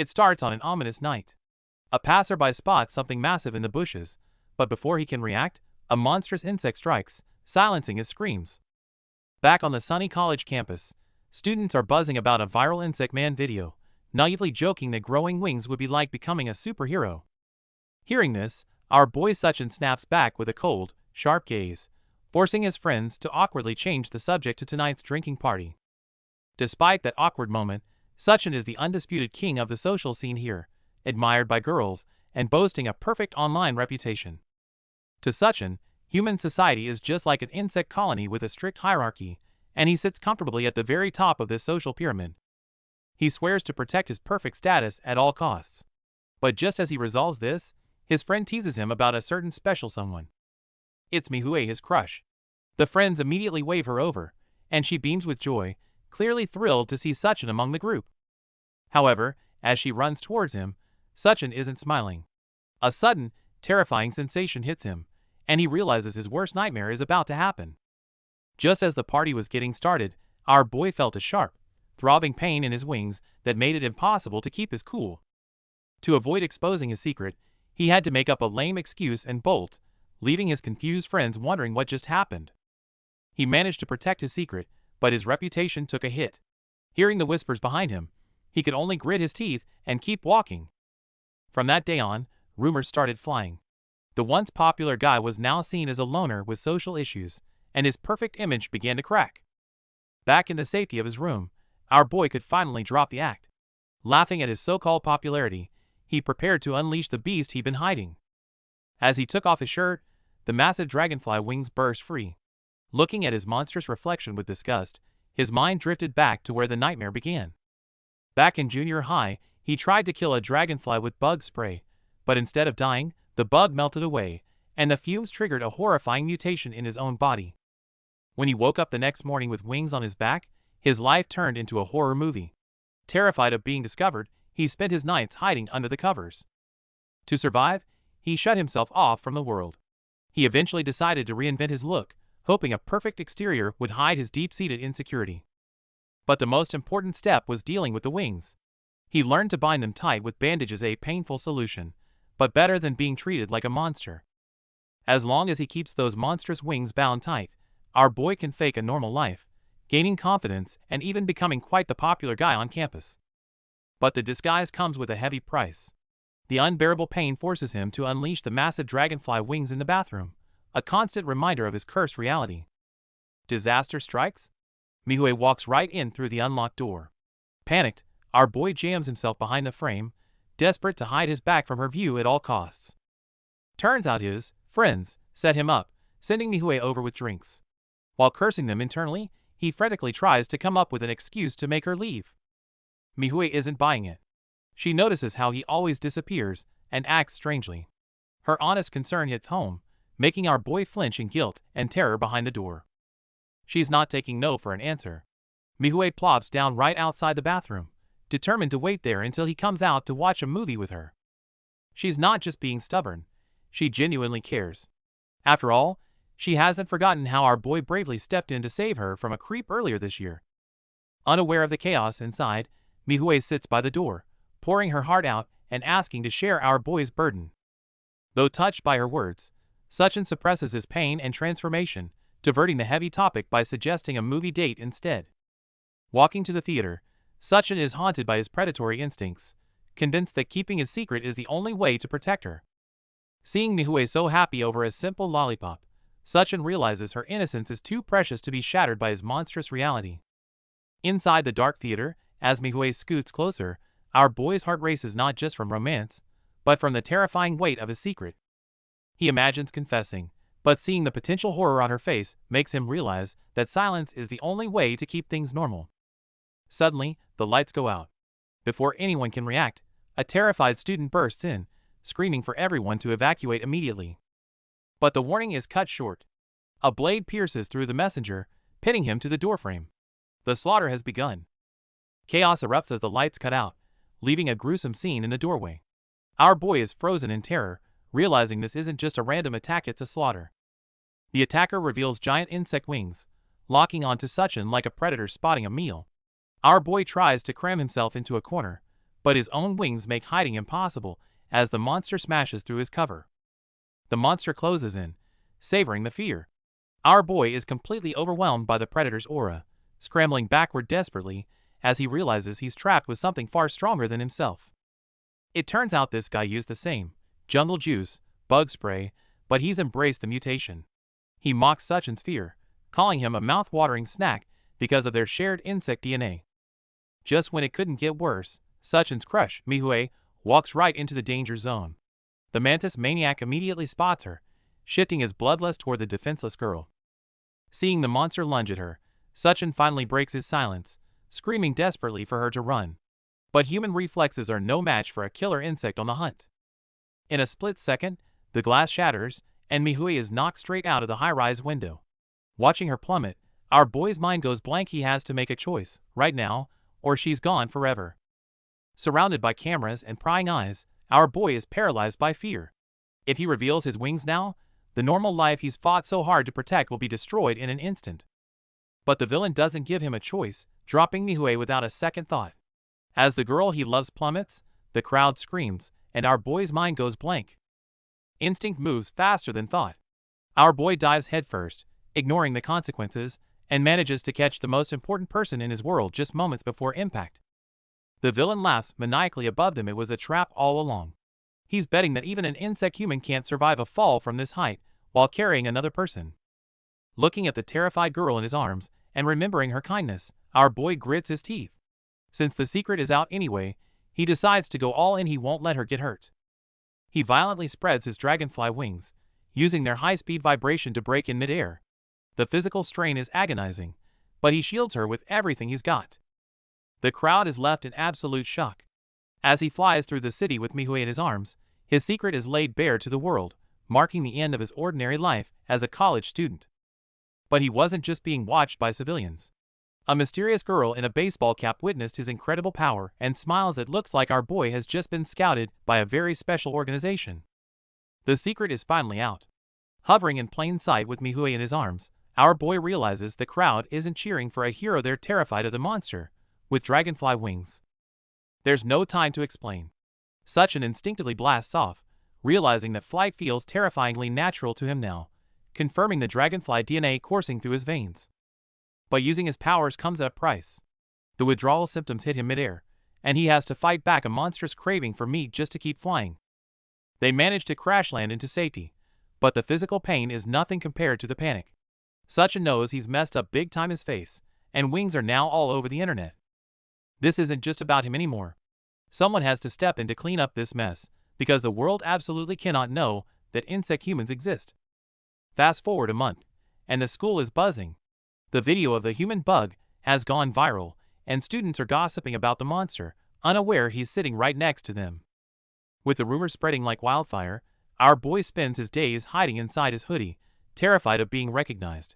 It starts on an ominous night. A passerby spots something massive in the bushes, but before he can react, a monstrous insect strikes, silencing his screams. Back on the sunny college campus, students are buzzing about a viral Insect Man video, naively joking that growing wings would be like becoming a superhero. Hearing this, our boy Sachin snaps back with a cold, sharp gaze, forcing his friends to awkwardly change the subject to tonight's drinking party. Despite that awkward moment, Sachin is the undisputed king of the social scene here, admired by girls, and boasting a perfect online reputation. To Sachin, human society is just like an insect colony with a strict hierarchy, and he sits comfortably at the very top of this social pyramid. He swears to protect his perfect status at all costs. But just as he resolves this, his friend teases him about a certain special someone. It's Mihue, his crush. The friends immediately wave her over, and she beams with joy, clearly thrilled to see Sachin among the group. However, as she runs towards him, Sachin isn't smiling. A sudden, terrifying sensation hits him, and he realizes his worst nightmare is about to happen. Just as the party was getting started, our boy felt a sharp, throbbing pain in his wings that made it impossible to keep his cool. To avoid exposing his secret, he had to make up a lame excuse and bolt, leaving his confused friends wondering what just happened. He managed to protect his secret, but his reputation took a hit. Hearing the whispers behind him, he could only grit his teeth and keep walking. From that day on, rumors started flying. The once popular guy was now seen as a loner with social issues, and his perfect image began to crack. Back in the safety of his room, our boy could finally drop the act. Laughing at his so-called popularity, he prepared to unleash the beast he'd been hiding. As he took off his shirt, the massive dragonfly wings burst free. Looking at his monstrous reflection with disgust, his mind drifted back to where the nightmare began. Back in junior high, he tried to kill a dragonfly with bug spray, but instead of dying, the bug melted away, and the fumes triggered a horrifying mutation in his own body. When he woke up the next morning with wings on his back, his life turned into a horror movie. Terrified of being discovered, he spent his nights hiding under the covers. To survive, he shut himself off from the world. He eventually decided to reinvent his look, hoping a perfect exterior would hide his deep-seated insecurity. But the most important step was dealing with the wings. He learned to bind them tight with bandages, a painful solution, but better than being treated like a monster. As long as he keeps those monstrous wings bound tight, our boy can fake a normal life, gaining confidence and even becoming quite the popular guy on campus. But the disguise comes with a heavy price. The unbearable pain forces him to unleash the massive dragonfly wings in the bathroom, a constant reminder of his cursed reality. Disaster strikes? Mihue walks right in through the unlocked door. Panicked, our boy jams himself behind the frame, desperate to hide his back from her view at all costs. Turns out his friends set him up, sending Mihue over with drinks. While cursing them internally, he frantically tries to come up with an excuse to make her leave. Mihue isn't buying it. She notices how he always disappears and acts strangely. Her honest concern hits home, making our boy flinch in guilt and terror behind the door. She's not taking no for an answer. Mihue plops down right outside the bathroom, determined to wait there until he comes out to watch a movie with her. She's not just being stubborn, she genuinely cares. After all, she hasn't forgotten how our boy bravely stepped in to save her from a creep earlier this year. Unaware of the chaos inside, Mihue sits by the door, pouring her heart out and asking to share our boy's burden. Though touched by her words, Sachin suppresses his pain and transformation, diverting the heavy topic by suggesting a movie date instead. Walking to the theater, Sachin is haunted by his predatory instincts, convinced that keeping his secret is the only way to protect her. Seeing Mihue so happy over a simple lollipop, Sachin realizes her innocence is too precious to be shattered by his monstrous reality. Inside the dark theater, as Mihue scoots closer, our boy's heart races not just from romance, but from the terrifying weight of his secret. He imagines confessing, but seeing the potential horror on her face makes him realize that silence is the only way to keep things normal. Suddenly, the lights go out. Before anyone can react, a terrified student bursts in, screaming for everyone to evacuate immediately. But the warning is cut short. A blade pierces through the messenger, pinning him to the doorframe. The slaughter has begun. Chaos erupts as the lights cut out, leaving a gruesome scene in the doorway. Our boy is frozen in terror, realizing this isn't just a random attack, it's a slaughter. The attacker reveals giant insect wings, locking onto Sachin like a predator spotting a meal. Our boy tries to cram himself into a corner, but his own wings make hiding impossible as the monster smashes through his cover. The monster closes in, savoring the fear. Our boy is completely overwhelmed by the predator's aura, scrambling backward desperately as he realizes he's trapped with something far stronger than himself. It turns out this guy used the same jungle juice, bug spray, but he's embraced the mutation. He mocks Sachin's fear, calling him a mouth-watering snack because of their shared insect DNA. Just when it couldn't get worse, Sachin's crush, Mihue, walks right into the danger zone. The mantis maniac immediately spots her, shifting his bloodlust toward the defenseless girl. Seeing the monster lunge at her, Sachin finally breaks his silence, screaming desperately for her to run. But human reflexes are no match for a killer insect on the hunt. In a split second, the glass shatters, and Mihue is knocked straight out of the high-rise window. Watching her plummet, our boy's mind goes blank. He has to make a choice, right now, or she's gone forever. Surrounded by cameras and prying eyes, our boy is paralyzed by fear. If he reveals his wings now, the normal life he's fought so hard to protect will be destroyed in an instant. But the villain doesn't give him a choice, dropping Mihue without a second thought. As the girl he loves plummets, the crowd screams, and our boy's mind goes blank. Instinct moves faster than thought. Our boy dives headfirst, ignoring the consequences, and manages to catch the most important person in his world just moments before impact. The villain laughs maniacally above them. It was a trap all along. He's betting that even an insect human can't survive a fall from this height while carrying another person. Looking at the terrified girl in his arms and remembering her kindness, our boy grits his teeth. Since the secret is out anyway, he decides to go all in. He won't let her get hurt. He violently spreads his dragonfly wings, using their high-speed vibration to break in midair. The physical strain is agonizing, but he shields her with everything he's got. The crowd is left in absolute shock. As he flies through the city with Mihue in his arms, his secret is laid bare to the world, marking the end of his ordinary life as a college student. But he wasn't just being watched by civilians. A mysterious girl in a baseball cap witnessed his incredible power and smiles. It looks like our boy has just been scouted by a very special organization. The secret is finally out. Hovering in plain sight with Mihue in his arms, our boy realizes the crowd isn't cheering for a hero. They're terrified of the monster with dragonfly wings. There's no time to explain. Sachin instinctively blasts off, realizing that flight feels terrifyingly natural to him now, confirming the dragonfly DNA coursing through his veins. But using his powers comes at a price. The withdrawal symptoms hit him midair, and he has to fight back a monstrous craving for meat just to keep flying. They manage to crash land into safety, but the physical pain is nothing compared to the panic. Sachin knows he's messed up big time. His face and wings are now all over the internet. This isn't just about him anymore. Someone has to step in to clean up this mess, because the world absolutely cannot know that insect humans exist. Fast forward a month, and the school is buzzing. The video of the human bug has gone viral, and students are gossiping about the monster, unaware he's sitting right next to them. With the rumors spreading like wildfire, our boy spends his days hiding inside his hoodie, terrified of being recognized.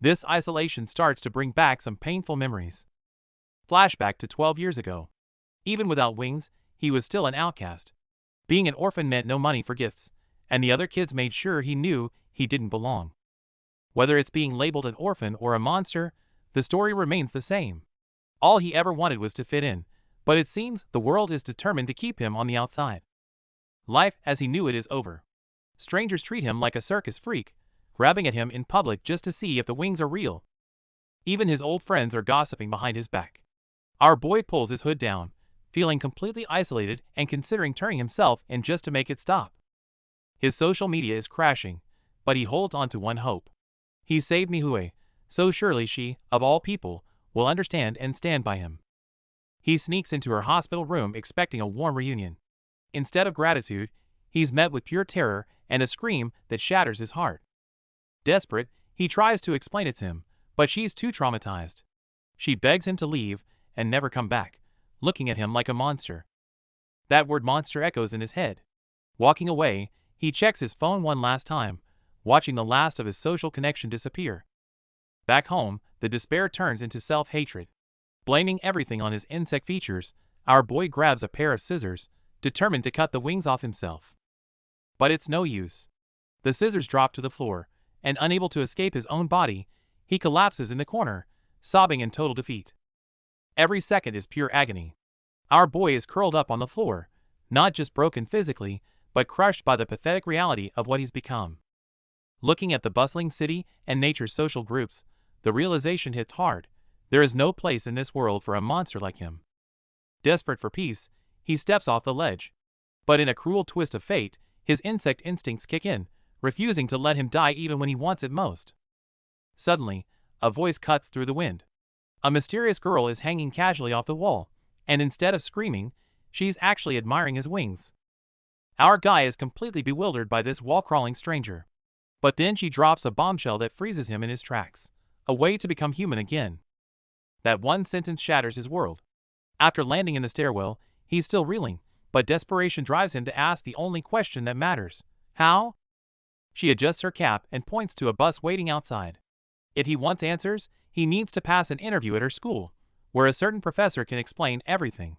This isolation starts to bring back some painful memories. Flashback to 12 years ago. Even without wings, he was still an outcast. Being an orphan meant no money for gifts, and the other kids made sure he knew he didn't belong. Whether it's being labeled an orphan or a monster, the story remains the same. All he ever wanted was to fit in, but it seems the world is determined to keep him on the outside. Life as he knew it is over. Strangers treat him like a circus freak, grabbing at him in public just to see if the wings are real. Even his old friends are gossiping behind his back. Our boy pulls his hood down, feeling completely isolated and considering turning himself in just to make it stop. His social media is crashing, but he holds on to one hope. He saved Mihue, so surely she, of all people, will understand and stand by him. He sneaks into her hospital room expecting a warm reunion. Instead of gratitude, he's met with pure terror and a scream that shatters his heart. Desperate, he tries to explain it to him, but she's too traumatized. She begs him to leave and never come back, looking at him like a monster. That word monster echoes in his head. Walking away, he checks his phone one last time, watching the last of his social connection disappear. Back home, the despair turns into self-hatred. Blaming everything on his insect features, our boy grabs a pair of scissors, determined to cut the wings off himself. But it's no use. The scissors drop to the floor, and unable to escape his own body, he collapses in the corner, sobbing in total defeat. Every second is pure agony. Our boy is curled up on the floor, not just broken physically, but crushed by the pathetic reality of what he's become. Looking at the bustling city and nature's social groups, the realization hits hard. There is no place in this world for a monster like him. Desperate for peace, he steps off the ledge. But in a cruel twist of fate, his insect instincts kick in, refusing to let him die even when he wants it most. Suddenly, a voice cuts through the wind. A mysterious girl is hanging casually off the wall, and instead of screaming, she's actually admiring his wings. Our guy is completely bewildered by this wall-crawling stranger. But then she drops a bombshell that freezes him in his tracks, a way to become human again. That one sentence shatters his world. After landing in the stairwell, he's still reeling, but desperation drives him to ask the only question that matters. How? She adjusts her cap and points to a bus waiting outside. If he wants answers, he needs to pass an interview at her school, where a certain professor can explain everything.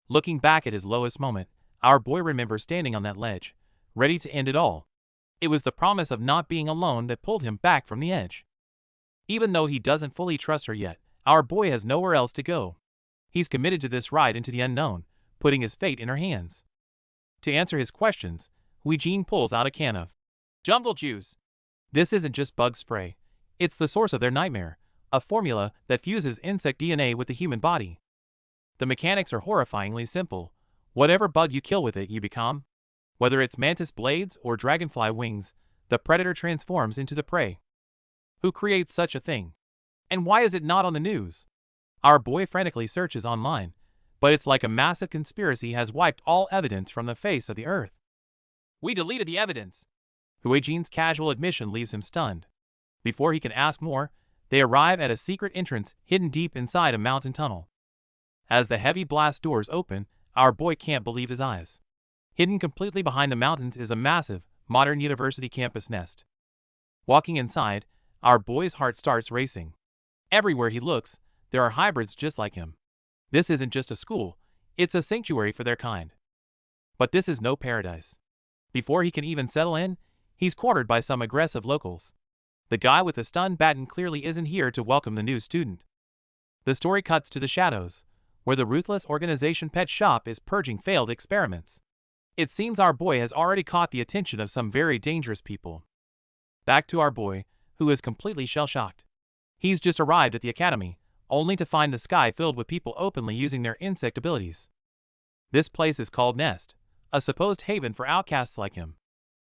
Looking back at his lowest moment, our boy remembers standing on that ledge, ready to end it all. It was the promise of not being alone that pulled him back from the edge. Even though he doesn't fully trust her yet, our boy has nowhere else to go. He's committed to this ride into the unknown, putting his fate in her hands. To answer his questions, Eugene pulls out a can of jungle juice. This isn't just bug spray. It's the source of their nightmare, a formula that fuses insect DNA with the human body. The mechanics are horrifyingly simple. Whatever bug you kill with it, you become. Whether it's mantis blades or dragonfly wings, the predator transforms into the prey. Who creates such a thing? And why is it not on the news? Our boy frantically searches online, but it's like a massive conspiracy has wiped all evidence from the face of the earth. We deleted the evidence. Eugene's casual admission leaves him stunned. Before he can ask more, they arrive at a secret entrance hidden deep inside a mountain tunnel. As the heavy blast doors open, our boy can't believe his eyes. Hidden completely behind the mountains is a massive, modern university campus nest. Walking inside, our boy's heart starts racing. Everywhere he looks, there are hybrids just like him. This isn't just a school, it's a sanctuary for their kind. But this is no paradise. Before he can even settle in, he's cornered by some aggressive locals. The guy with the stun baton clearly isn't here to welcome the new student. The story cuts to the shadows, where the ruthless organization Pet Shop is purging failed experiments. It seems our boy has already caught the attention of some very dangerous people. Back to our boy, who is completely shell-shocked. He's just arrived at the academy, only to find the sky filled with people openly using their insect abilities. This place is called Nest, a supposed haven for outcasts like him.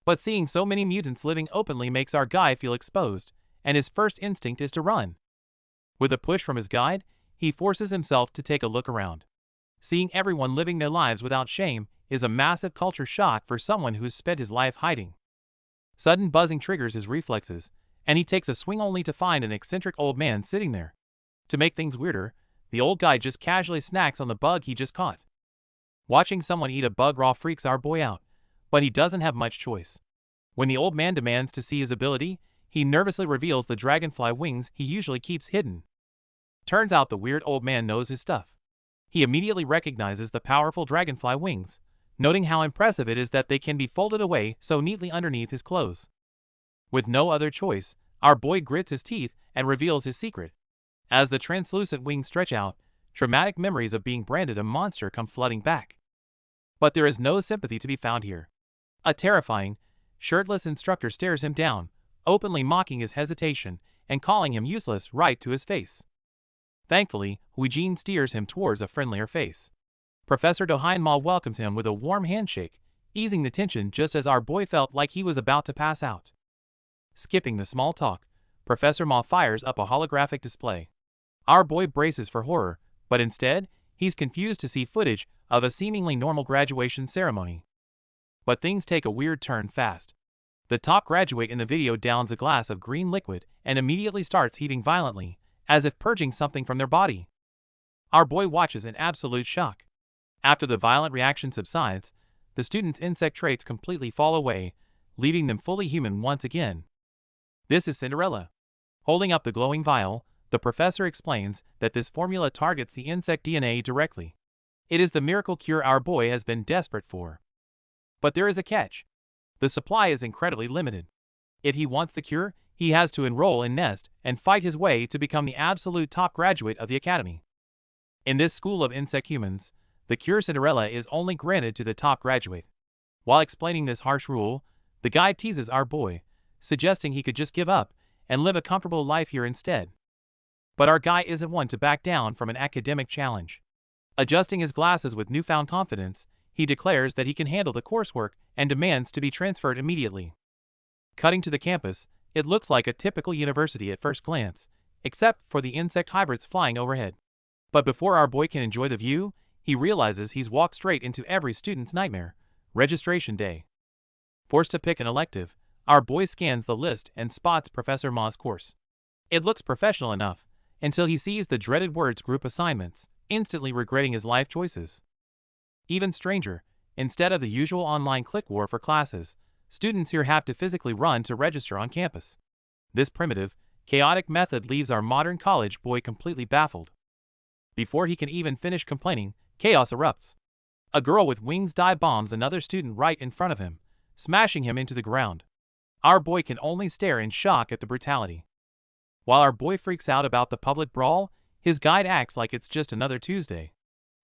But seeing so many mutants living openly makes our guy feel exposed, and his first instinct is to run. With a push from his guide, he forces himself to take a look around. Seeing everyone living their lives without shame is a massive culture shock for someone who's spent his life hiding. Sudden buzzing triggers his reflexes, and he takes a swing only to find an eccentric old man sitting there. To make things weirder, the old guy just casually snacks on the bug he just caught. Watching someone eat a bug raw freaks our boy out, but he doesn't have much choice. When the old man demands to see his ability, he nervously reveals the dragonfly wings he usually keeps hidden. Turns out the weird old man knows his stuff. He immediately recognizes the powerful dragonfly wings, noting how impressive it is that they can be folded away so neatly underneath his clothes. With no other choice, our boy grits his teeth and reveals his secret. As the translucent wings stretch out, traumatic memories of being branded a monster come flooding back. But there is no sympathy to be found here. A terrifying, shirtless instructor stares him down, openly mocking his hesitation and calling him useless right to his face. Thankfully, Eugene steers him towards a friendlier face. Professor Doheinmal welcomes him with a warm handshake, easing the tension just as our boy felt like he was about to pass out. Skipping the small talk, Professor Ma fires up a holographic display. Our boy braces for horror, but instead, he's confused to see footage of a seemingly normal graduation ceremony. But things take a weird turn fast. The top graduate in the video downs a glass of green liquid and immediately starts heaving violently, as if purging something from their body. Our boy watches in absolute shock. After the violent reaction subsides, the students' insect traits completely fall away, leaving them fully human once again. This is Cinderella. Holding up the glowing vial, the professor explains that this formula targets the insect DNA directly. It is the miracle cure our boy has been desperate for. But there is a catch. The supply is incredibly limited. If he wants the cure, he has to enroll in Nest and fight his way to become the absolute top graduate of the academy. In this school of insect humans, The cure Cinderella is only granted to the top graduate. While explaining this harsh rule, the guide teases our boy, suggesting he could just give up and live a comfortable life here instead. But our guy isn't one to back down from an academic challenge. Adjusting his glasses with newfound confidence, he declares that he can handle the coursework and demands to be transferred immediately. Cutting to the campus, it looks like a typical university at first glance, except for the insect hybrids flying overhead. But before our boy can enjoy the view, he realizes he's walked straight into every student's nightmare: registration day. Forced to pick an elective, our boy scans the list and spots Professor Ma's course. It looks professional enough, until he sees the dreaded words group assignments, instantly regretting his life choices. Even stranger, instead of the usual online click war for classes, students here have to physically run to register on campus. This primitive, chaotic method leaves our modern college boy completely baffled. Before he can even finish complaining, chaos erupts. A girl with wings dive bombs another student right in front of him, smashing him into the ground. Our boy can only stare in shock at the brutality. While our boy freaks out about the public brawl, his guide acts like it's just another Tuesday.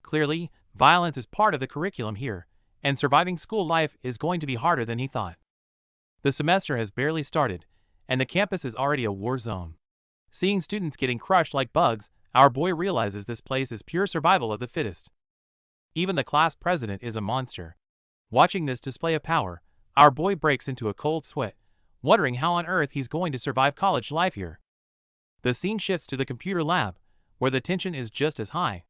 Clearly, violence is part of the curriculum here, and surviving school life is going to be harder than he thought. The semester has barely started, and the campus is already a war zone. Seeing students getting crushed like bugs, our boy realizes this place is pure survival of the fittest. Even the class president is a monster. Watching this display of power, our boy breaks into a cold sweat, wondering how on earth he's going to survive college life here. The scene shifts to the computer lab, where the tension is just as high.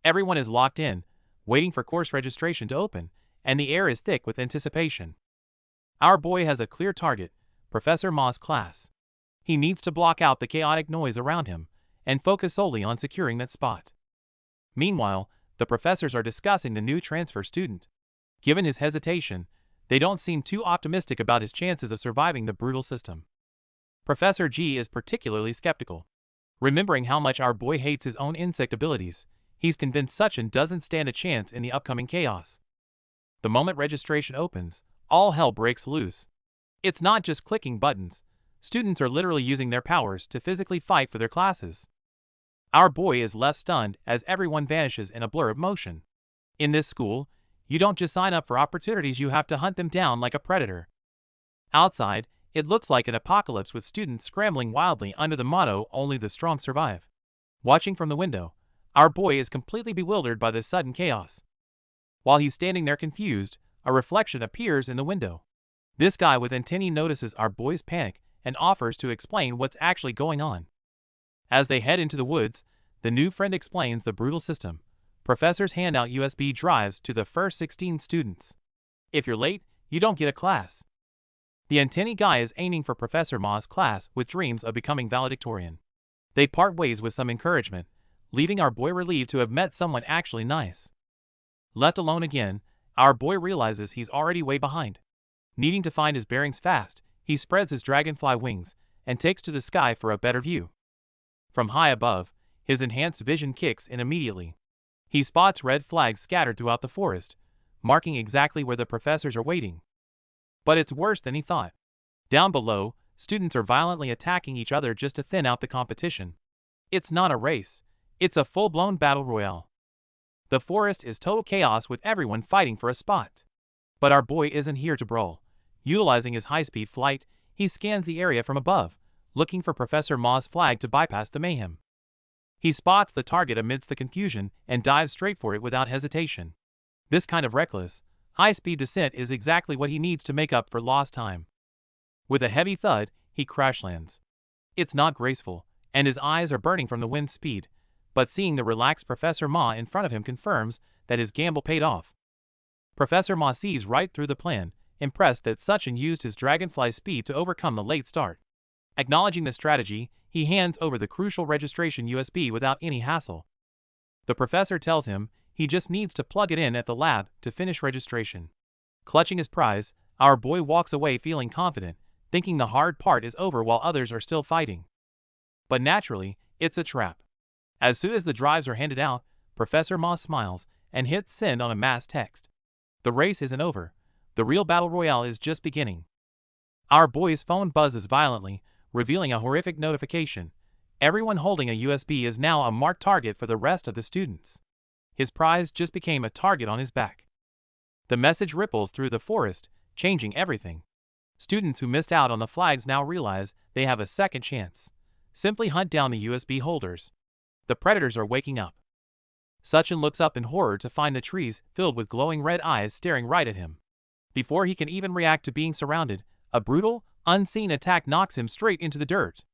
Everyone is locked in, waiting for course registration to open, and the air is thick with anticipation. Our boy has a clear target: Professor Ma's class. He needs to block out the chaotic noise around him and focus solely on securing that spot. Meanwhile, the professors are discussing the new transfer student. Given his hesitation, they don't seem too optimistic about his chances of surviving the brutal system. Professor G is particularly skeptical. Remembering how much our boy hates his own insect abilities, he's convinced Sachin doesn't stand a chance in the upcoming chaos. The moment registration opens, all hell breaks loose. It's not just clicking buttons. Students are literally using their powers to physically fight for their classes. Our boy is left stunned as everyone vanishes in a blur of motion. In this school, you don't just sign up for opportunities, you have to hunt them down like a predator. Outside, it looks like an apocalypse with students scrambling wildly under the motto, "Only the strong survive." Watching from the window, our boy is completely bewildered by this sudden chaos. While he's standing there confused, a reflection appears in the window. This guy with antennae notices our boy's panic and offers to explain what's actually going on. As they head into the woods, the new friend explains the brutal system. Professors hand out USB drives to the first 16 students. If you're late, you don't get a class. The antennae guy is aiming for Professor Ma's class with dreams of becoming valedictorian. They part ways with some encouragement, leaving our boy relieved to have met someone actually nice. Left alone again, our boy realizes he's already way behind. Needing to find his bearings fast, he spreads his dragonfly wings and takes to the sky for a better view. From high above, his enhanced vision kicks in immediately. He spots red flags scattered throughout the forest, marking exactly where the professors are waiting. But it's worse than he thought. Down below, students are violently attacking each other just to thin out the competition. It's not a race, it's a full-blown battle royale. The forest is total chaos with everyone fighting for a spot. But our boy isn't here to brawl. Utilizing his high-speed flight, he scans the area from above, looking for Professor Ma's flag to bypass the mayhem. He spots the target amidst the confusion and dives straight for it without hesitation. This kind of reckless, high-speed descent is exactly what he needs to make up for lost time. With a heavy thud, he crash lands. It's not graceful, and his eyes are burning from the wind speed, but seeing the relaxed Professor Ma in front of him confirms that his gamble paid off. Professor Ma sees right through the plan, impressed that Sachin used his dragonfly speed to overcome the late start. Acknowledging the strategy, he hands over the crucial registration USB without any hassle. The professor tells him he just needs to plug it in at the lab to finish registration. Clutching his prize, our boy walks away feeling confident, thinking the hard part is over while others are still fighting. But naturally, it's a trap. As soon as the drives are handed out, Professor Ma smiles and hits send on a mass text. The race isn't over. The real battle royale is just beginning. Our boy's phone buzzes violently, revealing a horrific notification. Everyone holding a USB is now a marked target for the rest of the students. His prize just became a target on his back. The message ripples through the forest, changing everything. Students who missed out on the flags now realize they have a second chance. Simply hunt down the USB holders. The predators are waking up. Sachin looks up in horror to find the trees filled with glowing red eyes staring right at him. Before he can even react to being surrounded, a brutal, unseen attack knocks him straight into the dirt.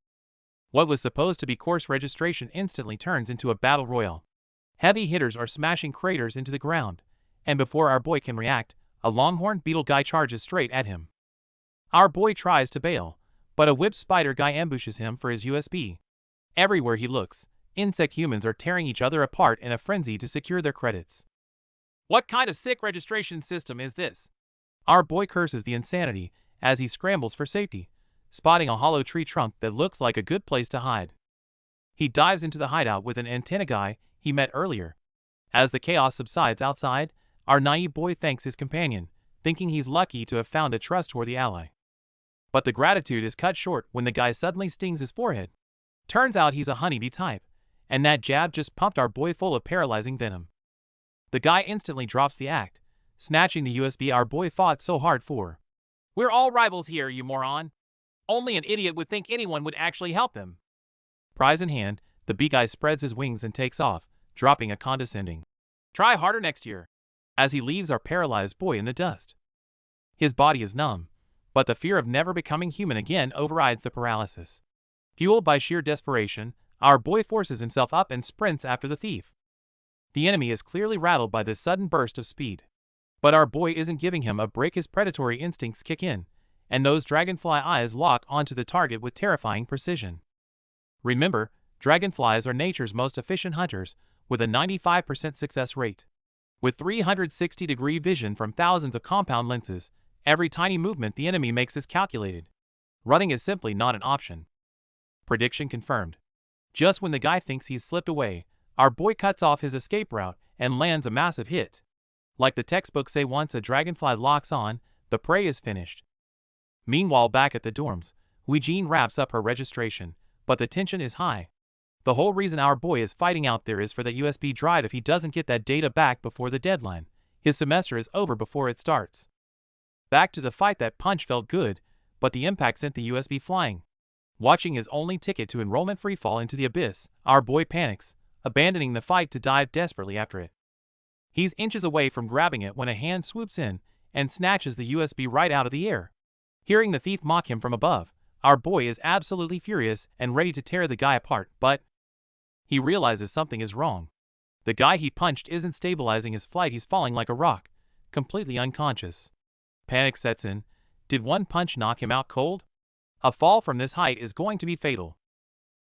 What was supposed to be course registration instantly turns into a battle royale. Heavy hitters are smashing craters into the ground, and before our boy can react, a longhorn beetle guy charges straight at him. Our boy tries to bail, but a whipped spider guy ambushes him for his USB. Everywhere he looks, insect humans are tearing each other apart in a frenzy to secure their credits. What kind of sick registration system is this? Our boy curses the insanity as he scrambles for safety, spotting a hollow tree trunk that looks like a good place to hide. He dives into the hideout with an antenna guy he met earlier. As the chaos subsides outside, our naive boy thanks his companion, thinking he's lucky to have found a trustworthy ally. But the gratitude is cut short when the guy suddenly stings his forehead. Turns out he's a honeybee type, and that jab just pumped our boy full of paralyzing venom. The guy instantly drops the act, snatching the USB our boy fought so hard for. We're all rivals here, you moron. Only an idiot would think anyone would actually help them. Prize in hand, the bee guy spreads his wings and takes off, dropping a condescending, "Try harder next year," as he leaves our paralyzed boy in the dust. His body is numb, but the fear of never becoming human again overrides the paralysis. Fueled by sheer desperation, our boy forces himself up and sprints after the thief. The enemy is clearly rattled by this sudden burst of speed. But our boy isn't giving him a break. His predatory instincts kick in, and those dragonfly eyes lock onto the target with terrifying precision. Remember, dragonflies are nature's most efficient hunters, with a 95% success rate. With 360-degree vision from thousands of compound lenses, every tiny movement the enemy makes is calculated. Running is simply not an option. Prediction confirmed. Just when the guy thinks he's slipped away, our boy cuts off his escape route and lands a massive hit. Like the textbooks say, once a dragonfly locks on, the prey is finished. Meanwhile, back at the dorms, Eugene wraps up her registration, but the tension is high. The whole reason our boy is fighting out there is for that USB drive. If he doesn't get that data back before the deadline, his semester is over before it starts. Back to the fight. That punch felt good, but the impact sent the USB flying. Watching his only ticket to enrollment freefall into the abyss, our boy panics, abandoning the fight to dive desperately after it. He's inches away from grabbing it when a hand swoops in and snatches the USB right out of the air. Hearing the thief mock him from above, our boy is absolutely furious and ready to tear the guy apart, but he realizes something is wrong. The guy he punched isn't stabilizing his flight. He's falling like a rock, completely unconscious. Panic sets in. Did one punch knock him out cold? A fall from this height is going to be fatal.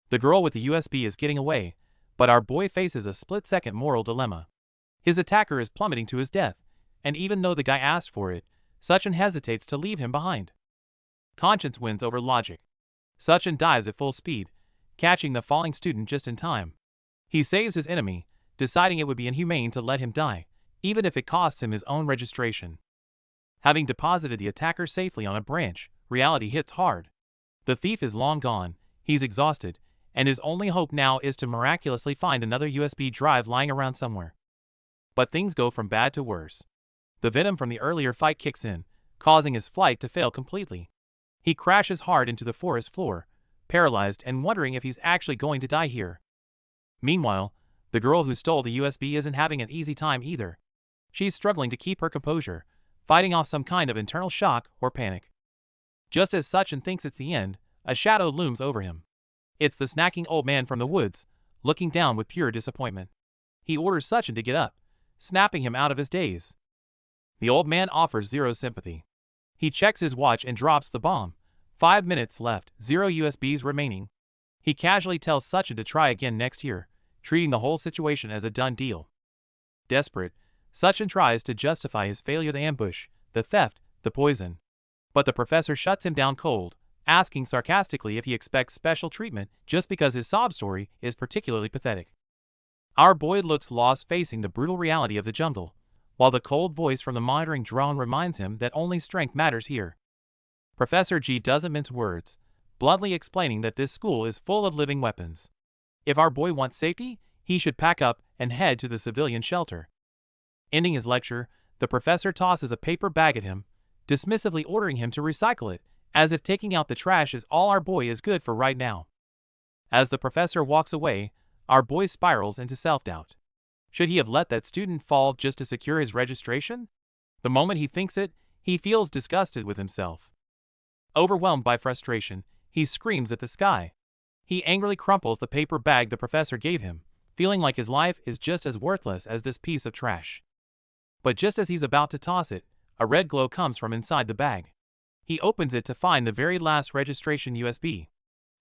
The girl with the USB is getting away, but our boy faces a split-second moral dilemma. His attacker is plummeting to his death, and even though the guy asked for it, Sachin hesitates to leave him behind. Conscience wins over logic. Sachin dives at full speed, catching the falling student just in time. He saves his enemy, deciding it would be inhumane to let him die, even if it costs him his own registration. Having deposited the attacker safely on a branch, reality hits hard. The thief is long gone, he's exhausted, and his only hope now is to miraculously find another USB drive lying around somewhere. But things go from bad to worse. The venom from the earlier fight kicks in, causing his flight to fail completely. He crashes hard into the forest floor, paralyzed and wondering if he's actually going to die here. Meanwhile, the girl who stole the USB isn't having an easy time either. She's struggling to keep her composure, fighting off some kind of internal shock or panic. Just as Sachin thinks it's the end, a shadow looms over him. It's the snacking old man from the woods, looking down with pure disappointment. He orders Sachin to get up, snapping him out of his daze. The old man offers zero sympathy. He checks his watch and drops the bomb. 5 minutes left, 0 USBs remaining. He casually tells Sachin to try again next year, treating the whole situation as a done deal. Desperate, Sachin tries to justify his failure: the ambush, the theft, the poison. But the professor shuts him down cold, asking sarcastically if he expects special treatment just because his sob story is particularly pathetic. Our boy looks lost, facing the brutal reality of the jungle, while the cold voice from the monitoring drone reminds him that only strength matters here. Professor G doesn't mince words, bluntly explaining that this school is full of living weapons. If our boy wants safety, he should pack up and head to the civilian shelter. Ending his lecture, the professor tosses a paper bag at him, dismissively ordering him to recycle it, as if taking out the trash is all our boy is good for right now. As the professor walks away, our boy spirals into self-doubt. Should he have let that student fall just to secure his registration? The moment he thinks it, he feels disgusted with himself. Overwhelmed by frustration, he screams at the sky. He angrily crumples the paper bag the professor gave him, feeling like his life is just as worthless as this piece of trash. But just as he's about to toss it, a red glow comes from inside the bag. He opens it to find the very last registration USB.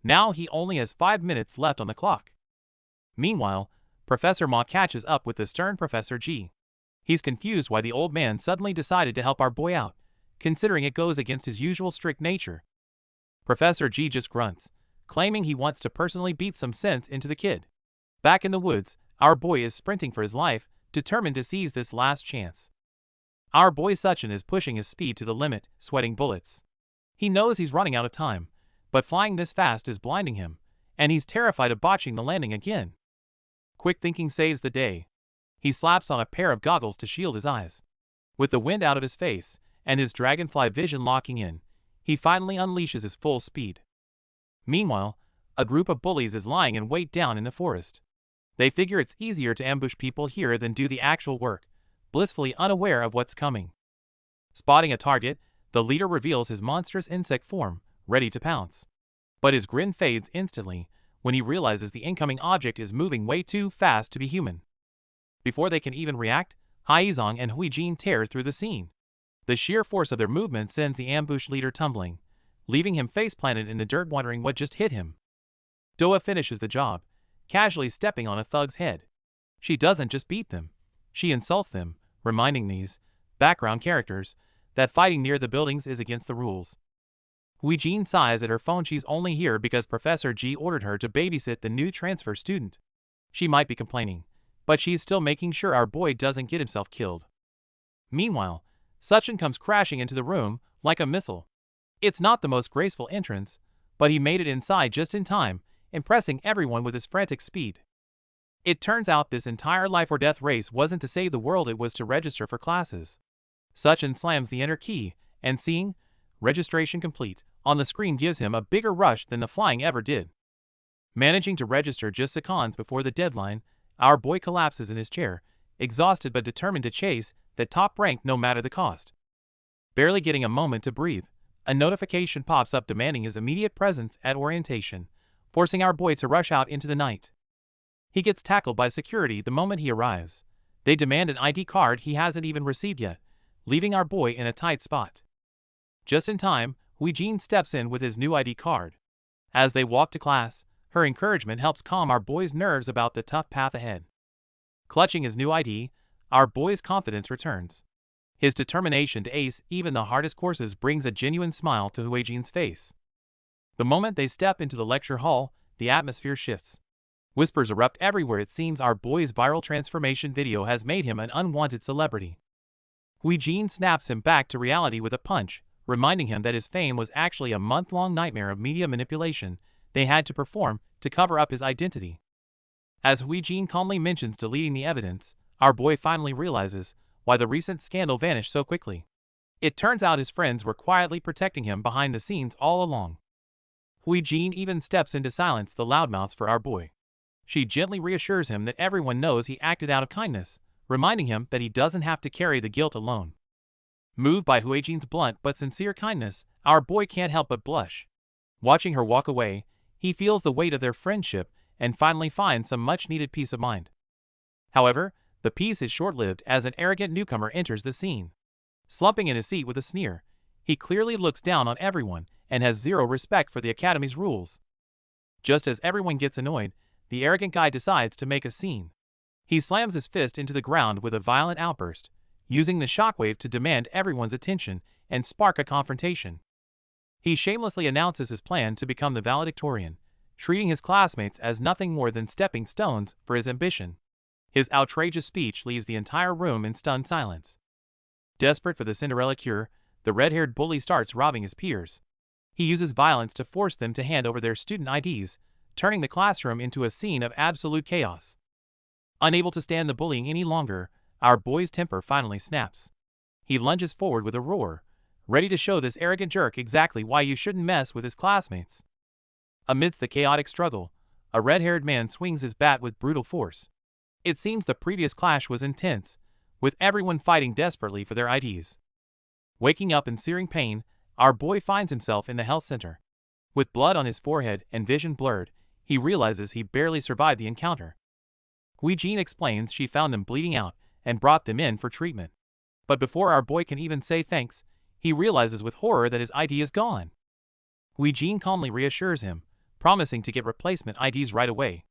Now he only has 5 minutes left on the clock. Meanwhile, Professor Ma catches up with the stern Professor G. He's confused why the old man suddenly decided to help our boy out, considering it goes against his usual strict nature. Professor G just grunts, claiming he wants to personally beat some sense into the kid. Back in the woods, our boy is sprinting for his life, determined to seize this last chance. Our boy Sachin is pushing his speed to the limit, sweating bullets. He knows he's running out of time, but flying this fast is blinding him, and he's terrified of botching the landing again. Quick thinking saves the day. He slaps on a pair of goggles to shield his eyes. With the wind out of his face, and his dragonfly vision locking in, he finally unleashes his full speed. Meanwhile, a group of bullies is lying in wait down in the forest. They figure it's easier to ambush people here than do the actual work, blissfully unaware of what's coming. Spotting a target, the leader reveals his monstrous insect form, ready to pounce. But his grin fades instantly when he realizes the incoming object is moving way too fast to be human. Before they can even react, Haizong and Huijin tear through the scene. The sheer force of their movement sends the ambush leader tumbling, leaving him face-planted in the dirt wondering what just hit him. Doa finishes the job, casually stepping on a thug's head. She doesn't just beat them, she insults them, reminding these background characters that fighting near the buildings is against the rules. Huijin sighs at her phone. She's only here because Professor G ordered her to babysit the new transfer student. She might be complaining, but she's still making sure our boy doesn't get himself killed. Meanwhile, Sachin comes crashing into the room like a missile. It's not the most graceful entrance, but he made it inside just in time, impressing everyone with his frantic speed. It turns out this entire life or death race wasn't to save the world, it was to register for classes. Sachin slams the enter key, and seeing registration complete on the screen gives him a bigger rush than the flying ever did. Managing to register just seconds before the deadline, our boy collapses in his chair, exhausted but determined to chase that top rank no matter the cost. Barely getting a moment to breathe, a notification pops up demanding his immediate presence at orientation, forcing our boy to rush out into the night. He gets tackled by security the moment he arrives. They demand an ID card he hasn't even received yet, leaving our boy in a tight spot. Just in time, Huijin steps in with his new ID card. As they walk to class, her encouragement helps calm our boy's nerves about the tough path ahead. Clutching his new ID, our boy's confidence returns. His determination to ace even the hardest courses brings a genuine smile to Huijin's face. The moment they step into the lecture hall, the atmosphere shifts. Whispers erupt everywhere. It seems our boy's viral transformation video has made him an unwanted celebrity. Huijin snaps him back to reality with a punch, reminding him that his fame was actually a month-long nightmare of media manipulation they had to perform to cover up his identity. As Huijin calmly mentions deleting the evidence, our boy finally realizes why the recent scandal vanished so quickly. It turns out his friends were quietly protecting him behind the scenes all along. Huijin even steps in to silence the loudmouths for our boy. She gently reassures him that everyone knows he acted out of kindness, reminding him that he doesn't have to carry the guilt alone. Moved by Huijin's blunt but sincere kindness, our boy can't help but blush. Watching her walk away, he feels the weight of their friendship and finally finds some much-needed peace of mind. However, the peace is short-lived as an arrogant newcomer enters the scene. Slumping in his seat with a sneer, he clearly looks down on everyone and has zero respect for the Academy's rules. Just as everyone gets annoyed, the arrogant guy decides to make a scene. He slams his fist into the ground with a violent outburst, using the shockwave to demand everyone's attention and spark a confrontation. He shamelessly announces his plan to become the valedictorian, treating his classmates as nothing more than stepping stones for his ambition. His outrageous speech leaves the entire room in stunned silence. Desperate for the Cinderella cure, the red-haired bully starts robbing his peers. He uses violence to force them to hand over their student IDs, turning the classroom into a scene of absolute chaos. Unable to stand the bullying any longer, our boy's temper finally snaps. He lunges forward with a roar, ready to show this arrogant jerk exactly why you shouldn't mess with his classmates. Amidst the chaotic struggle, a red-haired man swings his bat with brutal force. It seems the previous clash was intense, with everyone fighting desperately for their IDs. Waking up in searing pain, our boy finds himself in the health center. With blood on his forehead and vision blurred, he realizes he barely survived the encounter. Hui-Jin explains she found them bleeding out and brought them in for treatment. But before our boy can even say thanks, he realizes with horror that his ID is gone. Hui-Jin calmly reassures him, promising to get replacement IDs right away.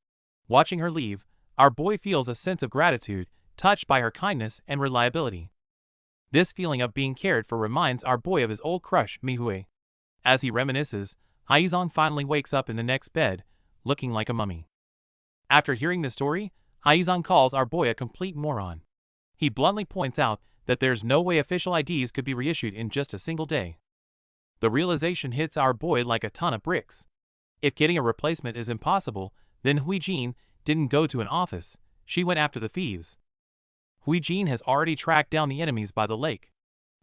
Watching her leave, our boy feels a sense of gratitude, touched by her kindness and reliability. This feeling of being cared for reminds our boy of his old crush, Mihue. As he reminisces, Haizong finally wakes up in the next bed, looking like a mummy. After hearing the story, Haizong calls our boy a complete moron. He bluntly points out that there's no way official IDs could be reissued in just a single day. The realization hits our boy like a ton of bricks. If getting a replacement is impossible, then Hui-Jin didn't go to an office, she went after the thieves. Hui-Jin has already tracked down the enemies by the lake.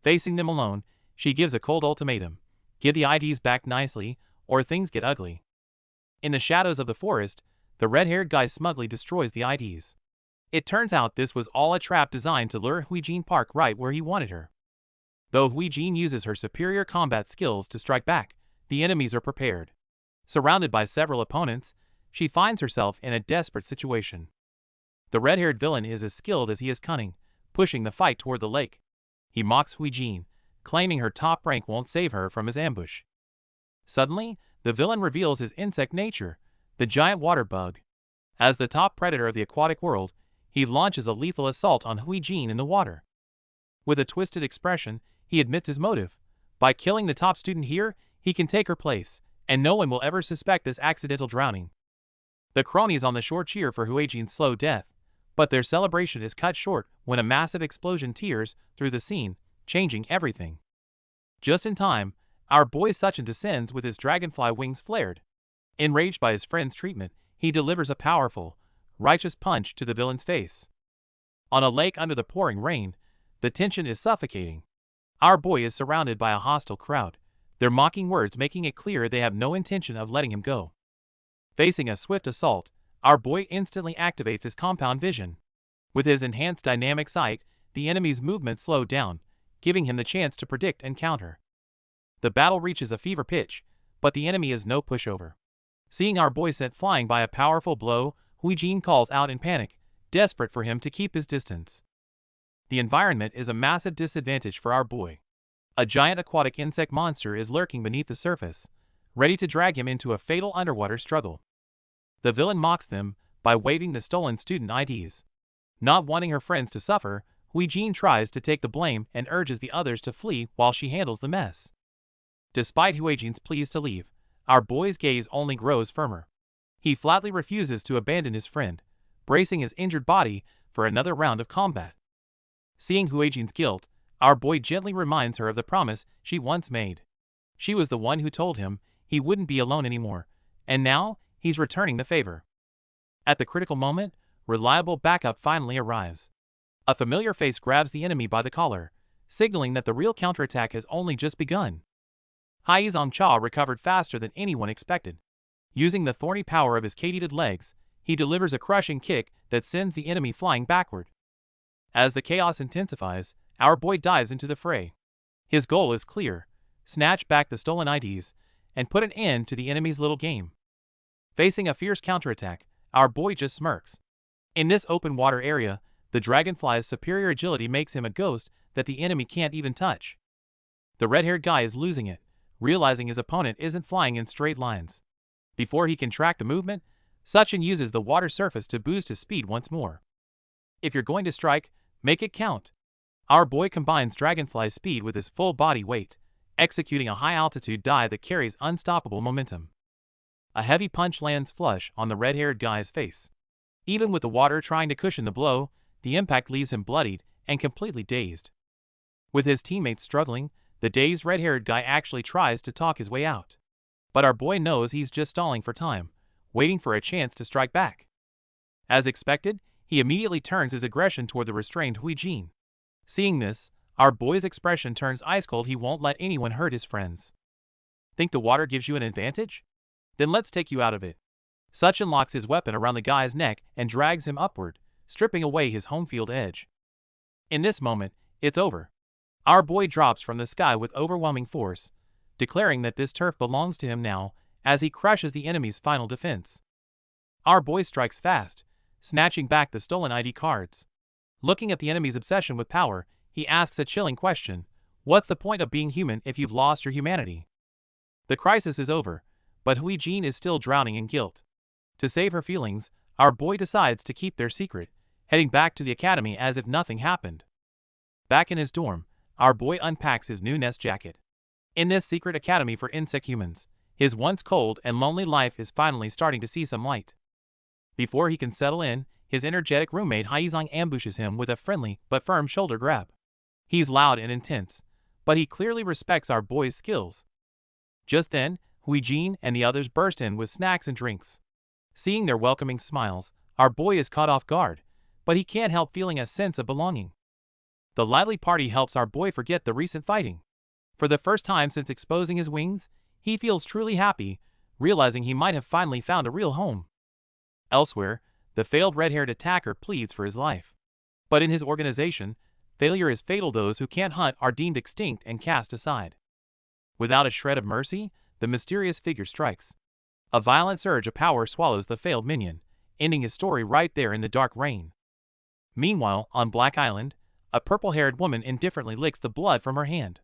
Facing them alone, she gives a cold ultimatum: give the IDs back nicely, or things get ugly. In the shadows of the forest, the red-haired guy smugly destroys the IDs. It turns out this was all a trap designed to lure Hui-Jin Park right where he wanted her. Though Hui-Jin uses her superior combat skills to strike back, the enemies are prepared. Surrounded by several opponents, she finds herself in a desperate situation. The red-haired villain is as skilled as he is cunning, pushing the fight toward the lake. He mocks Hui-Jin, claiming her top rank won't save her from his ambush. Suddenly, the villain reveals his insect nature, the giant water bug. As the top predator of the aquatic world, he launches a lethal assault on Hui-Jin in the water. With a twisted expression, he admits his motive. By killing the top student here, he can take her place, and no one will ever suspect this accidental drowning. The cronies on the shore cheer for Hui-Jin's slow death, but their celebration is cut short when a massive explosion tears through the scene, changing everything. Just in time, our boy Suchin descends with his dragonfly wings flared. Enraged by his friend's treatment, he delivers a powerful, righteous punch to the villain's face. On a lake under the pouring rain, the tension is suffocating. Our boy is surrounded by a hostile crowd, their mocking words making it clear they have no intention of letting him go. Facing a swift assault, our boy instantly activates his compound vision. With his enhanced dynamic sight, the enemy's movement slowed down, giving him the chance to predict and counter. The battle reaches a fever pitch, but the enemy is no pushover. Seeing our boy sent flying by a powerful blow, Hui-Jin calls out in panic, desperate for him to keep his distance. The environment is a massive disadvantage for our boy. A giant aquatic insect monster is lurking beneath the surface, ready to drag him into a fatal underwater struggle. The villain mocks them by waving the stolen student IDs. Not wanting her friends to suffer, Hui-Jin tries to take the blame and urges the others to flee while she handles the mess. Despite Hui-Jin's pleas to leave, our boy's gaze only grows firmer. He flatly refuses to abandon his friend, bracing his injured body for another round of combat. Seeing Hui-Jin's guilt, our boy gently reminds her of the promise she once made. She was the one who told him he wouldn't be alone anymore, and now he's returning the favor. At the critical moment, reliable backup finally arrives. A familiar face grabs the enemy by the collar, signaling that the real counterattack has only just begun. Haizong Cha recovered faster than anyone expected. Using the thorny power of his katydid legs, he delivers a crushing kick that sends the enemy flying backward. As the chaos intensifies, our boy dives into the fray. His goal is clear: snatch back the stolen IDs and put an end to the enemy's little game. Facing a fierce counterattack, our boy just smirks. In this open water area, the dragonfly's superior agility makes him a ghost that the enemy can't even touch. The red-haired guy is losing it, realizing his opponent isn't flying in straight lines. Before he can track the movement, Suchin uses the water surface to boost his speed once more. If you're going to strike, make it count. Our boy combines dragonfly speed with his full body weight, executing a high-altitude dive that carries unstoppable momentum. A heavy punch lands flush on the red-haired guy's face. Even with the water trying to cushion the blow, the impact leaves him bloodied and completely dazed. With his teammates struggling, the dazed red-haired guy actually tries to talk his way out. But our boy knows he's just stalling for time, waiting for a chance to strike back. As expected, he He immediately turns his aggression toward the restrained Huijin. Seeing this, our boy's expression turns ice cold. He won't let anyone hurt his friends. Think the water gives you an advantage? Then let's take you out of it. Sachin locks his weapon around the guy's neck and drags him upward, stripping away his home field edge. In this moment, it's over. Our boy drops from the sky with overwhelming force, declaring that this turf belongs to him now, as he crushes the enemy's final defense. Our boy strikes fast, snatching back the stolen ID cards. Looking at the enemy's obsession with power, he asks a chilling question: what's the point of being human if you've lost your humanity? The crisis is over, but Huijin is still drowning in guilt. To save her feelings, our boy decides to keep their secret, heading back to the academy as if nothing happened. Back in his dorm, our boy unpacks his new nest jacket. In this secret academy for insect humans, his once cold and lonely life is finally starting to see some light. Before he can settle in, his energetic roommate Haizong ambushes him with a friendly but firm shoulder grab. He's loud and intense, but he clearly respects our boy's skills. Just then, Huijin and the others burst in with snacks and drinks. Seeing their welcoming smiles, our boy is caught off guard, but he can't help feeling a sense of belonging. The lively party helps our boy forget the recent fighting. For the first time since exposing his wings, he feels truly happy, realizing he might have finally found a real home. Elsewhere, the failed red-haired attacker pleads for his life. But in his organization, failure is fatal. Those who can't hunt are deemed extinct and cast aside. Without a shred of mercy, the mysterious figure strikes. A violent surge of power swallows the failed minion, ending his story right there in the dark rain. Meanwhile, on Black Island, a purple-haired woman indifferently licks the blood from her hand.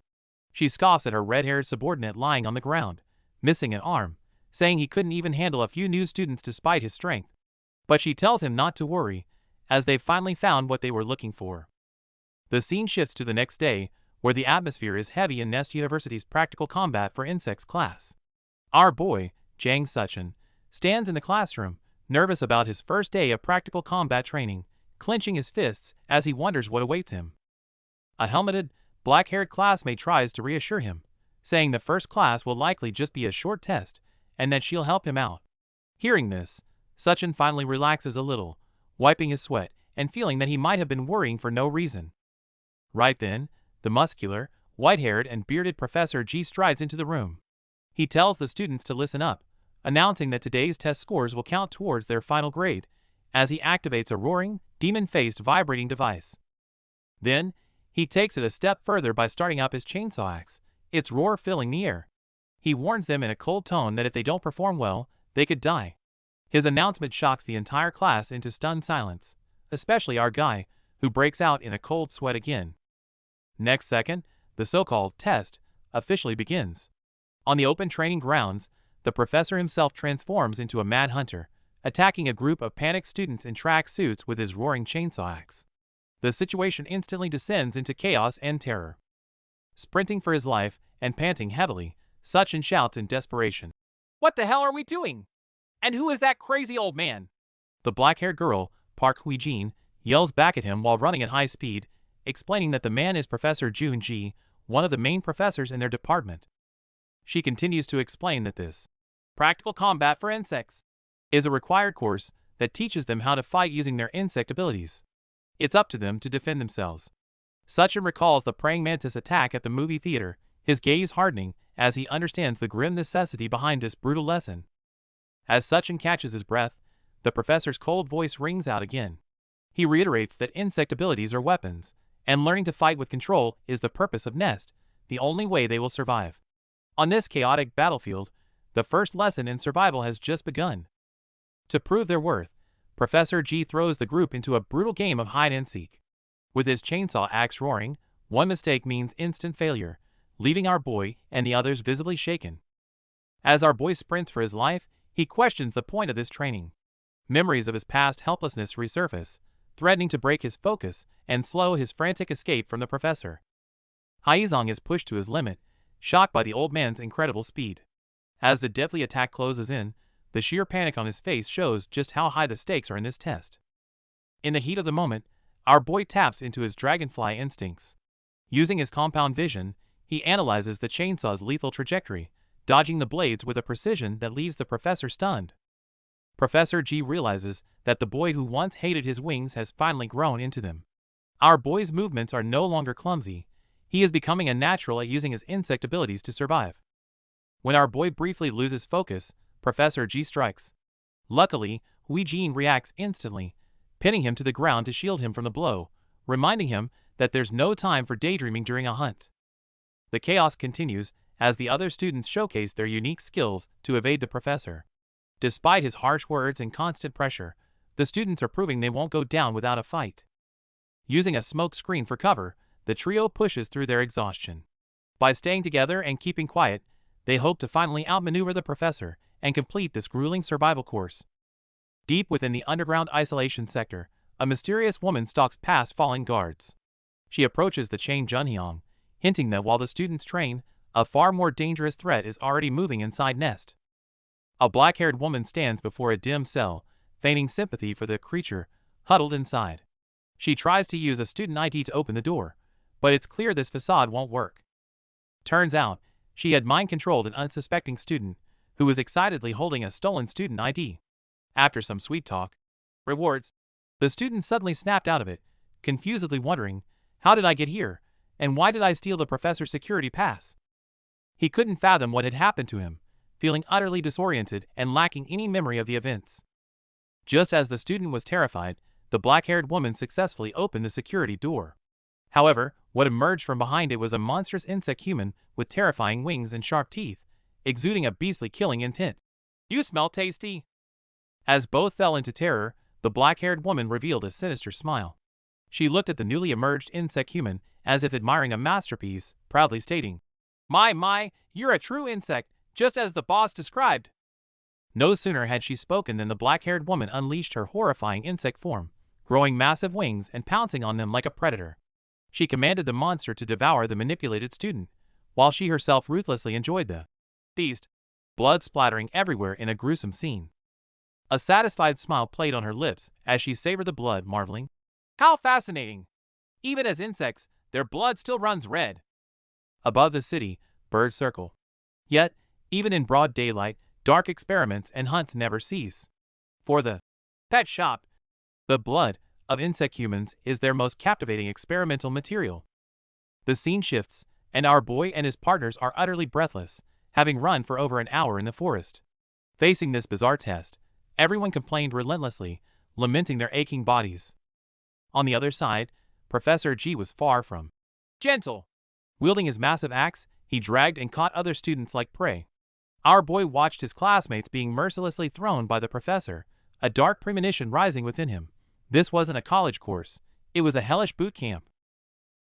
She scoffs at her red-haired subordinate lying on the ground, missing an arm, saying he couldn't even handle a few new students despite his strength. But she tells him not to worry, as they've finally found what they were looking for. The scene shifts to the next day, where the atmosphere is heavy in Nest University's Practical Combat for Insects class. Our boy, Jang Sachin, stands in the classroom, nervous about his first day of practical combat training, clenching his fists as he wonders what awaits him. A helmeted, black-haired classmate tries to reassure him, saying the first class will likely just be a short test, and that she'll help him out. Hearing this, Sachin finally relaxes a little, wiping his sweat and feeling that he might have been worrying for no reason. Right then, the muscular, white-haired and bearded Professor G strides into the room. He tells the students to listen up, announcing that today's test scores will count towards their final grade, as he activates a roaring, demon-faced vibrating device. Then, he takes it a step further by starting up his chainsaw axe, its roar filling the air. He warns them in a cold tone that if they don't perform well, they could die. His announcement shocks the entire class into stunned silence, especially our guy, who breaks out in a cold sweat again. Next second, the so-called test officially begins. On the open training grounds, the professor himself transforms into a mad hunter, attacking a group of panicked students in track suits with his roaring chainsaw axe. The situation instantly descends into chaos and terror. Sprinting for his life and panting heavily, Sachin shouts in desperation, "What the hell are we doing? And who is that crazy old man?" The black-haired girl, Park Huijin, yells back at him while running at high speed, explaining that the man is Professor Junji, one of the main professors in their department. She continues to explain that this Practical Combat for Insects is a required course that teaches them how to fight using their insect abilities. It's up to them to defend themselves. Sachin recalls the praying mantis attack at the movie theater, his gaze hardening as he understands the grim necessity behind this brutal lesson. As Sachin catches his breath, the professor's cold voice rings out again. He reiterates that insect abilities are weapons, and learning to fight with control is the purpose of Nest, the only way they will survive. On this chaotic battlefield, the first lesson in survival has just begun. To prove their worth, Professor G throws the group into a brutal game of hide-and-seek. With his chainsaw axe roaring, one mistake means instant failure, leaving our boy and the others visibly shaken. As our boy sprints for his life, he questions the point of this training. Memories of his past helplessness resurface, threatening to break his focus and slow his frantic escape from the professor. Haizong is pushed to his limit, shocked by the old man's incredible speed. As the deadly attack closes in, the sheer panic on his face shows just how high the stakes are in this test. In the heat of the moment, our boy taps into his dragonfly instincts. Using his compound vision, he analyzes the chainsaw's lethal trajectory, dodging the blades with a precision that leaves the professor stunned. Professor G realizes that the boy who once hated his wings has finally grown into them. Our boy's movements are no longer clumsy. He is becoming a natural at using his insect abilities to survive. When our boy briefly loses focus, Professor G strikes. Luckily, Hui Jin reacts instantly, pinning him to the ground to shield him from the blow, reminding him that there's no time for daydreaming during a hunt. The chaos continues as the other students showcase their unique skills to evade the professor. Despite his harsh words and constant pressure, the students are proving they won't go down without a fight. Using a smoke screen for cover, the trio pushes through their exhaustion. By staying together and keeping quiet, they hope to finally outmaneuver the professor and complete this grueling survival course. Deep within the underground isolation sector, a mysterious woman stalks past fallen guards. She approaches the chained Junhyang, hinting that while the students train, a far more dangerous threat is already moving inside Nest. A black-haired woman stands before a dim cell, feigning sympathy for the creature huddled inside. She tries to use a student ID to open the door, but it's clear this facade won't work. Turns out, she had mind-controlled an unsuspecting student who was excitedly holding a stolen student ID. After some sweet talk, rewards, the student suddenly snapped out of it, confusedly wondering, how did I get here, and why did I steal the professor's security pass? He couldn't fathom what had happened to him, feeling utterly disoriented and lacking any memory of the events. Just as the student was terrified, the black-haired woman successfully opened the security door. However, what emerged from behind it was a monstrous insect human with terrifying wings and sharp teeth, exuding a beastly killing intent. You smell tasty. As both fell into terror, the black-haired woman revealed a sinister smile. She looked at the newly emerged insect human as if admiring a masterpiece, proudly stating, My, you're a true insect, just as the boss described. No sooner had she spoken than the black-haired woman unleashed her horrifying insect form, growing massive wings and pouncing on them like a predator. She commanded the monster to devour the manipulated student, while she herself ruthlessly enjoyed the feast, blood splattering everywhere in a gruesome scene. A satisfied smile played on her lips as she savored the blood, marveling, How fascinating! Even as insects, their blood still runs red. Above the city, birds circle. Yet, even in broad daylight, dark experiments and hunts never cease. For the pet shop, the blood of insect humans is their most captivating experimental material. The scene shifts, and our boy and his partners are utterly breathless, having run for over an hour in the forest. Facing this bizarre test, everyone complained relentlessly, lamenting their aching bodies. On the other side, Professor G was far from gentle. Wielding his massive axe, he dragged and caught other students like prey. Our boy watched his classmates being mercilessly thrown by the professor, a dark premonition rising within him. This wasn't a college course, it was a hellish boot camp.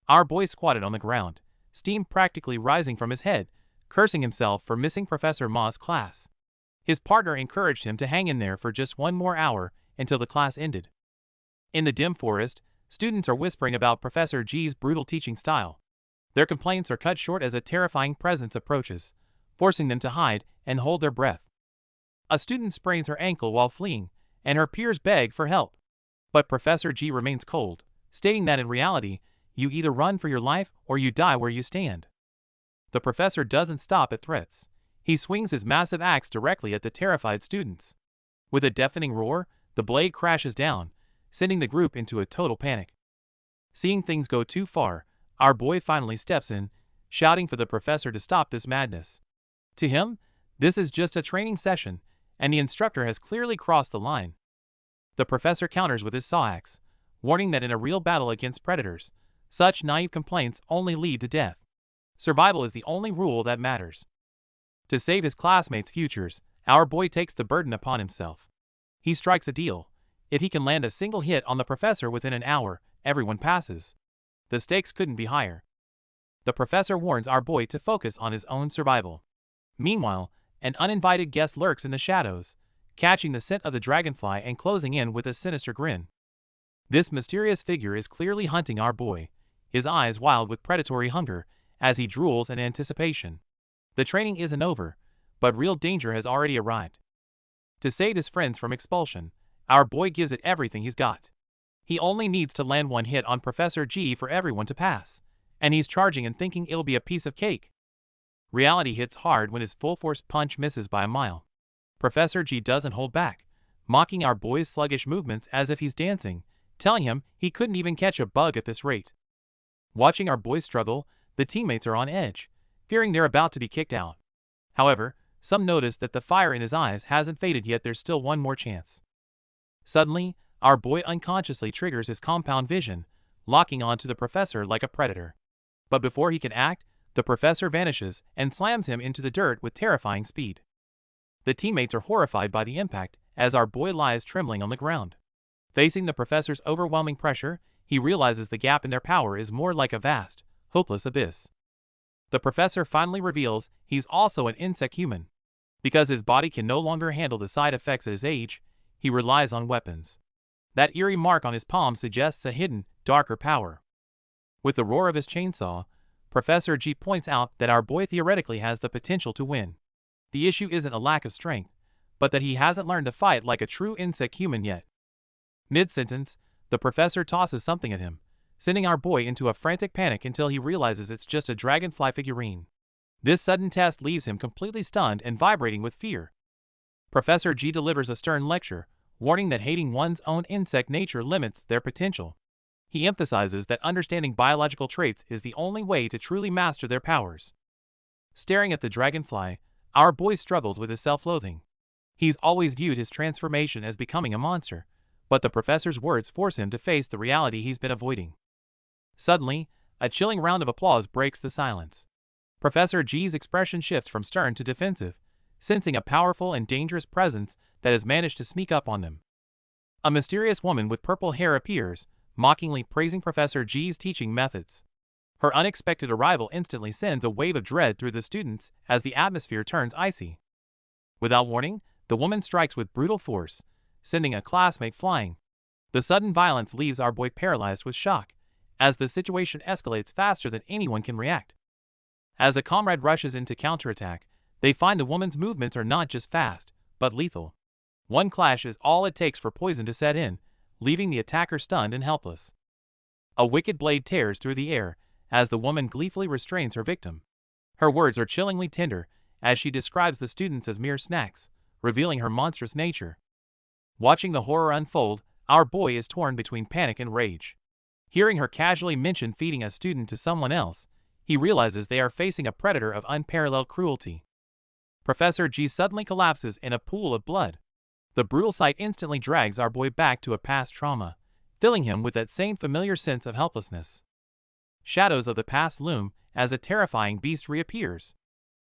Our boy squatted on the ground, steam practically rising from his head, cursing himself for missing Professor Ma's class. His partner encouraged him to hang in there for just one more hour until the class ended. In the dim forest, students are whispering about Professor G's brutal teaching style. Their complaints are cut short as a terrifying presence approaches, forcing them to hide and hold their breath. A student sprains her ankle while fleeing, and her peers beg for help. But Professor G remains cold, stating that in reality, you either run for your life or you die where you stand. The professor doesn't stop at threats. He swings his massive axe directly at the terrified students. With a deafening roar, the blade crashes down, sending the group into a total panic. Seeing things go too far, our boy finally steps in, shouting for the professor to stop this madness. To him, this is just a training session, and the instructor has clearly crossed the line. The professor counters with his saw axe, warning that in a real battle against predators, such naive complaints only lead to death. Survival is the only rule that matters. To save his classmates' futures, our boy takes the burden upon himself. He strikes a deal. If he can land a single hit on the professor within an hour, everyone passes. The stakes couldn't be higher. The professor warns our boy to focus on his own survival. Meanwhile, an uninvited guest lurks in the shadows, catching the scent of the dragonfly and closing in with a sinister grin. This mysterious figure is clearly hunting our boy, his eyes wild with predatory hunger as he drools in anticipation. The training isn't over, but real danger has already arrived. To save his friends from expulsion, our boy gives it everything he's got. He only needs to land one hit on Professor G for everyone to pass, and he's charging and thinking it'll be a piece of cake. Reality hits hard when his full-force punch misses by a mile. Professor G doesn't hold back, mocking our boy's sluggish movements as if he's dancing, telling him he couldn't even catch a bug at this rate. Watching our boy struggle, the teammates are on edge, fearing they're about to be kicked out. However, some notice that the fire in his eyes hasn't faded yet. There's still one more chance. Suddenly, our boy unconsciously triggers his compound vision, locking onto the professor like a predator. But before he can act, the professor vanishes and slams him into the dirt with terrifying speed. The teammates are horrified by the impact as our boy lies trembling on the ground. Facing the professor's overwhelming pressure, he realizes the gap in their power is more like a vast, hopeless abyss. The professor finally reveals he's also an insect human. Because his body can no longer handle the side effects at his age, he relies on weapons. That eerie mark on his palm suggests a hidden, darker power. With the roar of his chainsaw, Professor G points out that our boy theoretically has the potential to win. The issue isn't a lack of strength, but that he hasn't learned to fight like a true insect human yet. Mid-sentence, the professor tosses something at him, sending our boy into a frantic panic until he realizes it's just a dragonfly figurine. This sudden test leaves him completely stunned and vibrating with fear. Professor G delivers a stern lecture, warning that hating one's own insect nature limits their potential. He emphasizes that understanding biological traits is the only way to truly master their powers. Staring at the dragonfly, our boy struggles with his self-loathing. He's always viewed his transformation as becoming a monster, but the professor's words force him to face the reality he's been avoiding. Suddenly, a chilling round of applause breaks the silence. Professor G's expression shifts from stern to defensive, sensing a powerful and dangerous presence that has managed to sneak up on them. A mysterious woman with purple hair appears, mockingly praising Professor G's teaching methods. Her unexpected arrival instantly sends a wave of dread through the students as the atmosphere turns icy. Without warning, the woman strikes with brutal force, sending a classmate flying. The sudden violence leaves our boy paralyzed with shock, as the situation escalates faster than anyone can react. As a comrade rushes in to counterattack, they find the woman's movements are not just fast, but lethal. One clash is all it takes for poison to set in, leaving the attacker stunned and helpless. A wicked blade tears through the air as the woman gleefully restrains her victim. Her words are chillingly tender as she describes the students as mere snacks, revealing her monstrous nature. Watching the horror unfold, our boy is torn between panic and rage. Hearing her casually mention feeding a student to someone else, he realizes they are facing a predator of unparalleled cruelty. Professor G suddenly collapses in a pool of blood. The brutal sight instantly drags our boy back to a past trauma, filling him with that same familiar sense of helplessness. Shadows of the past loom as a terrifying beast reappears.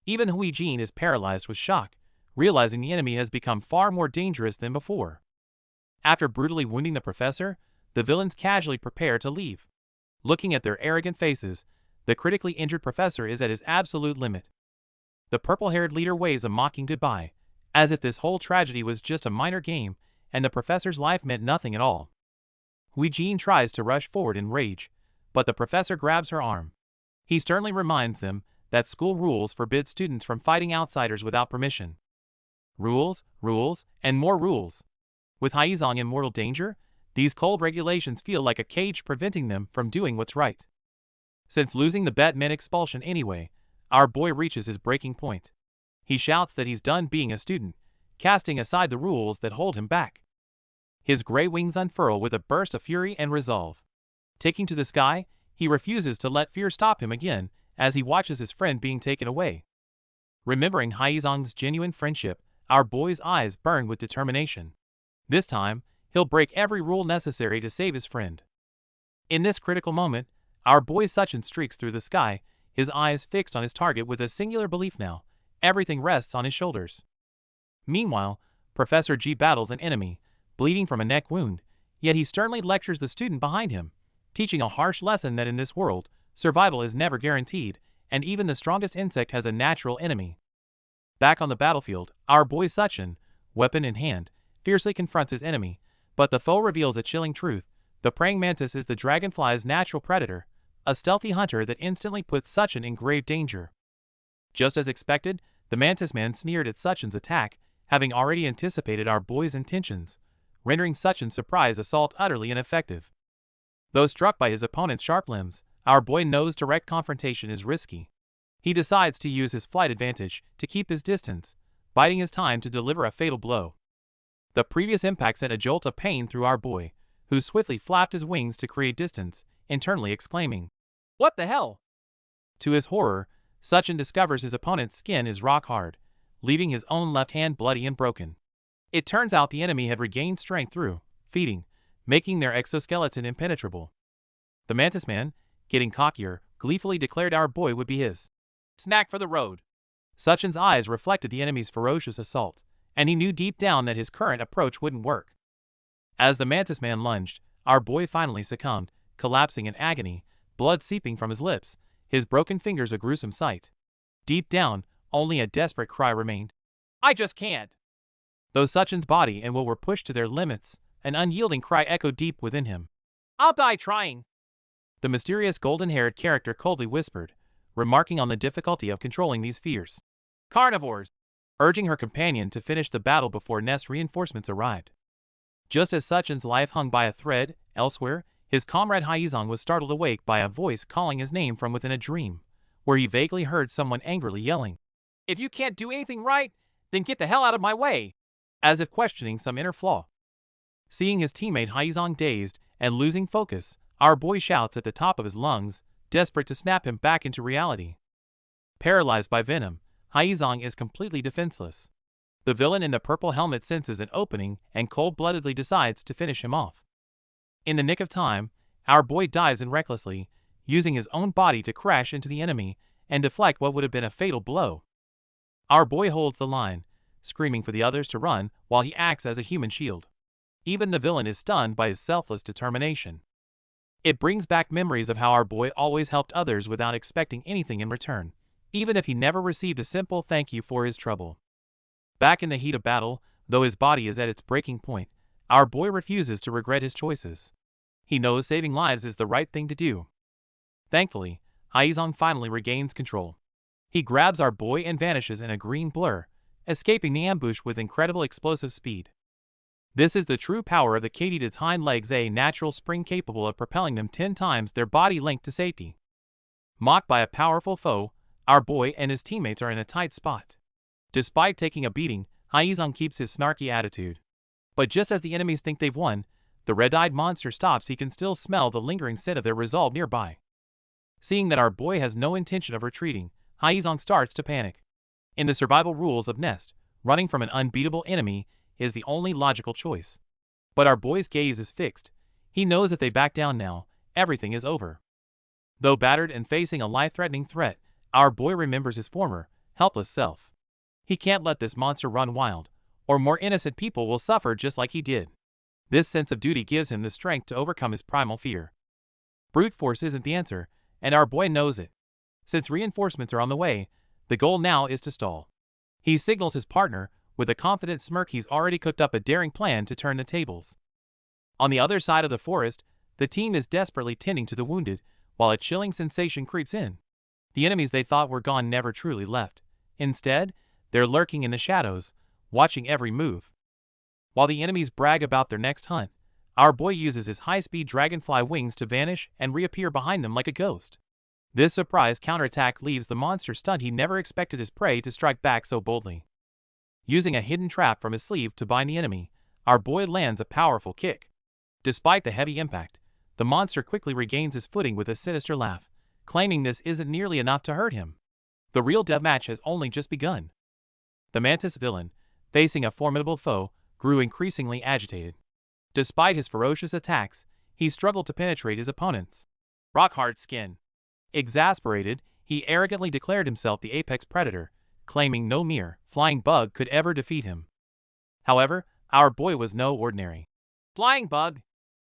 Even Hui Jin is paralyzed with shock, realizing the enemy has become far more dangerous than before. After brutally wounding the professor, the villains casually prepare to leave. Looking at their arrogant faces, the critically injured professor is at his absolute limit. The purple-haired leader waves a mocking goodbye, as if this whole tragedy was just a minor game and the professor's life meant nothing at all. Hui Jin tries to rush forward in rage, but the professor grabs her arm. He sternly reminds them that school rules forbid students from fighting outsiders without permission. Rules, rules, and more rules. With Haizong in mortal danger, these cold regulations feel like a cage preventing them from doing what's right. Since losing the bet meant expulsion anyway, our boy reaches his breaking point. He shouts that he's done being a student, casting aside the rules that hold him back. His gray wings unfurl with a burst of fury and resolve. Taking to the sky, he refuses to let fear stop him again as he watches his friend being taken away. Remembering Haizong's genuine friendship, our boy's eyes burn with determination. This time, he'll break every rule necessary to save his friend. In this critical moment, our boy Suchin streaks through the sky, his eyes fixed on his target with a singular belief now. Everything rests on his shoulders. Meanwhile, Professor G battles an enemy, bleeding from a neck wound, yet he sternly lectures the student behind him, teaching a harsh lesson that in this world, survival is never guaranteed, and even the strongest insect has a natural enemy. Back on the battlefield, our boy Suchin, weapon in hand, fiercely confronts his enemy, but the foe reveals a chilling truth. The praying mantis is the dragonfly's natural predator, a stealthy hunter that instantly puts Suchin in grave danger. Just as expected, the mantis man sneered at Suchin's attack, having already anticipated our boy's intentions, rendering Suchin's surprise assault utterly ineffective. Though struck by his opponent's sharp limbs, our boy knows direct confrontation is risky. He decides to use his flight advantage to keep his distance, biding his time to deliver a fatal blow. The previous impact sent a jolt of pain through our boy, who swiftly flapped his wings to create distance, internally exclaiming, "What the hell?" To his horror, Sachin discovers his opponent's skin is rock hard, leaving his own left hand bloody and broken. It turns out the enemy had regained strength through feeding, making their exoskeleton impenetrable. The Mantis Man, getting cockier, gleefully declared our boy would be his snack for the road. Sachin's eyes reflected the enemy's ferocious assault, and he knew deep down that his current approach wouldn't work. As the Mantis Man lunged, our boy finally succumbed, collapsing in agony, blood seeping from his lips, his broken fingers a gruesome sight. Deep down, only a desperate cry remained. "I just can't." Though Sachin's body and will were pushed to their limits, an unyielding cry echoed deep within him. "I'll die trying." The mysterious golden-haired character coldly whispered, remarking on the difficulty of controlling these fierce carnivores, urging her companion to finish the battle before Nest reinforcements arrived. Just as Sachin's life hung by a thread, elsewhere, his comrade Haizong was startled awake by a voice calling his name from within a dream, where he vaguely heard someone angrily yelling, "If you can't do anything right, then get the hell out of my way," as if questioning some inner flaw. Seeing his teammate Haizong dazed and losing focus, our boy shouts at the top of his lungs, desperate to snap him back into reality. Paralyzed by venom, Haizong is completely defenseless. The villain in the purple helmet senses an opening and cold-bloodedly decides to finish him off. In the nick of time, our boy dives in recklessly, using his own body to crash into the enemy and deflect what would have been a fatal blow. Our boy holds the line, screaming for the others to run while he acts as a human shield. Even the villain is stunned by his selfless determination. It brings back memories of how our boy always helped others without expecting anything in return, even if he never received a simple thank you for his trouble. Back in the heat of battle, though his body is at its breaking point, our boy refuses to regret his choices. He knows saving lives is the right thing to do. Thankfully, Haizong finally regains control. He grabs our boy and vanishes in a green blur, escaping the ambush with incredible explosive speed. This is the true power of the katydid's hind legs, a natural spring capable of propelling them 10 times their body length to safety. Mocked by a powerful foe, our boy and his teammates are in a tight spot. Despite taking a beating, Haizong keeps his snarky attitude. But just as the enemies think they've won, the red-eyed monster stops. He can still smell the lingering scent of their resolve nearby. Seeing that our boy has no intention of retreating, Haizong starts to panic. In the survival rules of Nest, running from an unbeatable enemy is the only logical choice. But our boy's gaze is fixed. He knows if they back down now, everything is over. Though battered and facing a life-threatening threat, our boy remembers his former, helpless self. He can't let this monster run wild, or more innocent people will suffer just like he did. This sense of duty gives him the strength to overcome his primal fear. Brute force isn't the answer, and our boy knows it. Since reinforcements are on the way, the goal now is to stall. He signals his partner, with a confident smirk. He's already cooked up a daring plan to turn the tables. On the other side of the forest, the team is desperately tending to the wounded, while a chilling sensation creeps in. The enemies they thought were gone never truly left. Instead, they're lurking in the shadows, watching every move. While the enemies brag about their next hunt, our boy uses his high-speed dragonfly wings to vanish and reappear behind them like a ghost. This surprise counterattack leaves the monster stunned. He never expected his prey to strike back so boldly. Using a hidden trap from his sleeve to bind the enemy, our boy lands a powerful kick. Despite the heavy impact, the monster quickly regains his footing with a sinister laugh, claiming this isn't nearly enough to hurt him. The real deathmatch has only just begun. The Mantis villain, facing a formidable foe, grew increasingly agitated. Despite his ferocious attacks, he struggled to penetrate his opponent's rock-hard skin. Exasperated, he arrogantly declared himself the apex predator, claiming no mere flying bug could ever defeat him. However, our boy was no ordinary flying bug.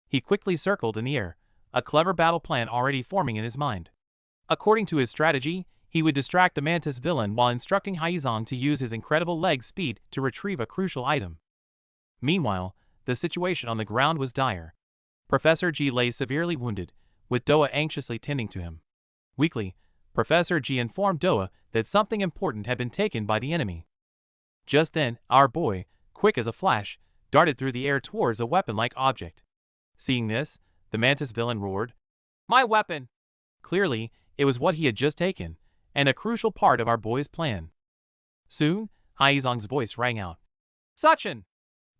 He quickly circled in the air, a clever battle plan already forming in his mind. According to his strategy, he would distract the Mantis villain while instructing Haizong to use his incredible leg speed to retrieve a crucial item. Meanwhile, the situation on the ground was dire. Professor G lay severely wounded, with Doa anxiously tending to him. Weakly, Professor G informed Doa that something important had been taken by the enemy. Just then, our boy, quick as a flash, darted through the air towards a weapon-like object. Seeing this, the Mantis villain roared, "My weapon!" Clearly, it was what he had just taken, and a crucial part of our boy's plan. Soon, Haizong's voice rang out. "Sachin!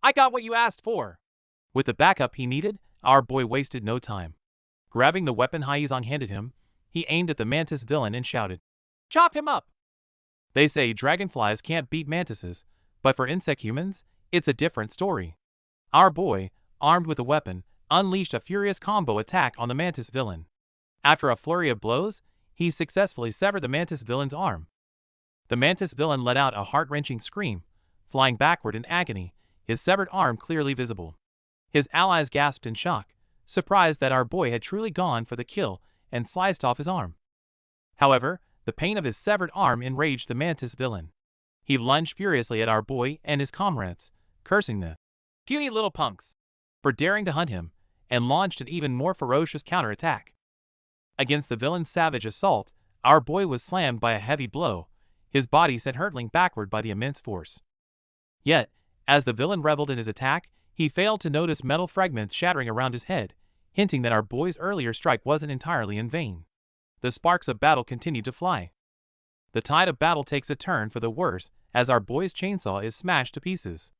I got what you asked for. With the backup he needed, our boy wasted no time. Grabbing the weapon Haizong handed him, he aimed at the mantis villain and shouted, "Chop him up!" They say dragonflies can't beat mantises, but for insect humans, it's a different story. Our boy, armed with a weapon, unleashed a furious combo attack on the mantis villain. After a flurry of blows, he successfully severed the mantis villain's arm. The mantis villain let out a heart-wrenching scream, flying backward in agony, his severed arm clearly visible. His allies gasped in shock, surprised that our boy had truly gone for the kill and sliced off his arm. However, the pain of his severed arm enraged the mantis villain. He lunged furiously at our boy and his comrades, cursing the puny little punks for daring to hunt him, and launched an even more ferocious counterattack. Against the villain's savage assault, our boy was slammed by a heavy blow, his body sent hurtling backward by the immense force. Yet, as the villain reveled in his attack, he failed to notice metal fragments shattering around his head, hinting that our boy's earlier strike wasn't entirely in vain. The sparks of battle continued to fly. The tide of battle takes a turn for the worse as our boy's chainsaw is smashed to pieces.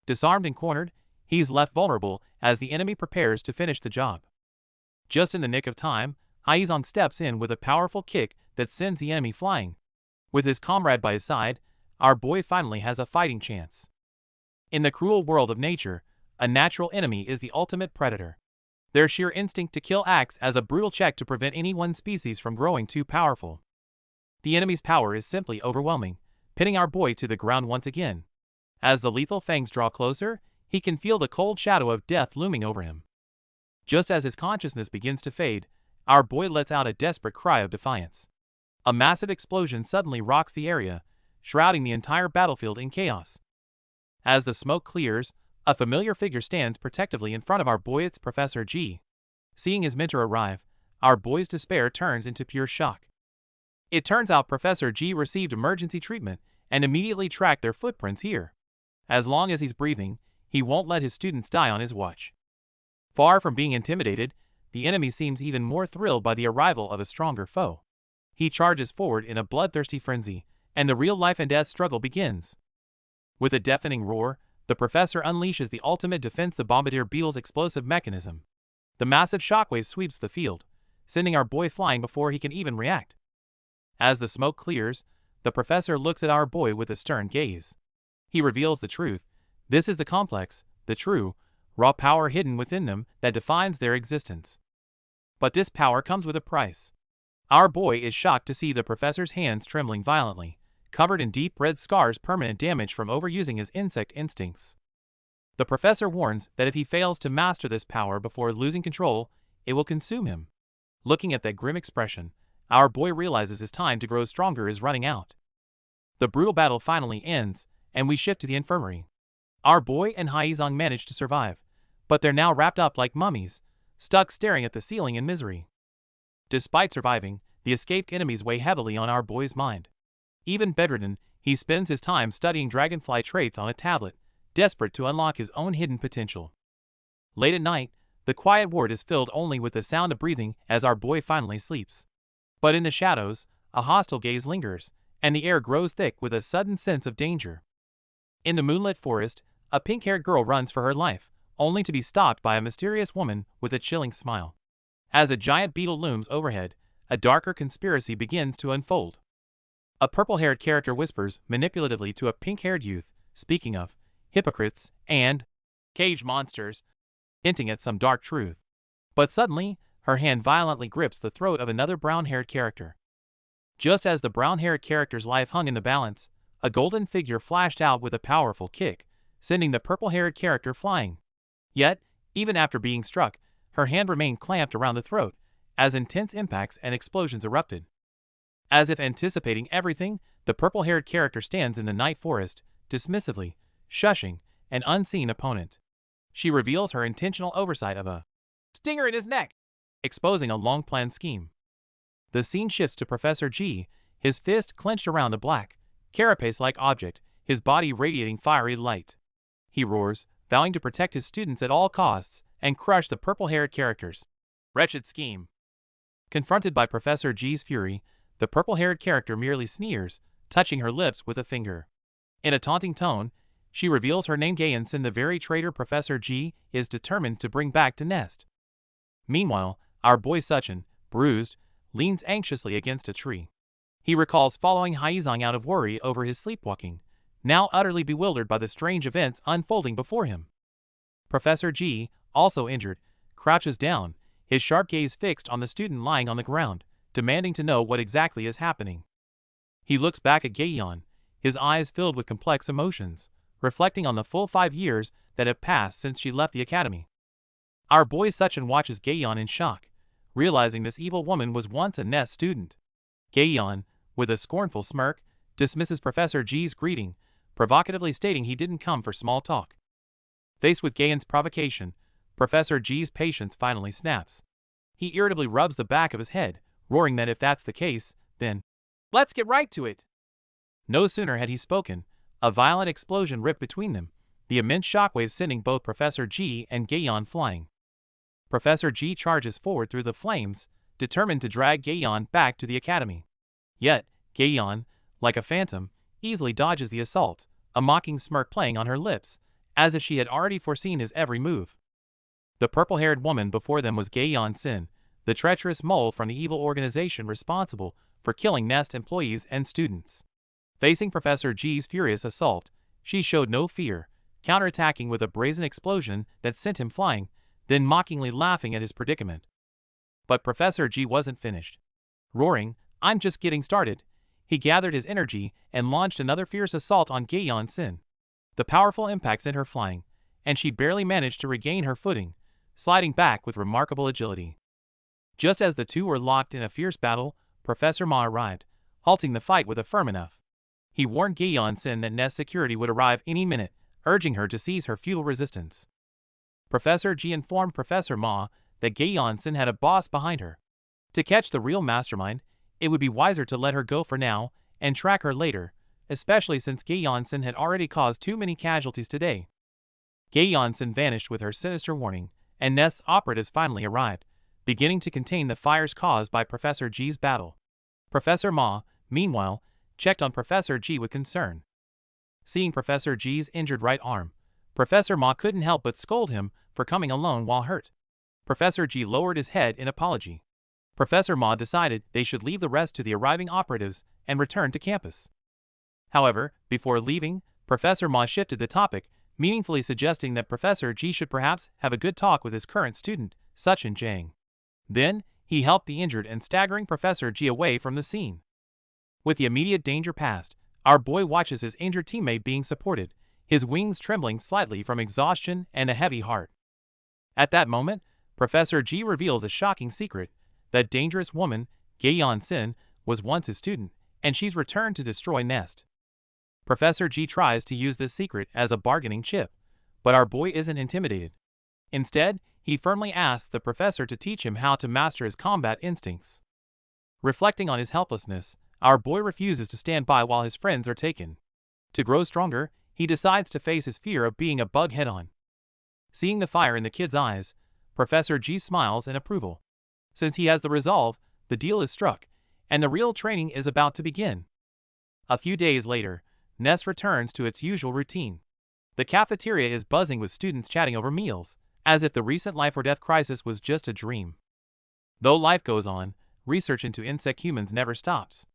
Disarmed and cornered, he's left vulnerable as the enemy prepares to finish the job. Just in the nick of time, Haizong steps in with a powerful kick that sends the enemy flying. With his comrade by his side, our boy finally has a fighting chance. In the cruel world of nature, a natural enemy is the ultimate predator. Their sheer instinct to kill acts as a brutal check to prevent any one species from growing too powerful. The enemy's power is simply overwhelming, pinning our boy to the ground once again. As the lethal fangs draw closer, he can feel the cold shadow of death looming over him. Just as his consciousness begins to fade, our boy lets out a desperate cry of defiance. A massive explosion suddenly rocks the area, shrouding the entire battlefield in chaos. As the smoke clears, a familiar figure stands protectively in front of our boy. It's Professor G. Seeing his mentor arrive, our boy's despair turns into pure shock. It turns out Professor G received emergency treatment and immediately tracked their footprints here. As long as he's breathing, he won't let his students die on his watch. Far from being intimidated, the enemy seems even more thrilled by the arrival of a stronger foe. He charges forward in a bloodthirsty frenzy, and the real life and death struggle begins. With a deafening roar, the professor unleashes the ultimate defense, the bombardier beetle's explosive mechanism. The massive shockwave sweeps the field, sending our boy flying before he can even react. As the smoke clears, the professor looks at our boy with a stern gaze. He reveals the truth. This is the complex, the true, raw power hidden within them that defines their existence. But this power comes with a price. Our boy is shocked to see the professor's hands trembling violently, covered in deep red scars, permanent damage from overusing his insect instincts. The professor warns that if he fails to master this power before losing control, it will consume him. Looking at that grim expression, our boy realizes his time to grow stronger is running out. The brutal battle finally ends, and we shift to the infirmary. Our boy and Haizong manage to survive, but they're now wrapped up like mummies, stuck staring at the ceiling in misery. Despite surviving, the escaped enemies weigh heavily on our boy's mind. Even bedridden, he spends his time studying dragonfly traits on a tablet, desperate to unlock his own hidden potential. Late at night, the quiet ward is filled only with the sound of breathing as our boy finally sleeps. But in the shadows, a hostile gaze lingers, and the air grows thick with a sudden sense of danger. In the moonlit forest, a pink-haired girl runs for her life, only to be stopped by a mysterious woman with a chilling smile. As a giant beetle looms overhead, a darker conspiracy begins to unfold. A purple-haired character whispers manipulatively to a pink-haired youth, speaking of hypocrites and cage monsters, hinting at some dark truth. But suddenly, her hand violently grips the throat of another brown-haired character. Just as the brown-haired character's life hung in the balance, a golden figure flashed out with a powerful kick, sending the purple-haired character flying. Yet, even after being struck, her hand remained clamped around the throat, as intense impacts and explosions erupted. As if anticipating everything, the purple-haired character stands in the night forest, dismissively, shushing an unseen opponent. She reveals her intentional oversight of a stinger in his neck, exposing a long-planned scheme. The scene shifts to Professor G, his fist clenched around a black, carapace-like object, his body radiating fiery light. He roars, vowing to protect his students at all costs and crush the purple-haired characters. Wretched scheme. Confronted by Professor G's fury, the purple-haired character merely sneers, touching her lips with a finger. In a taunting tone, she reveals her name Gayan-san, the very traitor Professor G is determined to bring back to Nest. Meanwhile, our boy Suchin, bruised, leans anxiously against a tree. He recalls following Haizong out of worry over his sleepwalking, now utterly bewildered by the strange events unfolding before him. Professor G, also injured, crouches down, his sharp gaze fixed on the student lying on the ground, demanding to know what exactly is happening. He looks back at Gayan, his eyes filled with complex emotions, reflecting on the full 5 years that have passed since she left the academy. Our boy Suchin watches Gayan in shock, realizing this evil woman was once a Nest student. Gayan, with a scornful smirk, dismisses Professor G's greeting, provocatively stating he didn't come for small talk. Faced with Gayan's provocation, Professor G's patience finally snaps. He irritably rubs the back of his head, roaring that if that's the case, then, "Let's get right to it!" No sooner had he spoken, a violent explosion ripped between them, the immense shockwave sending both Professor G and Gayan flying. Professor G charges forward through the flames, determined to drag Gayan back to the academy. Yet, Gayan, like a phantom, easily dodges the assault, a mocking smirk playing on her lips, as if she had already foreseen his every move. The purple-haired woman before them was Gayan-san, the treacherous mole from the evil organization responsible for killing Nest employees and students. Facing Professor G's furious assault, she showed no fear, counterattacking with a brazen explosion that sent him flying, then mockingly laughing at his predicament. But Professor G wasn't finished. Roaring, "I'm just getting started," he gathered his energy and launched another fierce assault on Gayan-san. The powerful impact sent her flying, and she barely managed to regain her footing, sliding back with remarkable agility. Just as the two were locked in a fierce battle, Professor Ma arrived, halting the fight with a firm enough. He warned Gayan-san that Nest security would arrive any minute, urging her to cease her futile resistance. Professor G informed Professor Ma that Gayan-san had a boss behind her. To catch the real mastermind, it would be wiser to let her go for now and track her later, especially since Gayan-san had already caused too many casualties today. Gayan-san vanished with her sinister warning, and Nest's operatives finally arrived, beginning to contain the fires caused by Professor G's battle. Professor Ma, meanwhile, checked on Professor G with concern. Seeing Professor G's injured right arm, Professor Ma couldn't help but scold him for coming alone while hurt. Professor G lowered his head in apology. Professor Ma decided they should leave the rest to the arriving operatives and return to campus. However, before leaving, Professor Ma shifted the topic, meaningfully suggesting that Professor G should perhaps have a good talk with his current student, Suchin Jang. Then, he helped the injured and staggering Professor G away from the scene. With the immediate danger past, our boy watches his injured teammate being supported, his wings trembling slightly from exhaustion and a heavy heart. At that moment, Professor G reveals a shocking secret: that dangerous woman, Gayan-san, was once his student, and she's returned to destroy Nest. Professor G tries to use this secret as a bargaining chip, but our boy isn't intimidated. Instead, he firmly asks the professor to teach him how to master his combat instincts. Reflecting on his helplessness, our boy refuses to stand by while his friends are taken. To grow stronger, he decides to face his fear of being a bug head-on. Seeing the fire in the kid's eyes, Professor G smiles in approval. Since he has the resolve, the deal is struck, and the real training is about to begin. A few days later, Nest returns to its usual routine. The cafeteria is buzzing with students chatting over meals, as if the recent life-or-death crisis was just a dream. Though life goes on, research into insect humans never stops.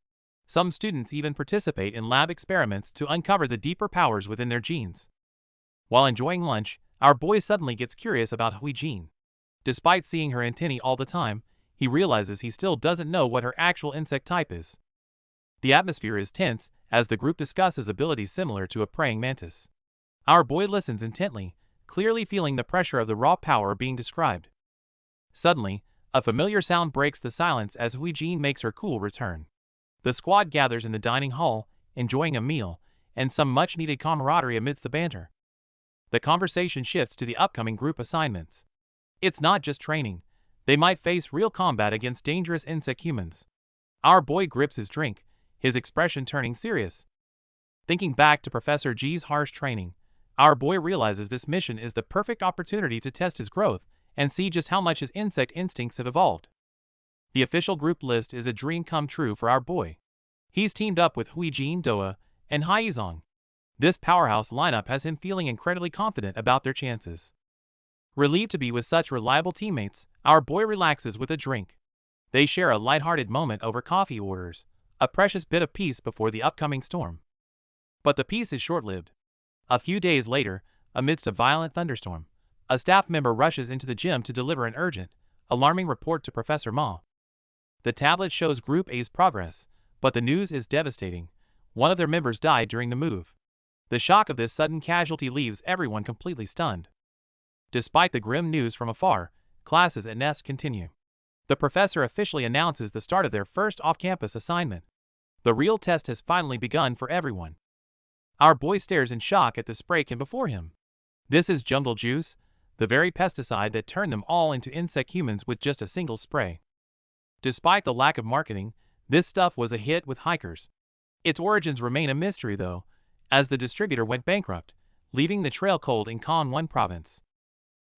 Some students even participate in lab experiments to uncover the deeper powers within their genes. While enjoying lunch, our boy suddenly gets curious about Hui-Jin. Despite seeing her antennae all the time, he realizes he still doesn't know what her actual insect type is. The atmosphere is tense as the group discusses abilities similar to a praying mantis. Our boy listens intently, clearly feeling the pressure of the raw power being described. Suddenly, a familiar sound breaks the silence as Hui-Jin makes her cool return. The squad gathers in the dining hall, enjoying a meal, and some much-needed camaraderie amidst the banter. The conversation shifts to the upcoming group assignments. It's not just training. They might face real combat against dangerous insect humans. Our boy grips his drink, his expression turning serious. Thinking back to Professor G's harsh training, our boy realizes this mission is the perfect opportunity to test his growth and see just how much his insect instincts have evolved. The official group list is a dream come true for our boy. He's teamed up with Hui-Jin, Doa, and Haizong. This powerhouse lineup has him feeling incredibly confident about their chances. Relieved to be with such reliable teammates, our boy relaxes with a drink. They share a lighthearted moment over coffee orders, a precious bit of peace before the upcoming storm. But the peace is short-lived. A few days later, amidst a violent thunderstorm, a staff member rushes into the gym to deliver an urgent, alarming report to Professor Ma. The tablet shows Group A's progress, but the news is devastating. One of their members died during the move. The shock of this sudden casualty leaves everyone completely stunned. Despite the grim news from afar, classes at Nest continue. The professor officially announces the start of their first off-campus assignment. The real test has finally begun for everyone. Our boy stares in shock at the spray can before him. This is jungle juice, the very pesticide that turned them all into insect humans with just a single spray. Despite the lack of marketing, this stuff was a hit with hikers. Its origins remain a mystery though, as the distributor went bankrupt, leaving the trail cold in Gangwon province.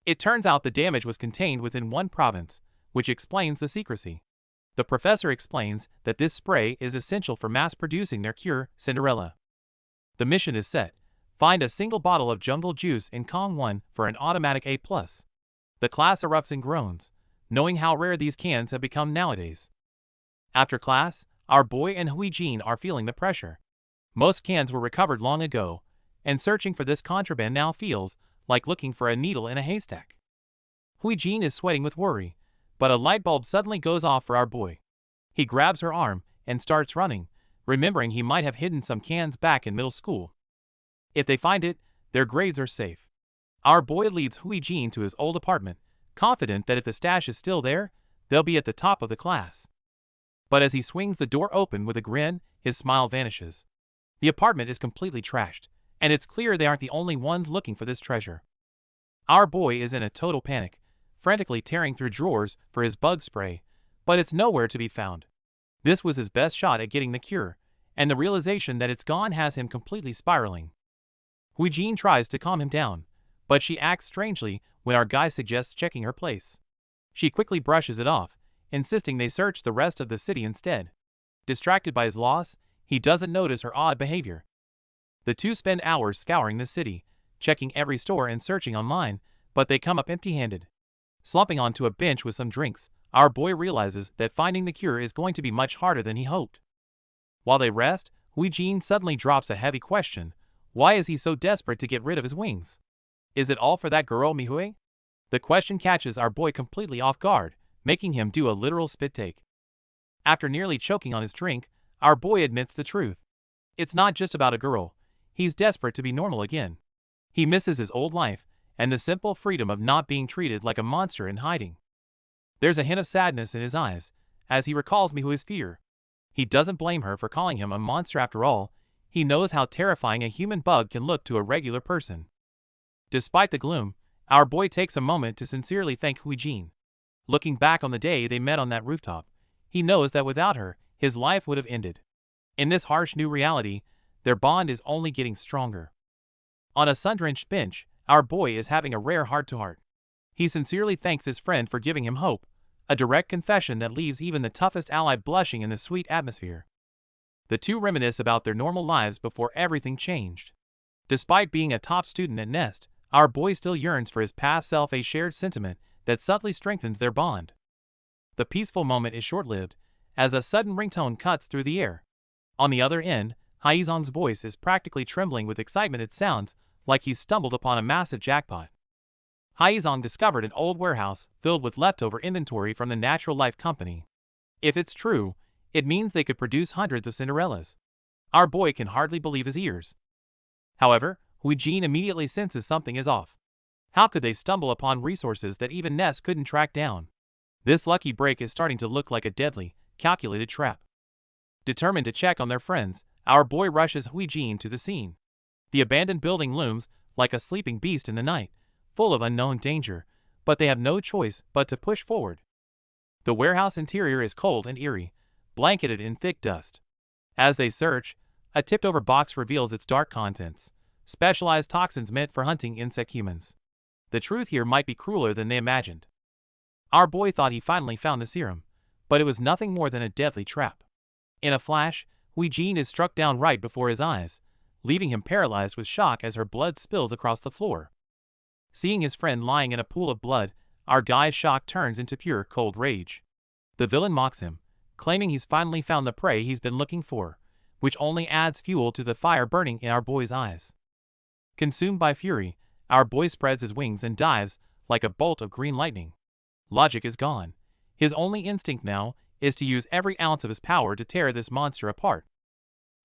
It turns out the damage was contained within one province, which explains the secrecy. The professor explains that this spray is essential for mass-producing their cure, Cinderella. The mission is set. Find a single bottle of jungle juice in Gangwon for an automatic A+. The class erupts in groans, knowing how rare these cans have become nowadays. After class, our boy and Huijin are feeling the pressure. Most cans were recovered long ago, and searching for this contraband now feels like looking for a needle in a haystack. Huijin is sweating with worry, but a light bulb suddenly goes off for our boy. He grabs her arm and starts running, remembering he might have hidden some cans back in middle school. If they find it, their grades are safe. Our boy leads Huijin to his old apartment, confident that if the stash is still there, they'll be at the top of the class. But as he swings the door open with a grin, his smile vanishes. The apartment is completely trashed, and it's clear they aren't the only ones looking for this treasure. Our boy is in a total panic, frantically tearing through drawers for his bug spray, but it's nowhere to be found. This was his best shot at getting the cure, and the realization that it's gone has him completely spiraling. Huijin tries to calm him down, but she acts strangely when our guy suggests checking her place. She quickly brushes it off, insisting they search the rest of the city instead. Distracted by his loss, he doesn't notice her odd behavior. The two spend hours scouring the city, checking every store and searching online, but they come up empty-handed. Slumping onto a bench with some drinks, our boy realizes that finding the cure is going to be much harder than he hoped. While they rest, Huijin suddenly drops a heavy question. Why is he so desperate to get rid of his wings? Is it all for that girl Mihue? The question catches our boy completely off guard, making him do a literal spit take. After nearly choking on his drink, our boy admits the truth. It's not just about a girl. He's desperate to be normal again. He misses his old life, and the simple freedom of not being treated like a monster in hiding. There's a hint of sadness in his eyes, as he recalls Mihue's fear. He doesn't blame her for calling him a monster after all. He knows how terrifying a human bug can look to a regular person. Despite the gloom, our boy takes a moment to sincerely thank Huijin. Looking back on the day they met on that rooftop, he knows that without her, his life would have ended. In this harsh new reality, their bond is only getting stronger. On a sun-drenched bench, our boy is having a rare heart-to-heart. He sincerely thanks his friend for giving him hope, a direct confession that leaves even the toughest ally blushing in the sweet atmosphere. The two reminisce about their normal lives before everything changed. Despite being a top student at Nest, our boy still yearns for his past self, a shared sentiment that subtly strengthens their bond. The peaceful moment is short-lived, as a sudden ringtone cuts through the air. On the other end, Haizong's voice is practically trembling with excitement. It sounds like he's stumbled upon a massive jackpot. Haizong discovered an old warehouse filled with leftover inventory from the Natural Life Company. If it's true, it means they could produce hundreds of Cinderellas. Our boy can hardly believe his ears. However, Huijin immediately senses something is off. How could they stumble upon resources that even Nest couldn't track down? This lucky break is starting to look like a deadly, calculated trap. Determined to check on their friends, our boy rushes Huijin to the scene. The abandoned building looms like a sleeping beast in the night, full of unknown danger, but they have no choice but to push forward. The warehouse interior is cold and eerie, blanketed in thick dust. As they search, a tipped-over box reveals its dark contents, specialized toxins meant for hunting insect humans. The truth here might be crueler than they imagined. Our boy thought he finally found the serum, but it was nothing more than a deadly trap. In a flash, Huijin is struck down right before his eyes, leaving him paralyzed with shock as her blood spills across the floor. Seeing his friend lying in a pool of blood, our guy's shock turns into pure cold rage. The villain mocks him, claiming he's finally found the prey he's been looking for, which only adds fuel to the fire burning in our boy's eyes. Consumed by fury, our boy spreads his wings and dives like a bolt of green lightning. Logic is gone. His only instinct now is to use every ounce of his power to tear this monster apart.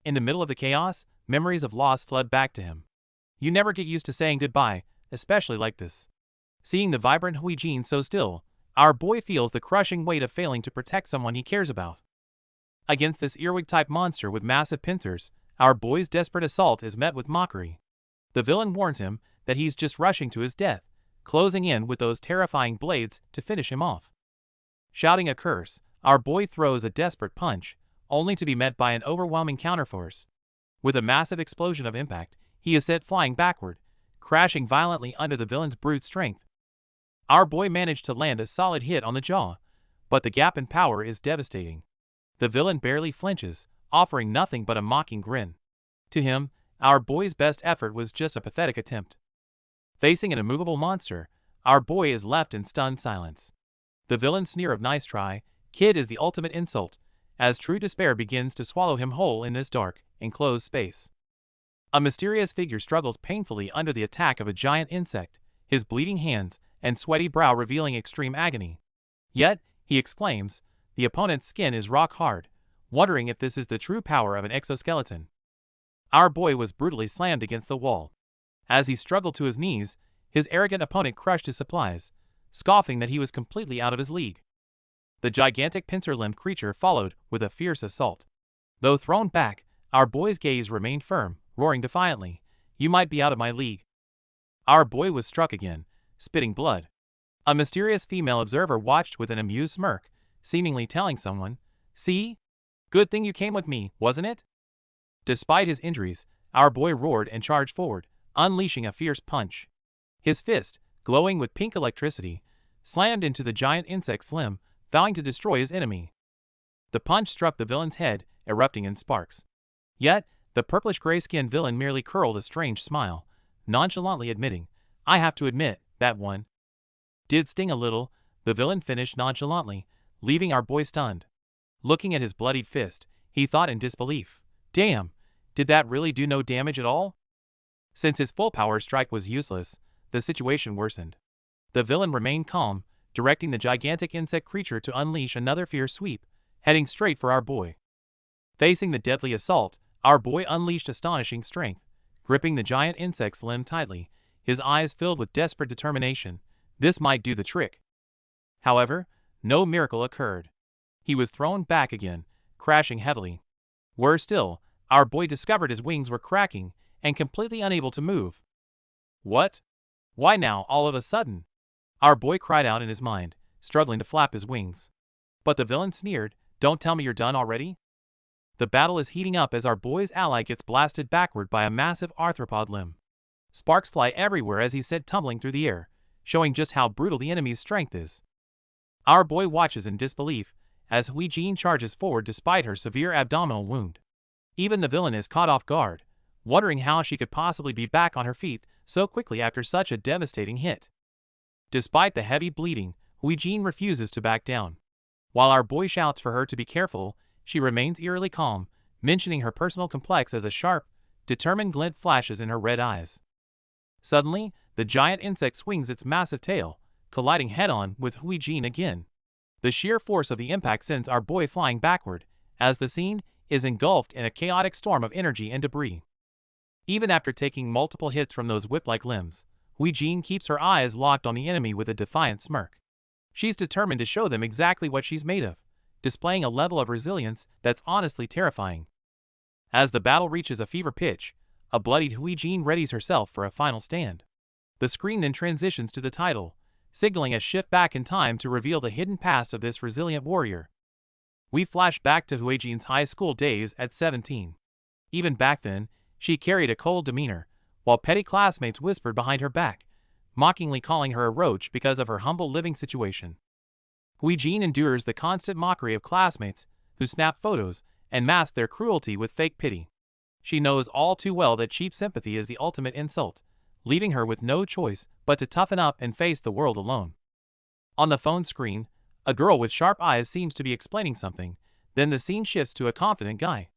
In the middle of the chaos, memories of loss flood back to him. You never get used to saying goodbye, especially like this. Seeing the vibrant Huijin so still, our boy feels the crushing weight of failing to protect someone he cares about. Against this earwig-type monster with massive pincers, our boy's desperate assault is met with mockery. The villain warns him that he's just rushing to his death, closing in with those terrifying blades to finish him off. Shouting a curse, our boy throws a desperate punch, only to be met by an overwhelming counterforce. With a massive explosion of impact, he is sent flying backward, crashing violently under the villain's brute strength. Our boy managed to land a solid hit on the jaw, but the gap in power is devastating. The villain barely flinches, offering nothing but a mocking grin. To him, our boy's best effort was just a pathetic attempt. Facing an immovable monster, our boy is left in stunned silence. The villain's sneer of "nice try, kid" is the ultimate insult, as true despair begins to swallow him whole in this dark, enclosed space. A mysterious figure struggles painfully under the attack of a giant insect, his bleeding hands and sweaty brow revealing extreme agony. Yet, he exclaims, the opponent's skin is rock hard, wondering if this is the true power of an exoskeleton. Our boy was brutally slammed against the wall. As he struggled to his knees, his arrogant opponent crushed his supplies, scoffing that he was completely out of his league. The gigantic pincer-limbed creature followed with a fierce assault. Though thrown back, our boy's gaze remained firm, roaring defiantly, "You might be out of my league." Our boy was struck again, spitting blood. A mysterious female observer watched with an amused smirk, seemingly telling someone, "See? Good thing you came with me, wasn't it?" Despite his injuries, our boy roared and charged forward, unleashing a fierce punch. His fist, glowing with pink electricity, slammed into the giant insect's limb, vowing to destroy his enemy. The punch struck the villain's head, erupting in sparks. Yet, the purplish-gray-skinned villain merely curled a strange smile, nonchalantly admitting, "I have to admit, that one did sting a little." The villain finished nonchalantly, leaving our boy stunned. Looking at his bloodied fist, he thought in disbelief, "Damn, did that really do no damage at all?" Since his full-power strike was useless, the situation worsened. The villain remained calm, directing the gigantic insect creature to unleash another fierce sweep, heading straight for our boy. Facing the deadly assault, our boy unleashed astonishing strength, gripping the giant insect's limb tightly, his eyes filled with desperate determination. This might do the trick. However, no miracle occurred. He was thrown back again, crashing heavily. Worse still, our boy discovered his wings were cracking and completely unable to move. What? Why now, all of a sudden? Our boy cried out in his mind, struggling to flap his wings. But the villain sneered, "Don't tell me you're done already?" The battle is heating up as our boy's ally gets blasted backward by a massive arthropod limb. Sparks fly everywhere as he's sent tumbling through the air, showing just how brutal the enemy's strength is. Our boy watches in disbelief as Huijin charges forward despite her severe abdominal wound. Even the villain is caught off guard, wondering how she could possibly be back on her feet so quickly after such a devastating hit. Despite the heavy bleeding, Huijin refuses to back down. While our boy shouts for her to be careful, she remains eerily calm, mentioning her personal complex as a sharp, determined glint flashes in her red eyes. Suddenly, the giant insect swings its massive tail, colliding head-on with Huijin again. The sheer force of the impact sends our boy flying backward, as the scene is engulfed in a chaotic storm of energy and debris. Even after taking multiple hits from those whip-like limbs, Huijin keeps her eyes locked on the enemy with a defiant smirk. She's determined to show them exactly what she's made of, displaying a level of resilience that's honestly terrifying. As the battle reaches a fever pitch, a bloodied Huijin readies herself for a final stand. The screen then transitions to the title, signaling a shift back in time to reveal the hidden past of this resilient warrior. We flash back to Huijin's high school days at 17. Even back then, she carried a cold demeanor, while petty classmates whispered behind her back, mockingly calling her a roach because of her humble living situation. Huijin endures the constant mockery of classmates who snap photos and mask their cruelty with fake pity. she knows all too well that cheap sympathy is the ultimate insult, leaving her with no choice but to toughen up and face the world alone. On the phone screen, a girl with sharp eyes seems to be explaining something, then the scene shifts to a confident guy.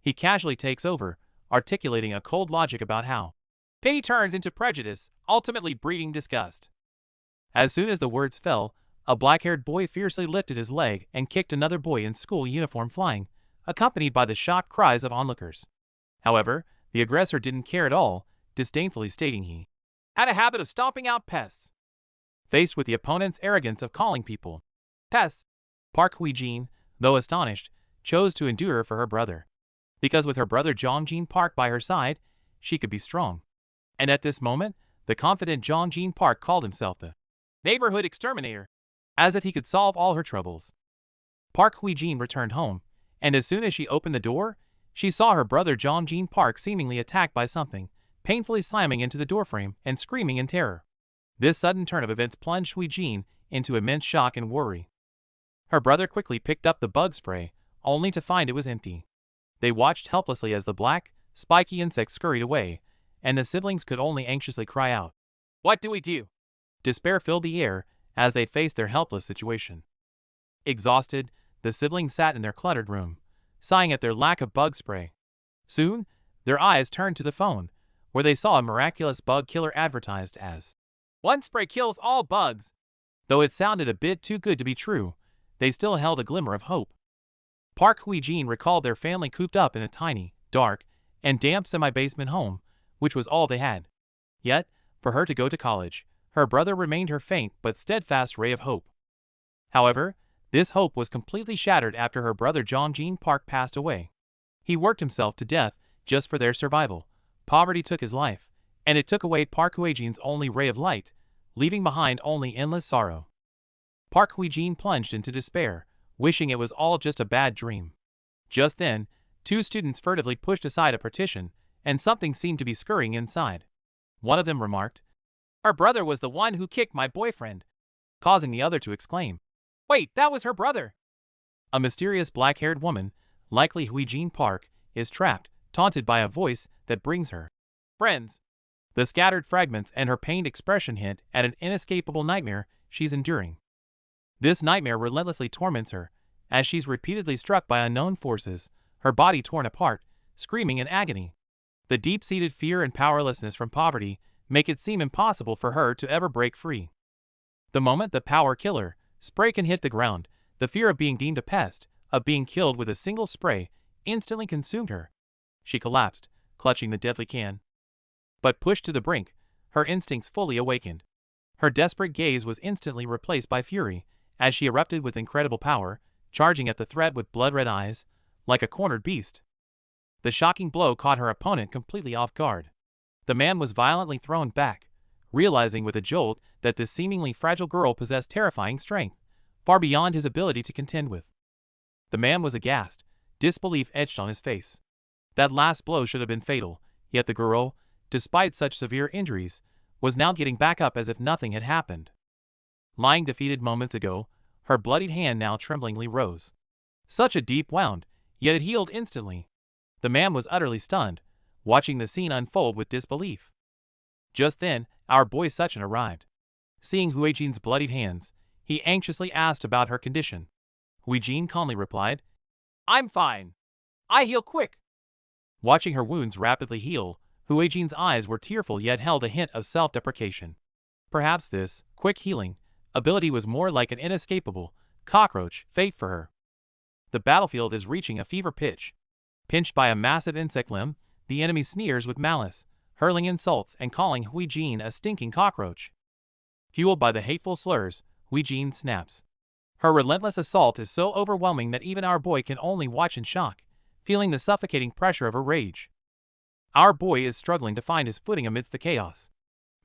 He casually takes over, articulating a cold logic about how pity turns into prejudice, ultimately breeding disgust. As soon as the words fell, a black-haired boy fiercely lifted his leg and kicked another boy in school uniform flying, accompanied by the shocked cries of onlookers. However, the aggressor didn't care at all, disdainfully stating he had a habit of stomping out pests. Faced with the opponent's arrogance of calling people pests, Park Hwi-jin, though astonished, chose to endure for her brother. Because with her brother Jong-jin Park by her side, she could be strong. And at this moment, the confident Jong-jin Park called himself the neighborhood exterminator, as if he could solve all her troubles. Park Hwi-jin returned home, and as soon as she opened the door, she saw her brother Jong-jin Park seemingly attacked by something, painfully slamming into the doorframe and screaming in terror. This sudden turn of events plunged Hwi-jin into immense shock and worry. Her brother quickly picked up the bug spray, only to find it was empty. They watched helplessly as the black, spiky insect scurried away, and the siblings could only anxiously cry out, "What do we do?" Despair filled the air as they faced their helpless situation. Exhausted, the siblings sat in their cluttered room, sighing at their lack of bug spray. Soon, their eyes turned to the phone, where they saw a miraculous bug killer advertised as "One spray kills all bugs." Though it sounded a bit too good to be true, they still held a glimmer of hope. Park Hwi-jin recalled their family cooped up in a tiny, dark, and damp semi-basement home, which was all they had. Yet, for her to go to college, her brother remained her faint but steadfast ray of hope. However, this hope was completely shattered after her brother Jong-jin Park passed away. He worked himself to death just for their survival. Poverty took his life, and it took away Park Hwi-jin's only ray of light, leaving behind only endless sorrow. Park Hwi-jin plunged into despair, wishing it was all just a bad dream. Just then, two students furtively pushed aside a partition, and something seemed to be scurrying inside. One of them remarked, "Her brother was the one who kicked my boyfriend," causing the other to exclaim, "Wait, that was her brother!" A mysterious black-haired woman, likely Hwi-jin Park, is trapped, taunted by a voice that brings her friends. The scattered fragments and her pained expression hint at an inescapable nightmare she's enduring. This nightmare relentlessly torments her, as she's repeatedly struck by unknown forces, her body torn apart, screaming in agony. The deep-seated fear and powerlessness from poverty make it seem impossible for her to ever break free. The moment the power killer spray can hit the ground, the fear of being deemed a pest, of being killed with a single spray, instantly consumed her. She collapsed, clutching the deadly can. But pushed to the brink, her instincts fully awakened. Her desperate gaze was instantly replaced by fury, as she erupted with incredible power, charging at the threat with blood-red eyes, like a cornered beast. The shocking blow caught her opponent completely off guard. The man was violently thrown back, realizing with a jolt that this seemingly fragile girl possessed terrifying strength, far beyond his ability to contend with. The man was aghast, disbelief etched on his face. That last blow should have been fatal, yet the girl, despite such severe injuries, was now getting back up as if nothing had happened. Lying defeated moments ago, her bloodied hand now tremblingly rose. Such a deep wound, yet it healed instantly. The man was utterly stunned, watching the scene unfold with disbelief. Just then, our boy Suchin arrived. Seeing Hwi-jin's bloodied hands, he anxiously asked about her condition. Hwi-jin calmly replied, "I'm fine. I heal quick." Watching her wounds rapidly heal, Hwi-jin's eyes were tearful yet held a hint of self-deprecation. Perhaps this quick healing ability was more like an inescapable cockroach fate for her. The battlefield is reaching a fever pitch. Pinched by a massive insect limb, the enemy sneers with malice, hurling insults and calling Hwi-jin a stinking cockroach. Fueled by the hateful slurs, Hwi-jin snaps. Her relentless assault is so overwhelming that even our boy can only watch in shock, feeling the suffocating pressure of her rage. Our boy is struggling to find his footing amidst the chaos.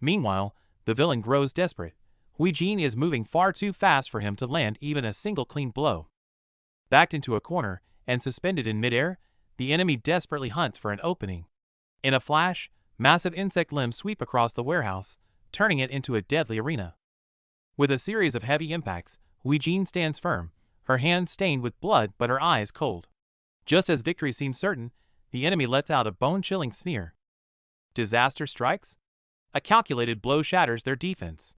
Meanwhile, the villain grows desperate. Hwi-jin is moving far too fast for him to land even a single clean blow. Backed into a corner and suspended in midair, the enemy desperately hunts for an opening. In a flash, massive insect limbs sweep across the warehouse, turning it into a deadly arena. With a series of heavy impacts, Hwi-jin stands firm, her hands stained with blood but her eyes cold. Just as victory seemed certain, the enemy lets out a bone-chilling sneer. Disaster strikes? A calculated blow shatters their defense.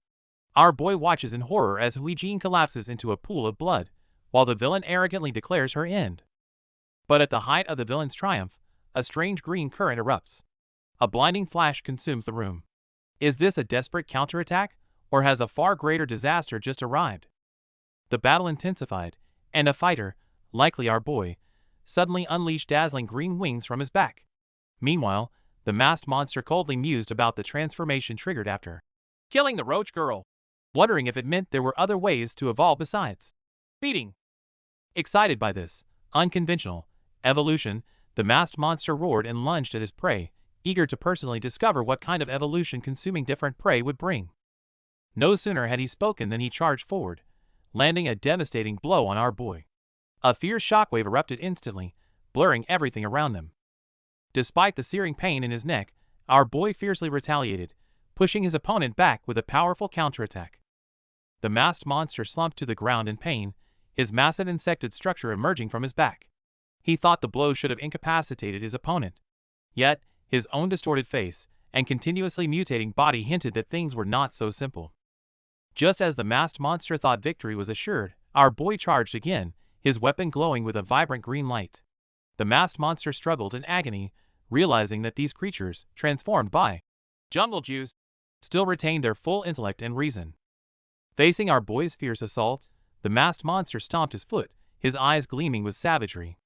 Our boy watches in horror as Huijin collapses into a pool of blood, while the villain arrogantly declares her end. But at the height of the villain's triumph, a strange green current erupts. A blinding flash consumes the room. Is this a desperate counterattack, or has a far greater disaster just arrived? The battle intensified, and a fighter, likely our boy, suddenly unleashed dazzling green wings from his back. Meanwhile, the masked monster coldly mused about the transformation triggered after killing the roach girl, wondering if it meant there were other ways to evolve besides beating. Excited by this unconventional evolution, the masked monster roared and lunged at his prey, eager to personally discover what kind of evolution consuming different prey would bring. No sooner had he spoken than he charged forward, landing a devastating blow on our boy. A fierce shockwave erupted instantly, blurring everything around them. Despite the searing pain in his neck, our boy fiercely retaliated, pushing his opponent back with a powerful counterattack. The masked monster slumped to the ground in pain, his massive insected structure emerging from his back. He thought the blow should have incapacitated his opponent. Yet, his own distorted face and continuously mutating body hinted that things were not so simple. Just as the masked monster thought victory was assured, our boy charged again, his weapon glowing with a vibrant green light. The masked monster struggled in agony, realizing that these creatures, transformed by jungle juice, still retained their full intellect and reason. Facing our boy's fierce assault, the masked monster stomped his foot, his eyes gleaming with savagery.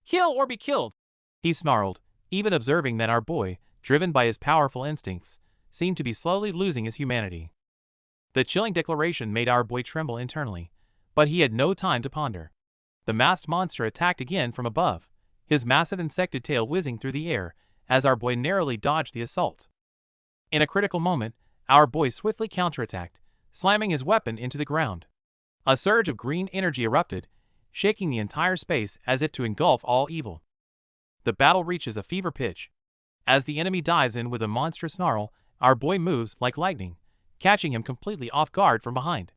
"Kill or be killed," he snarled, even observing that our boy, driven by his powerful instincts, seemed to be slowly losing his humanity. The chilling declaration made our boy tremble internally, but he had no time to ponder. The masked monster attacked again from above, his massive insected tail whizzing through the air as our boy narrowly dodged the assault. In a critical moment, our boy swiftly counterattacked, slamming his weapon into the ground. A surge of green energy erupted, shaking the entire space as if to engulf all evil. The battle reaches a fever pitch. As the enemy dives in with a monstrous snarl, our boy moves like lightning, catching him completely off guard from behind.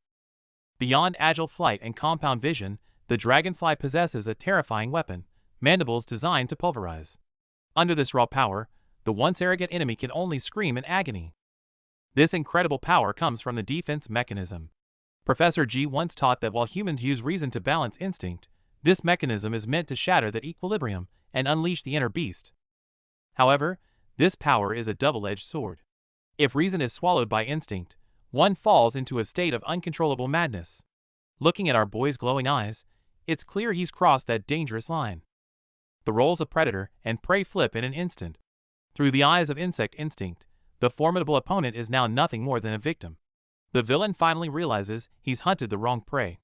Beyond agile flight and compound vision, the Dragonfly possesses a terrifying weapon, mandibles designed to pulverize. Under this raw power, the once arrogant enemy can only scream in agony. This incredible power comes from the defense mechanism. Professor G once taught that while humans use reason to balance instinct, this mechanism is meant to shatter that equilibrium and unleash the inner beast. However, this power is a double-edged sword. If reason is swallowed by instinct, one falls into a state of uncontrollable madness. Looking at our boy's glowing eyes, it's clear he's crossed that dangerous line. The roles of predator and prey flip in an instant. Through the eyes of insect instinct, the formidable opponent is now nothing more than a victim. The villain finally realizes he's hunted the wrong prey.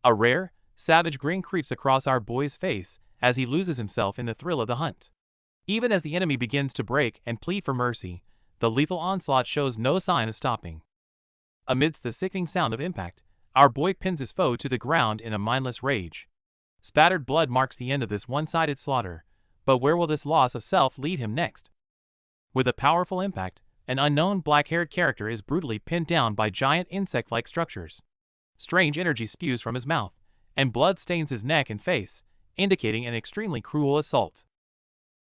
A rare, savage grin creeps across our boy's face as he loses himself in the thrill of the hunt. Even as the enemy begins to break and plead for mercy, the lethal onslaught shows no sign of stopping. Amidst the sickening sound of impact, our boy pins his foe to the ground in a mindless rage. Spattered blood marks the end of this one-sided slaughter, but where will this loss of self lead him next? With a powerful impact, an unknown black-haired character is brutally pinned down by giant insect-like structures. Strange energy spews from his mouth, and blood stains his neck and face, indicating an extremely cruel assault.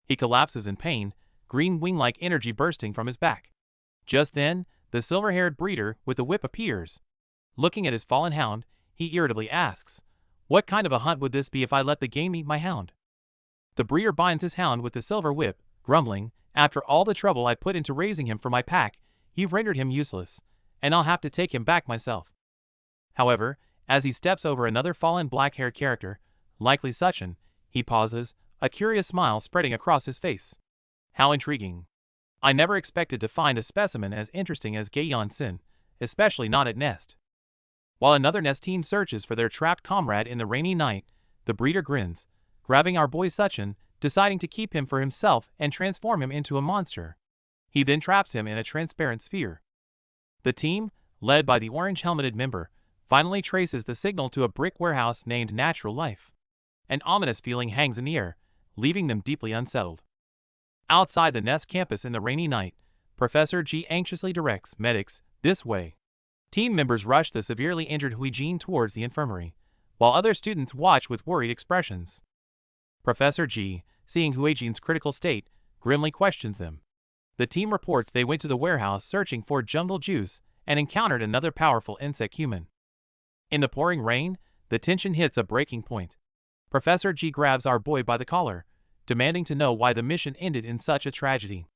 He collapses in pain, green wing-like energy bursting from his back. Just then, the silver-haired breeder with the whip appears. Looking at his fallen hound, he irritably asks, "What kind of a hunt would this be if I let the game eat my hound?" The breeder binds his hound with the silver whip, grumbling, "After all the trouble I put into raising him for my pack, you've rendered him useless, and I'll have to take him back myself." However, as he steps over another fallen black-haired character, likely Suchin, he pauses, a curious smile spreading across his face. How intriguing. I never expected to find a specimen as interesting as Gaeon Sin, especially not at Nest. While another Nest team searches for their trapped comrade in the rainy night, the breeder grins, grabbing our boy Suchin, deciding to keep him for himself and transform him into a monster. He then traps him in a transparent sphere. The team, led by the orange-helmeted member, finally traces the signal to a brick warehouse named Natural Life. An ominous feeling hangs in the air, leaving them deeply unsettled. Outside the Nest campus in the rainy night, Professor G anxiously directs medics this way. Team members rush the severely injured Huijin towards the infirmary, while other students watch with worried expressions. Professor G, seeing Huijin's critical state, grimly questions them. The team reports they went to the warehouse searching for jungle juice and encountered another powerful insect human. In the pouring rain, the tension hits a breaking point. Professor G grabs our boy by the collar, demanding to know why the mission ended in such a tragedy.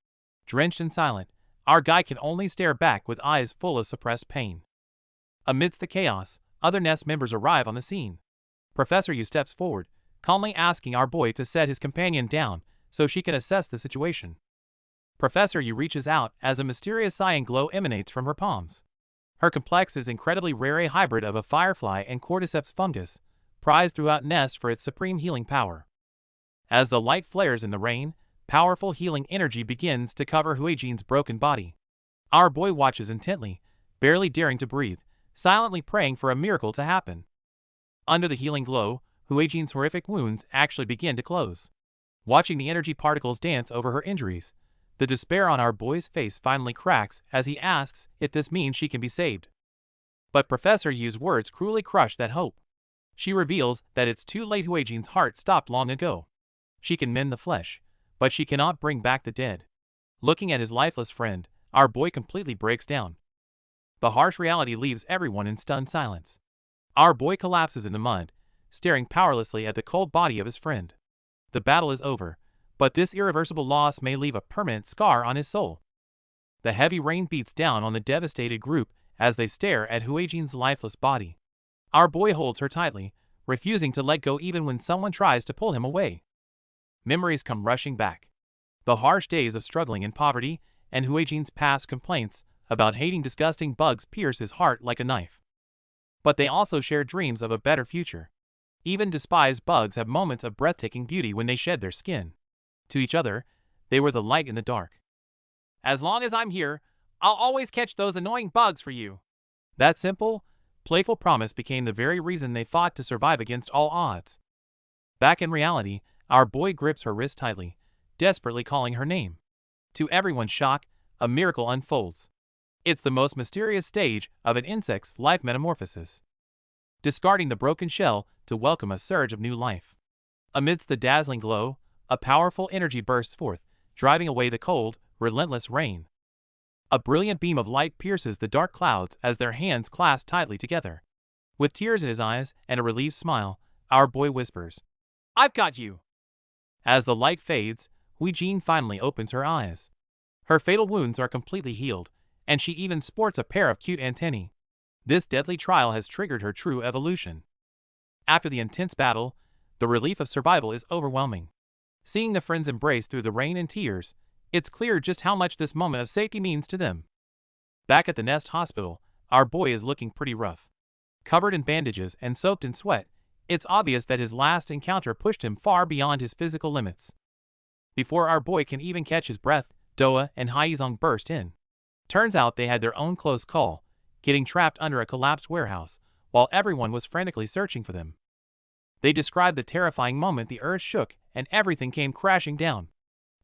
Drenched and silent, our guy can only stare back with eyes full of suppressed pain. Amidst the chaos, other nest members arrive on the scene. Professor Yu steps forward, calmly asking our boy to set his companion down so she can assess the situation. Professor Yu reaches out as a mysterious cyan glow emanates from her palms. Her complex is incredibly rare, a hybrid of a firefly and cordyceps fungus, prized throughout Nest for its supreme healing power. As the light flares in the rain, powerful healing energy begins to cover Huijin's broken body. Our boy watches intently, barely daring to breathe, silently praying for a miracle to happen. Under the healing glow, Huijin's horrific wounds actually begin to close. Watching the energy particles dance over her injuries, the despair on our boy's face finally cracks as he asks if this means she can be saved. But Professor Yu's words cruelly crush that hope. She reveals that it's too late. Huijin's heart stopped long ago. She can mend the flesh, but she cannot bring back the dead. Looking at his lifeless friend, our boy completely breaks down. The harsh reality leaves everyone in stunned silence. Our boy collapses in the mud, staring powerlessly at the cold body of his friend. The battle is over, but this irreversible loss may leave a permanent scar on his soul. The heavy rain beats down on the devastated group as they stare at Huijin's lifeless body. Our boy holds her tightly, refusing to let go even when someone tries to pull him away. Memories come rushing back. The harsh days of struggling in poverty and Huijin's past complaints about hating disgusting bugs pierce his heart like a knife. But they also share dreams of a better future. Even despised bugs have moments of breathtaking beauty when they shed their skin. To each other, they were the light in the dark. As long as I'm here, I'll always catch those annoying bugs for you. That simple, playful promise became the very reason they fought to survive against all odds. Back in reality, our boy grips her wrist tightly, desperately calling her name. To everyone's shock, a miracle unfolds. It's the most mysterious stage of an insect's life metamorphosis. Discarding the broken shell to welcome a surge of new life. Amidst the dazzling glow, a powerful energy bursts forth, driving away the cold, relentless rain. A brilliant beam of light pierces the dark clouds as their hands clasp tightly together. With tears in his eyes and a relieved smile, our boy whispers, "I've got you." As the light fades, Huijin finally opens her eyes. Her fatal wounds are completely healed, and she even sports a pair of cute antennae. This deadly trial has triggered her true evolution. After the intense battle, the relief of survival is overwhelming. Seeing the friends embrace through the rain and tears, it's clear just how much this moment of safety means to them. Back at the Nest Hospital, our boy is looking pretty rough. Covered in bandages and soaked in sweat, it's obvious that his last encounter pushed him far beyond his physical limits. Before our boy can even catch his breath, Doa and Haizong burst in. Turns out they had their own close call, getting trapped under a collapsed warehouse, while everyone was frantically searching for them. They described the terrifying moment the earth shook and everything came crashing down.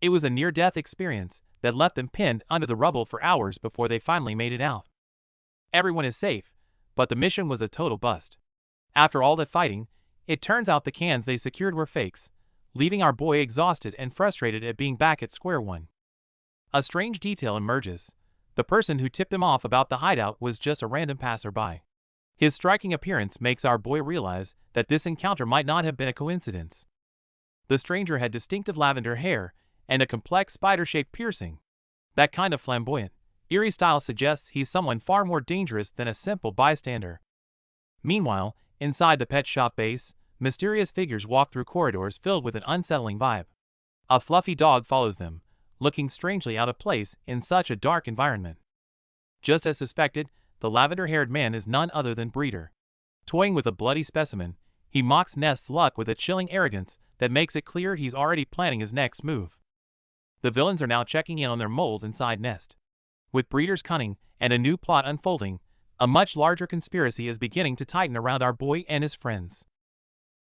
It was a near-death experience that left them pinned under the rubble for hours before they finally made it out. Everyone is safe, but the mission was a total bust. After all that fighting, it turns out the cans they secured were fakes, leaving our boy exhausted and frustrated at being back at square one. A strange detail emerges. The person who tipped him off about the hideout was just a random passerby. His striking appearance makes our boy realize that this encounter might not have been a coincidence. The stranger had distinctive lavender hair and a complex spider-shaped piercing. That kind of flamboyant, eerie style suggests he's someone far more dangerous than a simple bystander. Meanwhile, inside the pet shop base, mysterious figures walk through corridors filled with an unsettling vibe. A fluffy dog follows them, looking strangely out of place in such a dark environment. Just as suspected, the lavender-haired man is none other than Breeder. Toying with a bloody specimen, he mocks Nest's luck with a chilling arrogance that makes it clear he's already planning his next move. The villains are now checking in on their moles inside Nest. With Breeder's cunning and a new plot unfolding, a much larger conspiracy is beginning to tighten around our boy and his friends.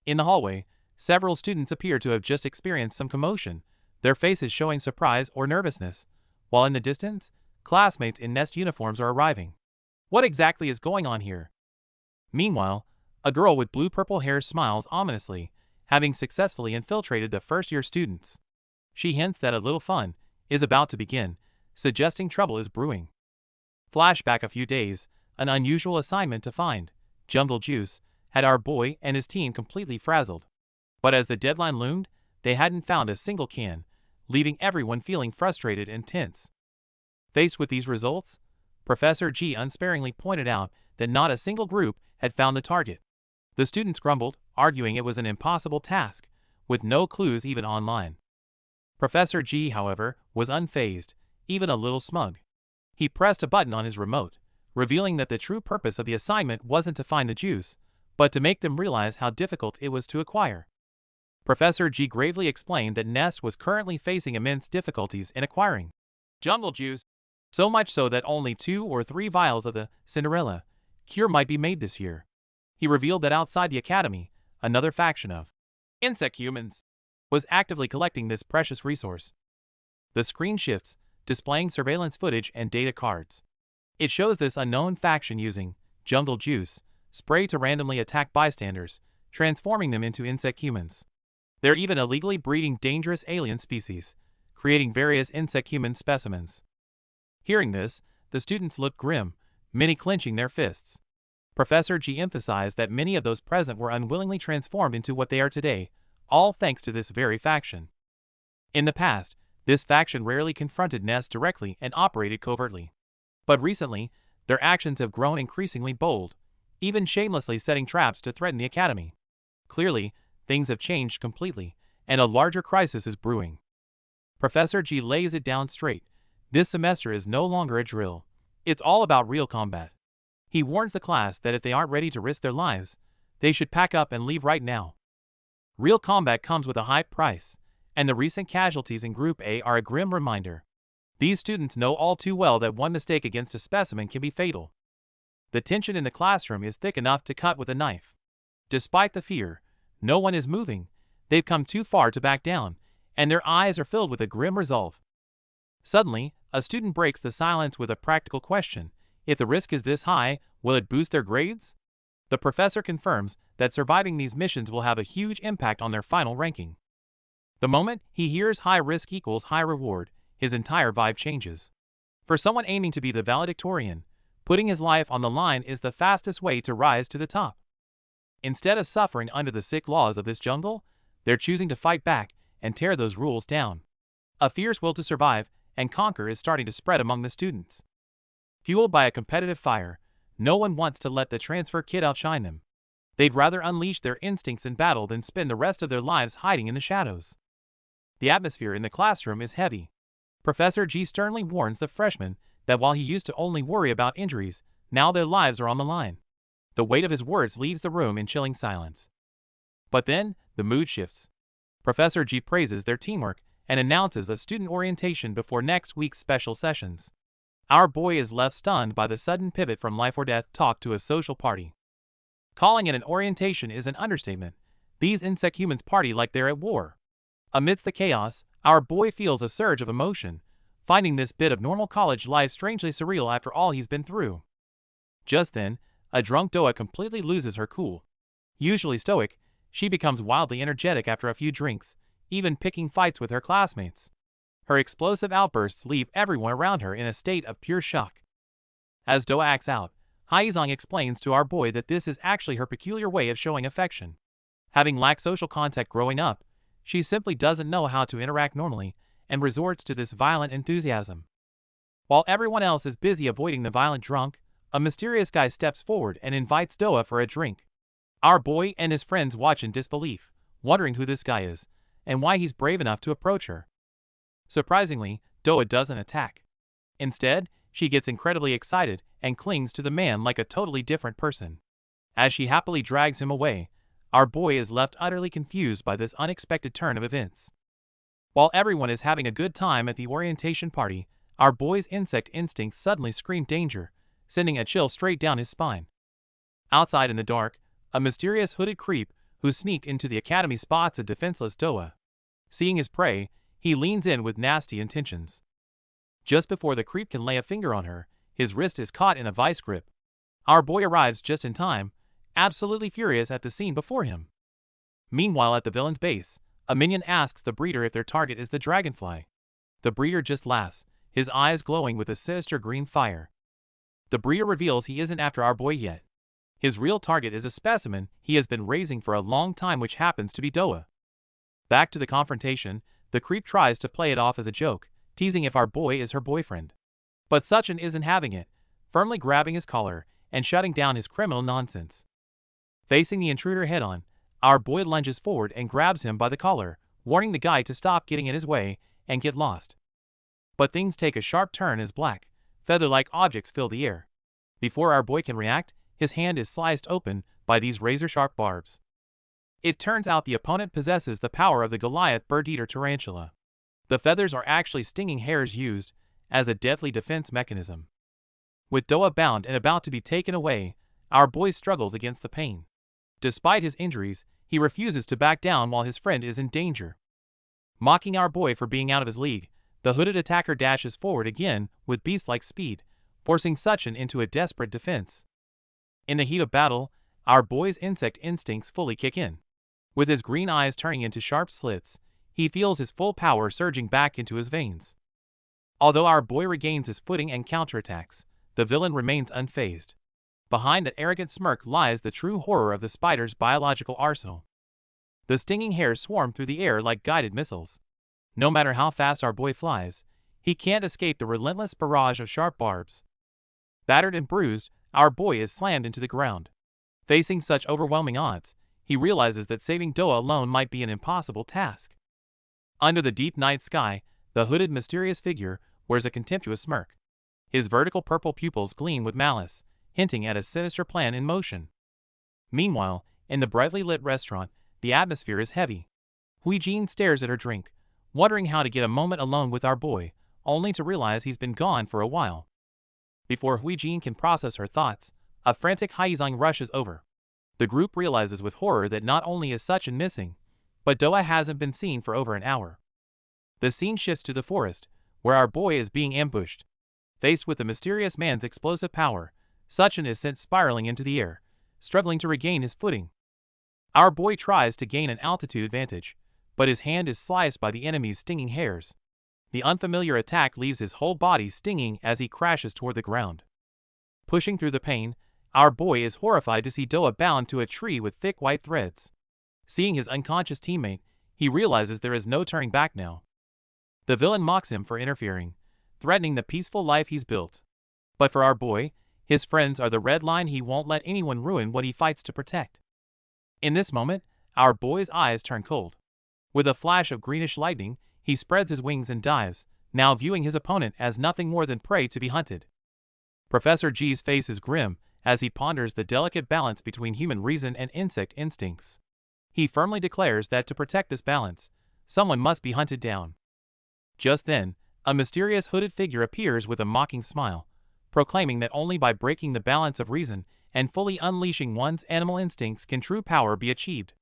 In the hallway, several students appear to have just experienced some commotion, their faces showing surprise or nervousness, while in the distance, classmates in Nest uniforms are arriving. What exactly is going on here? Meanwhile, a girl with blue-purple hair smiles ominously having successfully infiltrated the first-year students. She hints that a little fun is about to begin, suggesting trouble is brewing. Flashback a few days, an unusual assignment to find jungle juice had our boy and his team completely frazzled. But as the deadline loomed, they hadn't found a single can, leaving everyone feeling frustrated and tense. Faced with these results, Professor G unsparingly pointed out that not a single group had found the target. The students grumbled, arguing it was an impossible task, with no clues even online. Professor G, however, was unfazed, even a little smug. He pressed a button on his remote, revealing that the true purpose of the assignment wasn't to find the juice, but to make them realize how difficult it was to acquire. Professor G gravely explained that Nest was currently facing immense difficulties in acquiring jungle juice, so much so that only 2 or 3 vials of the Cinderella cure might be made this year. He revealed that outside the academy, another faction of insect humans was actively collecting this precious resource. The screen shifts, displaying surveillance footage and data cards. It shows this unknown faction using jungle juice spray to randomly attack bystanders, transforming them into insect humans. They're even illegally breeding dangerous alien species, creating various insect-human specimens. Hearing this, the students looked grim, many clenching their fists. Professor G emphasized that many of those present were unwillingly transformed into what they are today, all thanks to this very faction. In the past, this faction rarely confronted Nest directly and operated covertly. But recently, their actions have grown increasingly bold, even shamelessly setting traps to threaten the academy. Clearly, things have changed completely, and a larger crisis is brewing. Professor G lays it down straight. This semester is no longer a drill. It's all about real combat. He warns the class that if they aren't ready to risk their lives, they should pack up and leave right now. Real combat comes with a high price, and the recent casualties in Group A are a grim reminder. These students know all too well that one mistake against a specimen can be fatal. The tension in the classroom is thick enough to cut with a knife. Despite the fear, no one is moving. They've come too far to back down, and their eyes are filled with a grim resolve. Suddenly, a student breaks the silence with a practical question. If the risk is this high, will it boost their grades? The professor confirms that surviving these missions will have a huge impact on their final ranking. The moment he hears high risk equals high reward, his entire vibe changes. For someone aiming to be the valedictorian, putting his life on the line is the fastest way to rise to the top. Instead of suffering under the sick laws of this jungle, they're choosing to fight back and tear those rules down. A fierce will to survive and conquer is starting to spread among the students. Fueled by a competitive fire, no one wants to let the transfer kid outshine them. They'd rather unleash their instincts in battle than spend the rest of their lives hiding in the shadows. The atmosphere in the classroom is heavy. Professor G sternly warns the freshmen that while he used to only worry about injuries, now their lives are on the line. The weight of his words leaves the room in chilling silence. But then, the mood shifts. Professor G praises their teamwork and announces a student orientation before next week's special sessions. Our boy is left stunned by the sudden pivot from life or death talk to a social party. Calling it an orientation is an understatement. These insect humans party like they're at war. Amidst the chaos, our boy feels a surge of emotion, finding this bit of normal college life strangely surreal after all he's been through. Just then, a drunk Doa completely loses her cool. Usually stoic, she becomes wildly energetic after a few drinks, even picking fights with her classmates. Her explosive outbursts leave everyone around her in a state of pure shock. As Doa acts out, Haizong explains to our boy that this is actually her peculiar way of showing affection. Having lacked social contact growing up, she simply doesn't know how to interact normally and resorts to this violent enthusiasm. While everyone else is busy avoiding the violent drunk, a mysterious guy steps forward and invites Doa for a drink. Our boy and his friends watch in disbelief, wondering who this guy is and why he's brave enough to approach her. Surprisingly, Doa doesn't attack. Instead, she gets incredibly excited and clings to the man like a totally different person. As she happily drags him away, our boy is left utterly confused by this unexpected turn of events. While everyone is having a good time at the orientation party, our boy's insect instincts suddenly scream danger, sending a chill straight down his spine. Outside in the dark, a mysterious hooded creep who sneaked into the academy spots a defenseless Doa. Seeing his prey, he leans in with nasty intentions. Just before the creep can lay a finger on her, his wrist is caught in a vice grip. Our boy arrives just in time, absolutely furious at the scene before him. Meanwhile at the villain's base, a minion asks the breeder if their target is the Dragonfly. The breeder just laughs, his eyes glowing with a sinister green fire. The breeder reveals he isn't after our boy yet. His real target is a specimen he has been raising for a long time, which happens to be Doa. Back to the confrontation, the creep tries to play it off as a joke, teasing if our boy is her boyfriend. But Suchin isn't having it, firmly grabbing his collar and shutting down his criminal nonsense. Facing the intruder head-on, our boy lunges forward and grabs him by the collar, warning the guy to stop getting in his way and get lost. But things take a sharp turn as black, feather-like objects fill the air. Before our boy can react, his hand is sliced open by these razor-sharp barbs. It turns out the opponent possesses the power of the Goliath bird-eater tarantula. The feathers are actually stinging hairs used as a deadly defense mechanism. With Doa bound and about to be taken away, our boy struggles against the pain. Despite his injuries, he refuses to back down while his friend is in danger. Mocking our boy for being out of his league, the hooded attacker dashes forward again with beast-like speed, forcing Suchin into a desperate defense. In the heat of battle, our boy's insect instincts fully kick in. With his green eyes turning into sharp slits, he feels his full power surging back into his veins. Although our boy regains his footing and counterattacks, the villain remains unfazed. Behind that arrogant smirk lies the true horror of the spider's biological arsenal. The stinging hairs swarm through the air like guided missiles. No matter how fast our boy flies, he can't escape the relentless barrage of sharp barbs. Battered and bruised, our boy is slammed into the ground. Facing such overwhelming odds, he realizes that saving Doa alone might be an impossible task. Under the deep night sky, the hooded mysterious figure wears a contemptuous smirk. His vertical purple pupils gleam with malice, hinting at a sinister plan in motion. Meanwhile, in the brightly lit restaurant, the atmosphere is heavy. Huijin stares at her drink, wondering how to get a moment alone with our boy, only to realize he's been gone for a while. Before Huijin can process her thoughts, a frantic Haizang rushes over. The group realizes with horror that not only is Suchin missing, but Doa hasn't been seen for over an hour. The scene shifts to the forest, where our boy is being ambushed. Faced with the mysterious man's explosive power, Suchin is sent spiraling into the air, struggling to regain his footing. Our boy tries to gain an altitude advantage, but his hand is sliced by the enemy's stinging hairs. The unfamiliar attack leaves his whole body stinging as he crashes toward the ground. Pushing through the pain, our boy is horrified to see Doa bound to a tree with thick white threads. Seeing his unconscious teammate, he realizes there is no turning back now. The villain mocks him for interfering, threatening the peaceful life he's built. But for our boy, his friends are the red line. He won't let anyone ruin what he fights to protect. In this moment, our boy's eyes turn cold. With a flash of greenish lightning, he spreads his wings and dives, now viewing his opponent as nothing more than prey to be hunted. Professor G's face is grim as he ponders the delicate balance between human reason and insect instincts. He firmly declares that to protect this balance, someone must be hunted down. Just then, a mysterious hooded figure appears with a mocking smile, proclaiming that only by breaking the balance of reason and fully unleashing one's animal instincts can true power be achieved.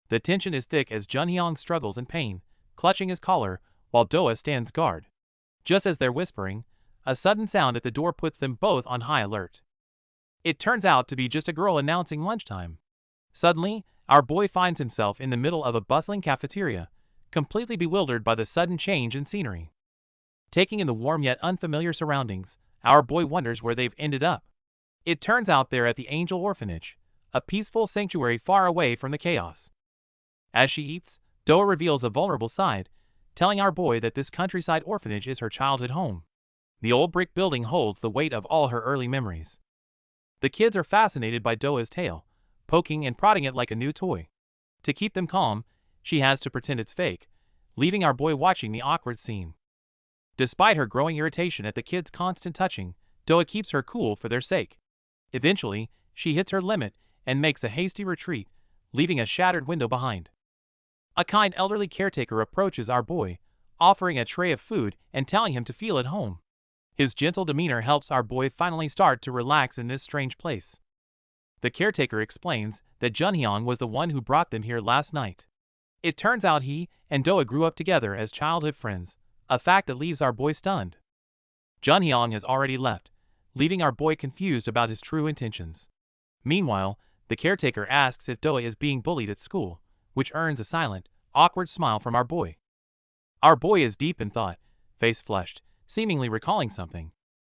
The tension is thick as Junhyang struggles in pain, clutching his collar, while Doa stands guard. Just as they're whispering, a sudden sound at the door puts them both on high alert. It turns out to be just a girl announcing lunchtime. Suddenly, our boy finds himself in the middle of a bustling cafeteria, completely bewildered by the sudden change in scenery. Taking in the warm yet unfamiliar surroundings, our boy wonders where they've ended up. It turns out they're at the Angel Orphanage, a peaceful sanctuary far away from the chaos. As she eats, Doa reveals a vulnerable side, telling our boy that this countryside orphanage is her childhood home. The old brick building holds the weight of all her early memories. The kids are fascinated by Doa's tale, poking and prodding it like a new toy. To keep them calm, she has to pretend it's fake, leaving our boy watching the awkward scene. Despite her growing irritation at the kids' constant touching, Doa keeps her cool for their sake. Eventually, she hits her limit and makes a hasty retreat, leaving a shattered window behind. A kind elderly caretaker approaches our boy, offering a tray of food and telling him to feel at home. His gentle demeanor helps our boy finally start to relax in this strange place. The caretaker explains that Junhyang was the one who brought them here last night. It turns out he and Doa grew up together as childhood friends, a fact that leaves our boy stunned. Junhyang has already left, leaving our boy confused about his true intentions. Meanwhile, the caretaker asks if Doa is being bullied at school, which earns a silent, awkward smile from our boy. Our boy is deep in thought, face flushed, seemingly recalling something.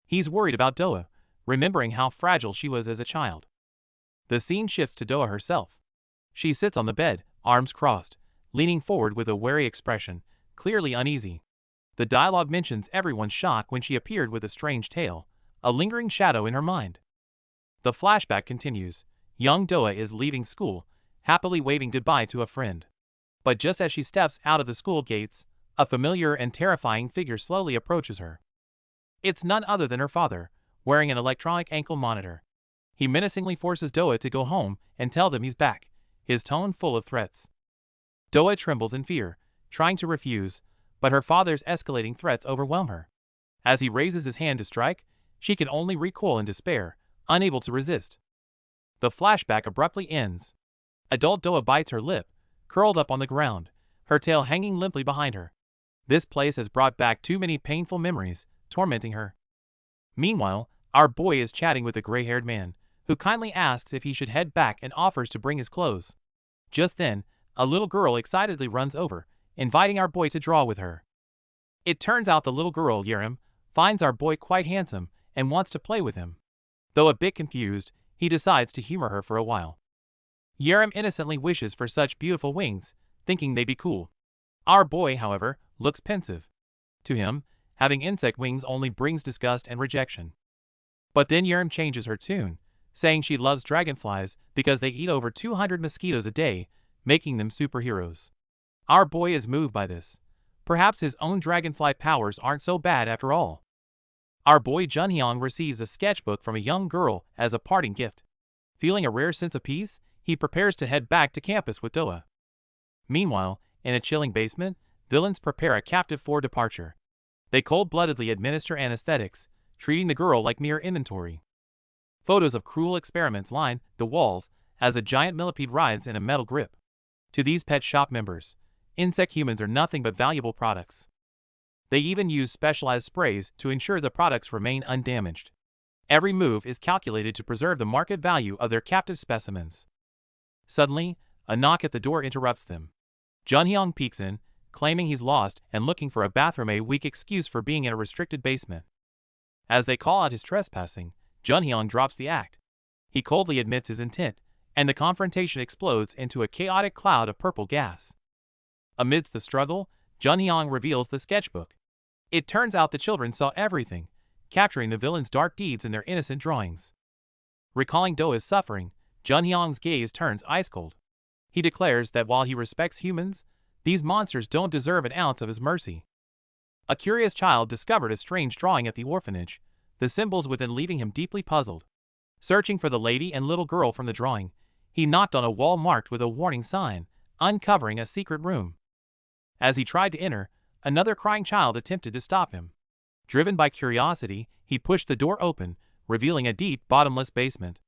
He's worried about Doa, remembering how fragile she was as a child. The scene shifts to Doa herself. She sits on the bed, arms crossed, leaning forward with a wary expression, clearly uneasy. The dialogue mentions everyone's shock when she appeared with a strange tale, a lingering shadow in her mind. The flashback continues. Young Doa is leaving school, happily waving goodbye to a friend. But just as she steps out of the school gates, a familiar and terrifying figure slowly approaches her. It's none other than her father, wearing an electronic ankle monitor. He menacingly forces Doa to go home and tell them he's back, his tone full of threats. Doa trembles in fear, trying to refuse, but her father's escalating threats overwhelm her. As he raises his hand to strike, she can only recoil in despair, unable to resist. The flashback abruptly ends. Adult Doa bites her lip, curled up on the ground, her tail hanging limply behind her. This place has brought back too many painful memories, tormenting her. Meanwhile, our boy is chatting with a gray-haired man, who kindly asks if he should head back and offers to bring his clothes. Just then, a little girl excitedly runs over, inviting our boy to draw with her. It turns out the little girl, Yerim, finds our boy quite handsome and wants to play with him. Though a bit confused, he decides to humor her for a while. Yerim innocently wishes for such beautiful wings, thinking they'd be cool. Our boy, however, looks pensive. To him, having insect wings only brings disgust and rejection. But then Yerim changes her tune, saying she loves dragonflies because they eat over 200 mosquitoes a day, making them superheroes. Our boy is moved by this. Perhaps his own dragonfly powers aren't so bad after all. Our boy Junhyang receives a sketchbook from a young girl as a parting gift. Feeling a rare sense of peace, he prepares to head back to campus with Doa. Meanwhile, in a chilling basement, villains prepare a captive for departure. They cold-bloodedly administer anesthetics, treating the girl like mere inventory. Photos of cruel experiments line the walls as a giant millipede rides in a metal grip. To these pet shop members, insect humans are nothing but valuable products. They even use specialized sprays to ensure the products remain undamaged. Every move is calculated to preserve the market value of their captive specimens. Suddenly, a knock at the door interrupts them. Junhyang peeks in, claiming he's lost and looking for a bathroom, a weak excuse for being in a restricted basement. As they call out his trespassing, Junhyang drops the act. He coldly admits his intent, and the confrontation explodes into a chaotic cloud of purple gas. Amidst the struggle, Junhyang reveals the sketchbook. It turns out the children saw everything, capturing the villain's dark deeds in their innocent drawings. Recalling Doa's suffering, Junhyang's gaze turns ice cold. He declares that while he respects humans, these monsters don't deserve an ounce of his mercy. A curious child discovered a strange drawing at the orphanage, the symbols within leaving him deeply puzzled. Searching for the lady and little girl from the drawing, he knocked on a wall marked with a warning sign, uncovering a secret room. As he tried to enter, another crying child attempted to stop him. Driven by curiosity, he pushed the door open, revealing a deep, bottomless basement.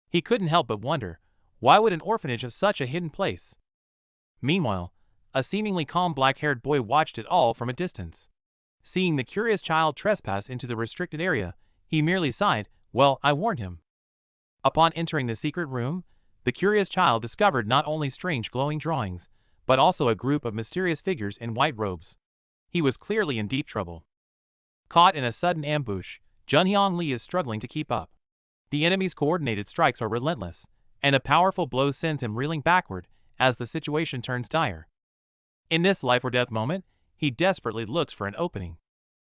He couldn't help but wonder, why would an orphanage have such a hidden place? Meanwhile, a seemingly calm black-haired boy watched it all from a distance. Seeing the curious child trespass into the restricted area, he merely sighed, "Well, I warned him." Upon entering the secret room, the curious child discovered not only strange glowing drawings, but also a group of mysterious figures in white robes. He was clearly in deep trouble. Caught in a sudden ambush, Junhyang Lee is struggling to keep up. The enemy's coordinated strikes are relentless, and a powerful blow sends him reeling backward as the situation turns dire. In this life-or-death moment, he desperately looks for an opening.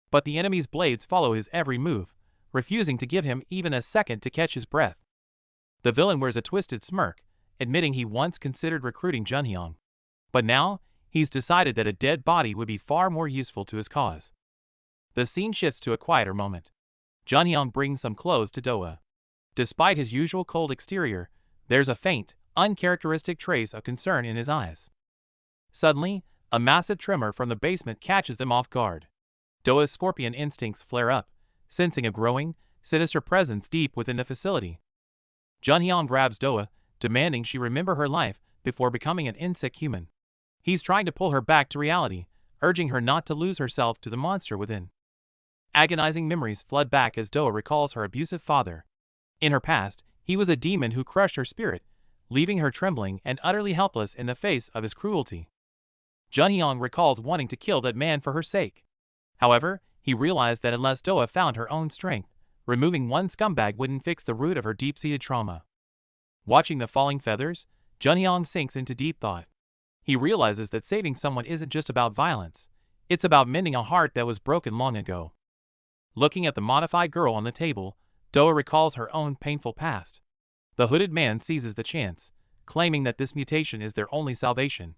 But the enemy's blades follow his every move, refusing to give him even a second to catch his breath. The villain wears a twisted smirk, admitting he once considered recruiting Junhyang. But now, he's decided that a dead body would be far more useful to his cause. The scene shifts to a quieter moment. Junhyang brings some clothes to Doa. Despite his usual cold exterior, there's a faint, uncharacteristic trace of concern in his eyes. Suddenly, a massive tremor from the basement catches them off guard. Doa's scorpion instincts flare up, sensing a growing, sinister presence deep within the facility. Junhyang grabs Doa, demanding she remember her life before becoming an insect human. He's trying to pull her back to reality, urging her not to lose herself to the monster within. Agonizing memories flood back as Doa recalls her abusive father. In her past, he was a demon who crushed her spirit, leaving her trembling and utterly helpless in the face of his cruelty. Junhyung recalls wanting to kill that man for her sake. However, he realized that unless Doa found her own strength, removing one scumbag wouldn't fix the root of her deep-seated trauma. Watching the falling feathers, Junhyung sinks into deep thought. He realizes that saving someone isn't just about violence, it's about mending a heart that was broken long ago. Looking at the modified girl on the table, Doa recalls her own painful past. The hooded man seizes the chance, claiming that this mutation is their only salvation.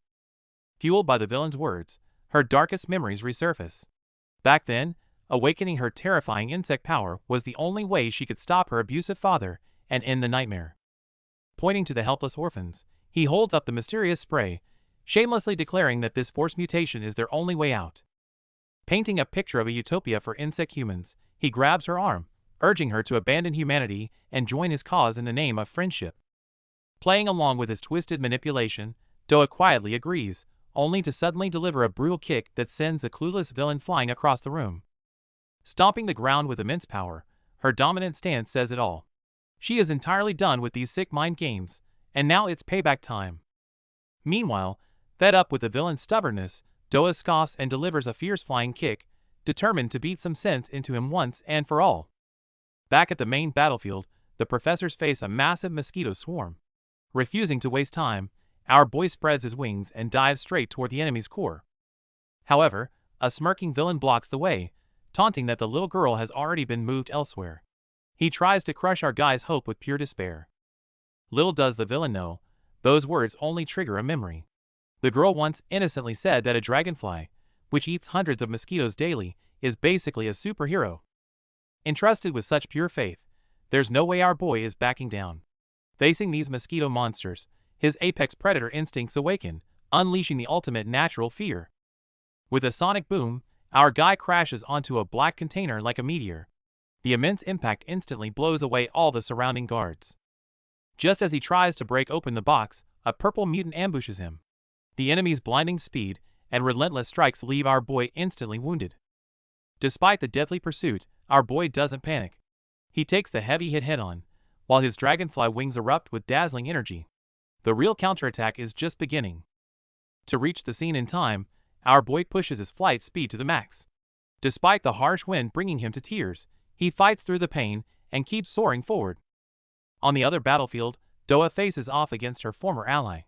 Fueled by the villain's words, her darkest memories resurface. Back then, awakening her terrifying insect power was the only way she could stop her abusive father and end the nightmare. Pointing to the helpless orphans, he holds up the mysterious spray, shamelessly declaring that this forced mutation is their only way out. Painting a picture of a utopia for insect humans, he grabs her arm, urging her to abandon humanity and join his cause in the name of friendship. Playing along with his twisted manipulation, Doa quietly agrees, only to suddenly deliver a brutal kick that sends the clueless villain flying across the room. Stomping the ground with immense power, her dominant stance says it all. She is entirely done with these sick mind games, and now it's payback time. Meanwhile, fed up with the villain's stubbornness, Doa scoffs and delivers a fierce flying kick, determined to beat some sense into him once and for all. Back at the main battlefield, the professors face a massive mosquito swarm. Refusing to waste time, our boy spreads his wings and dives straight toward the enemy's core. However, a smirking villain blocks the way, taunting that the little girl has already been moved elsewhere. He tries to crush our guy's hope with pure despair. Little does the villain know, those words only trigger a memory. The girl once innocently said that a dragonfly, which eats hundreds of mosquitoes daily, is basically a superhero. Entrusted with such pure faith, there's no way our boy is backing down. Facing these mosquito monsters, his apex predator instincts awaken, unleashing the ultimate natural fear. With a sonic boom, our guy crashes onto a black container like a meteor. The immense impact instantly blows away all the surrounding guards. Just as he tries to break open the box, a purple mutant ambushes him. The enemy's blinding speed and relentless strikes leave our boy instantly wounded. Despite the deadly pursuit, our boy doesn't panic. He takes the heavy hit head-on, while his dragonfly wings erupt with dazzling energy. The real counterattack is just beginning. To reach the scene in time, our boy pushes his flight speed to the max. Despite the harsh wind bringing him to tears, he fights through the pain and keeps soaring forward. On the other battlefield, Doa faces off against her former ally.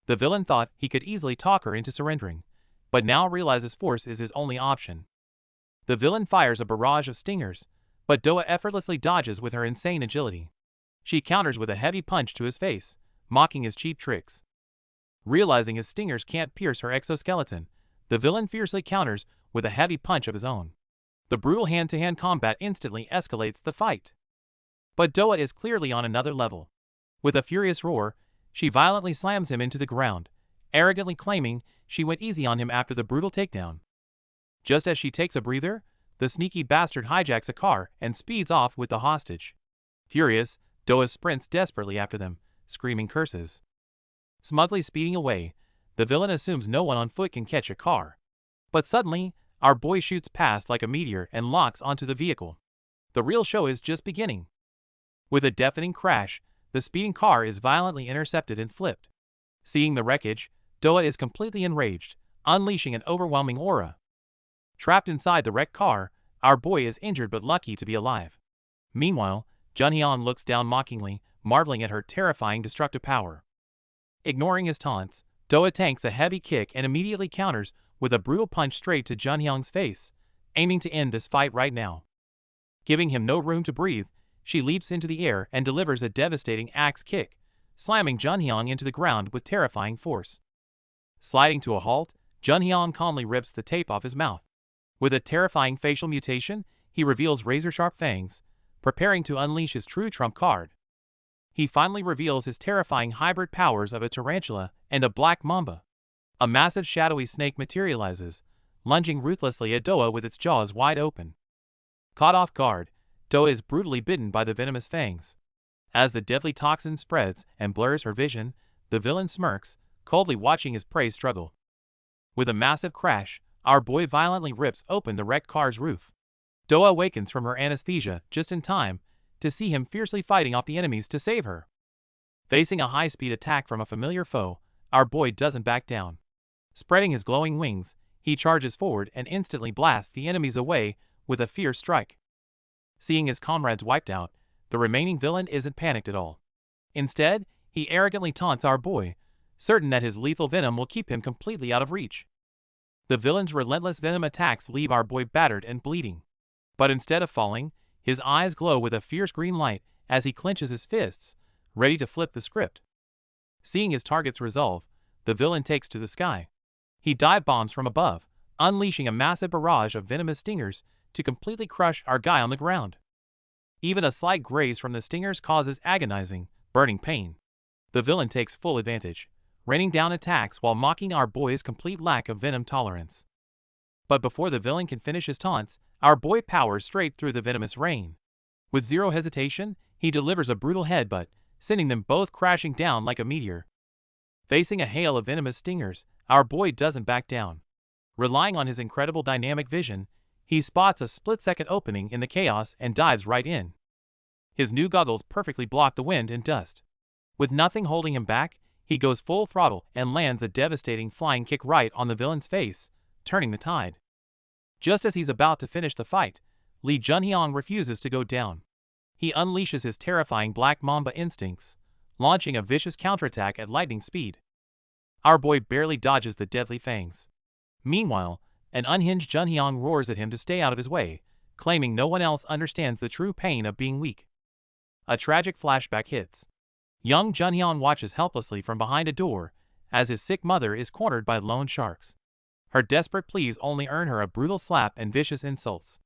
The villain thought he could easily talk her into surrendering, but now realizes force is his only option. The villain fires a barrage of stingers, but Doa effortlessly dodges with her insane agility. She counters with a heavy punch to his face, mocking his cheap tricks. Realizing his stingers can't pierce her exoskeleton, the villain fiercely counters with a heavy punch of his own. The brutal hand-to-hand combat instantly escalates the fight. But Doa is clearly on another level. With a furious roar, she violently slams him into the ground, arrogantly claiming she went easy on him after the brutal takedown. Just as she takes a breather, the sneaky bastard hijacks a car and speeds off with the hostage. Furious, Doa sprints desperately after them, screaming curses. Smugly speeding away, the villain assumes no one on foot can catch a car. But suddenly, our boy shoots past like a meteor and locks onto the vehicle. The real show is just beginning. With a deafening crash, the speeding car is violently intercepted and flipped. Seeing the wreckage, Doa is completely enraged, unleashing an overwhelming aura. Trapped inside the wrecked car, our boy is injured but lucky to be alive. Meanwhile, Junhyun looks down mockingly, marveling at her terrifying destructive power. Ignoring his taunts, Doa tanks a heavy kick and immediately counters with a brutal punch straight to Junhyung's face, aiming to end this fight right now. Giving him no room to breathe, she leaps into the air and delivers a devastating axe kick, slamming Junhyung into the ground with terrifying force. Sliding to a halt, Junhyung calmly rips the tape off his mouth. With a terrifying facial mutation, he reveals razor-sharp fangs, preparing to unleash his true trump card. He finally reveals his terrifying hybrid powers of a tarantula and a black mamba. A massive shadowy snake materializes, lunging ruthlessly at Doa with its jaws wide open. Caught off guard, Doa is brutally bitten by the venomous fangs. As the deadly toxin spreads and blurs her vision, the villain smirks, coldly watching his prey struggle. With a massive crash, our boy violently rips open the wrecked car's roof. Doa awakens from her anesthesia just in time to see him fiercely fighting off the enemies to save her. Facing a high-speed attack from a familiar foe, our boy doesn't back down. Spreading his glowing wings, he charges forward and instantly blasts the enemies away with a fierce strike. Seeing his comrades wiped out, the remaining villain isn't panicked at all. Instead, he arrogantly taunts our boy, certain that his lethal venom will keep him completely out of reach. The villain's relentless venom attacks leave our boy battered and bleeding. But instead of falling, his eyes glow with a fierce green light as he clenches his fists, ready to flip the script. Seeing his target's resolve, the villain takes to the sky. He dive bombs from above, unleashing a massive barrage of venomous stingers to completely crush our guy on the ground. Even a slight graze from the stingers causes agonizing, burning pain. The villain takes full advantage, raining down attacks while mocking our boy's complete lack of venom tolerance. But before the villain can finish his taunts, our boy powers straight through the venomous rain. With zero hesitation, he delivers a brutal headbutt, sending them both crashing down like a meteor. Facing a hail of venomous stingers, our boy doesn't back down. Relying on his incredible dynamic vision, he spots a split-second opening in the chaos and dives right in. His new goggles perfectly block the wind and dust. With nothing holding him back, he goes full throttle and lands a devastating flying kick right on the villain's face, turning the tide. Just as he's about to finish the fight, Lee Junhyang refuses to go down. He unleashes his terrifying Black Mamba instincts, launching a vicious counterattack at lightning speed. Our boy barely dodges the deadly fangs. Meanwhile, an unhinged Junhyang roars at him to stay out of his way, claiming no one else understands the true pain of being weak. A tragic flashback hits. Young Junhyang watches helplessly from behind a door as his sick mother is cornered by loan sharks. Her desperate pleas only earn her a brutal slap and vicious insults.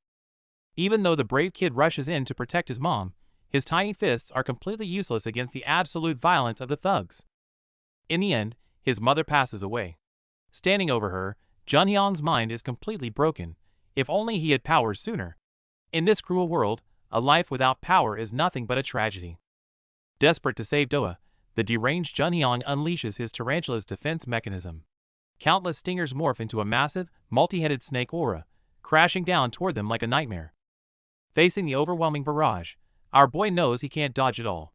Even though the brave kid rushes in to protect his mom, his tiny fists are completely useless against the absolute violence of the thugs. In the end, his mother passes away. Standing over her, Junhyang's mind is completely broken. If only he had power sooner. In this cruel world, a life without power is nothing but a tragedy. Desperate to save Doa, the deranged Junhyang unleashes his tarantula's defense mechanism. Countless stingers morph into a massive, multi-headed snake aura, crashing down toward them like a nightmare. Facing the overwhelming barrage, our boy knows he can't dodge it all.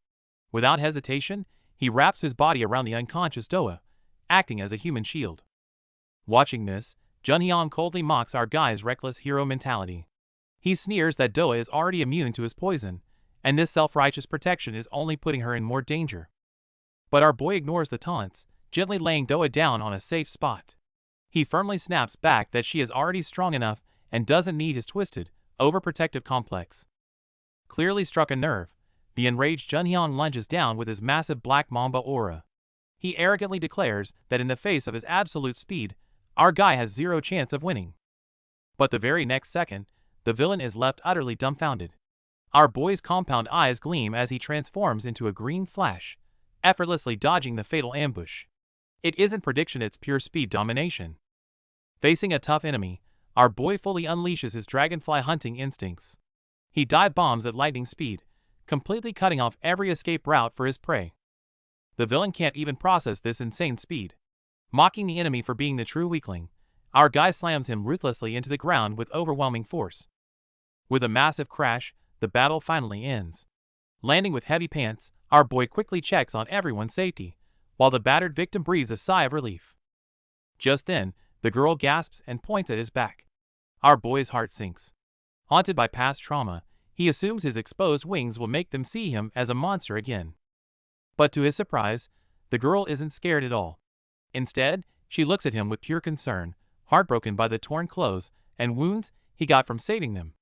Without hesitation, he wraps his body around the unconscious Doa, acting as a human shield. Watching this, Junhyang coldly mocks our guy's reckless hero mentality. He sneers that Doa is already immune to his poison, and this self-righteous protection is only putting her in more danger. But our boy ignores the taunts, gently laying Doa down on a safe spot. He firmly snaps back that she is already strong enough and doesn't need his twisted, overprotective complex. Clearly struck a nerve, the enraged Junhyang lunges down with his massive Black Mamba aura. He arrogantly declares that in the face of his absolute speed, our guy has zero chance of winning. But the very next second, the villain is left utterly dumbfounded. Our boy's compound eyes gleam as he transforms into a green flash, effortlessly dodging the fatal ambush. It isn't prediction, it's pure speed domination. Facing a tough enemy, our boy fully unleashes his dragonfly hunting instincts. He dive bombs at lightning speed, completely cutting off every escape route for his prey. The villain can't even process this insane speed. Mocking the enemy for being the true weakling, our guy slams him ruthlessly into the ground with overwhelming force. With a massive crash, the battle finally ends. Landing with heavy pants, our boy quickly checks on everyone's safety, while the battered victim breathes a sigh of relief. Just then, the girl gasps and points at his back. Our boy's heart sinks. Haunted by past trauma, he assumes his exposed wings will make them see him as a monster again. But to his surprise, the girl isn't scared at all. Instead, she looks at him with pure concern, heartbroken by the torn clothes and wounds he got from saving them.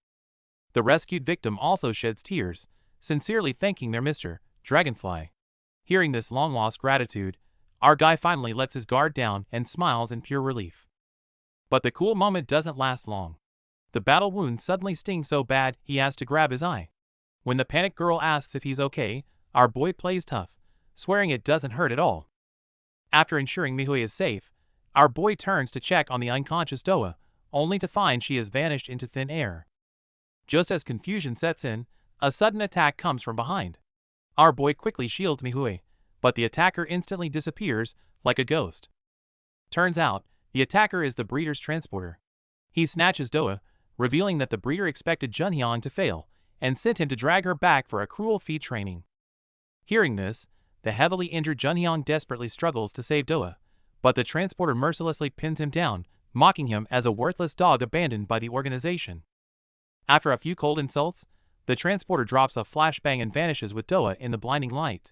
The rescued victim also sheds tears, sincerely thanking their Mr. Dragonfly. Hearing this long-lost gratitude, our guy finally lets his guard down and smiles in pure relief. But the cool moment doesn't last long. The battle wound suddenly stings so bad he has to grab his eye. When the panicked girl asks if he's okay, our boy plays tough, swearing it doesn't hurt at all. After ensuring Mihui is safe, our boy turns to check on the unconscious Doa, only to find she has vanished into thin air. Just as confusion sets in, a sudden attack comes from behind. Our boy quickly shields Mihui, but the attacker instantly disappears like a ghost. Turns out, the attacker is the breeder's transporter. He snatches Doa, revealing that the breeder expected Junhyang to fail, and sent him to drag her back for a cruel feed training. Hearing this, the heavily injured Junhyang desperately struggles to save Doa, but the transporter mercilessly pins him down, mocking him as a worthless dog abandoned by the organization. After a few cold insults, the transporter drops a flashbang and vanishes with Doa in the blinding light.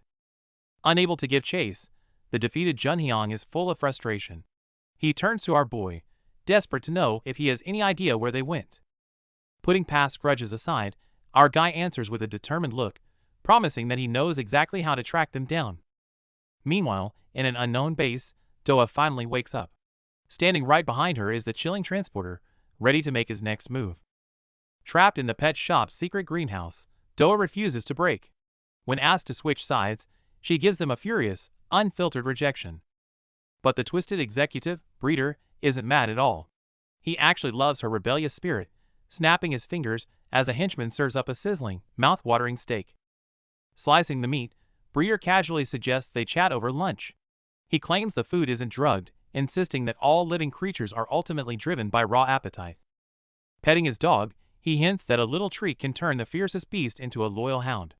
Unable to give chase, the defeated Junhyang is full of frustration. He turns to our boy, desperate to know if he has any idea where they went. Putting past grudges aside, our guy answers with a determined look, promising that he knows exactly how to track them down. Meanwhile, in an unknown base, Doa finally wakes up. Standing right behind her is the chilling transporter, ready to make his next move. Trapped in the pet shop's secret greenhouse, Doa refuses to break. When asked to switch sides, she gives them a furious, unfiltered rejection. But the twisted executive, Breeder, isn't mad at all. He actually loves her rebellious spirit, snapping his fingers as a henchman serves up a sizzling, mouth-watering steak. Slicing the meat, Breeder casually suggests they chat over lunch. He claims the food isn't drugged, insisting that all living creatures are ultimately driven by raw appetite. Petting his dog, he hints that a little treat can turn the fiercest beast into a loyal hound.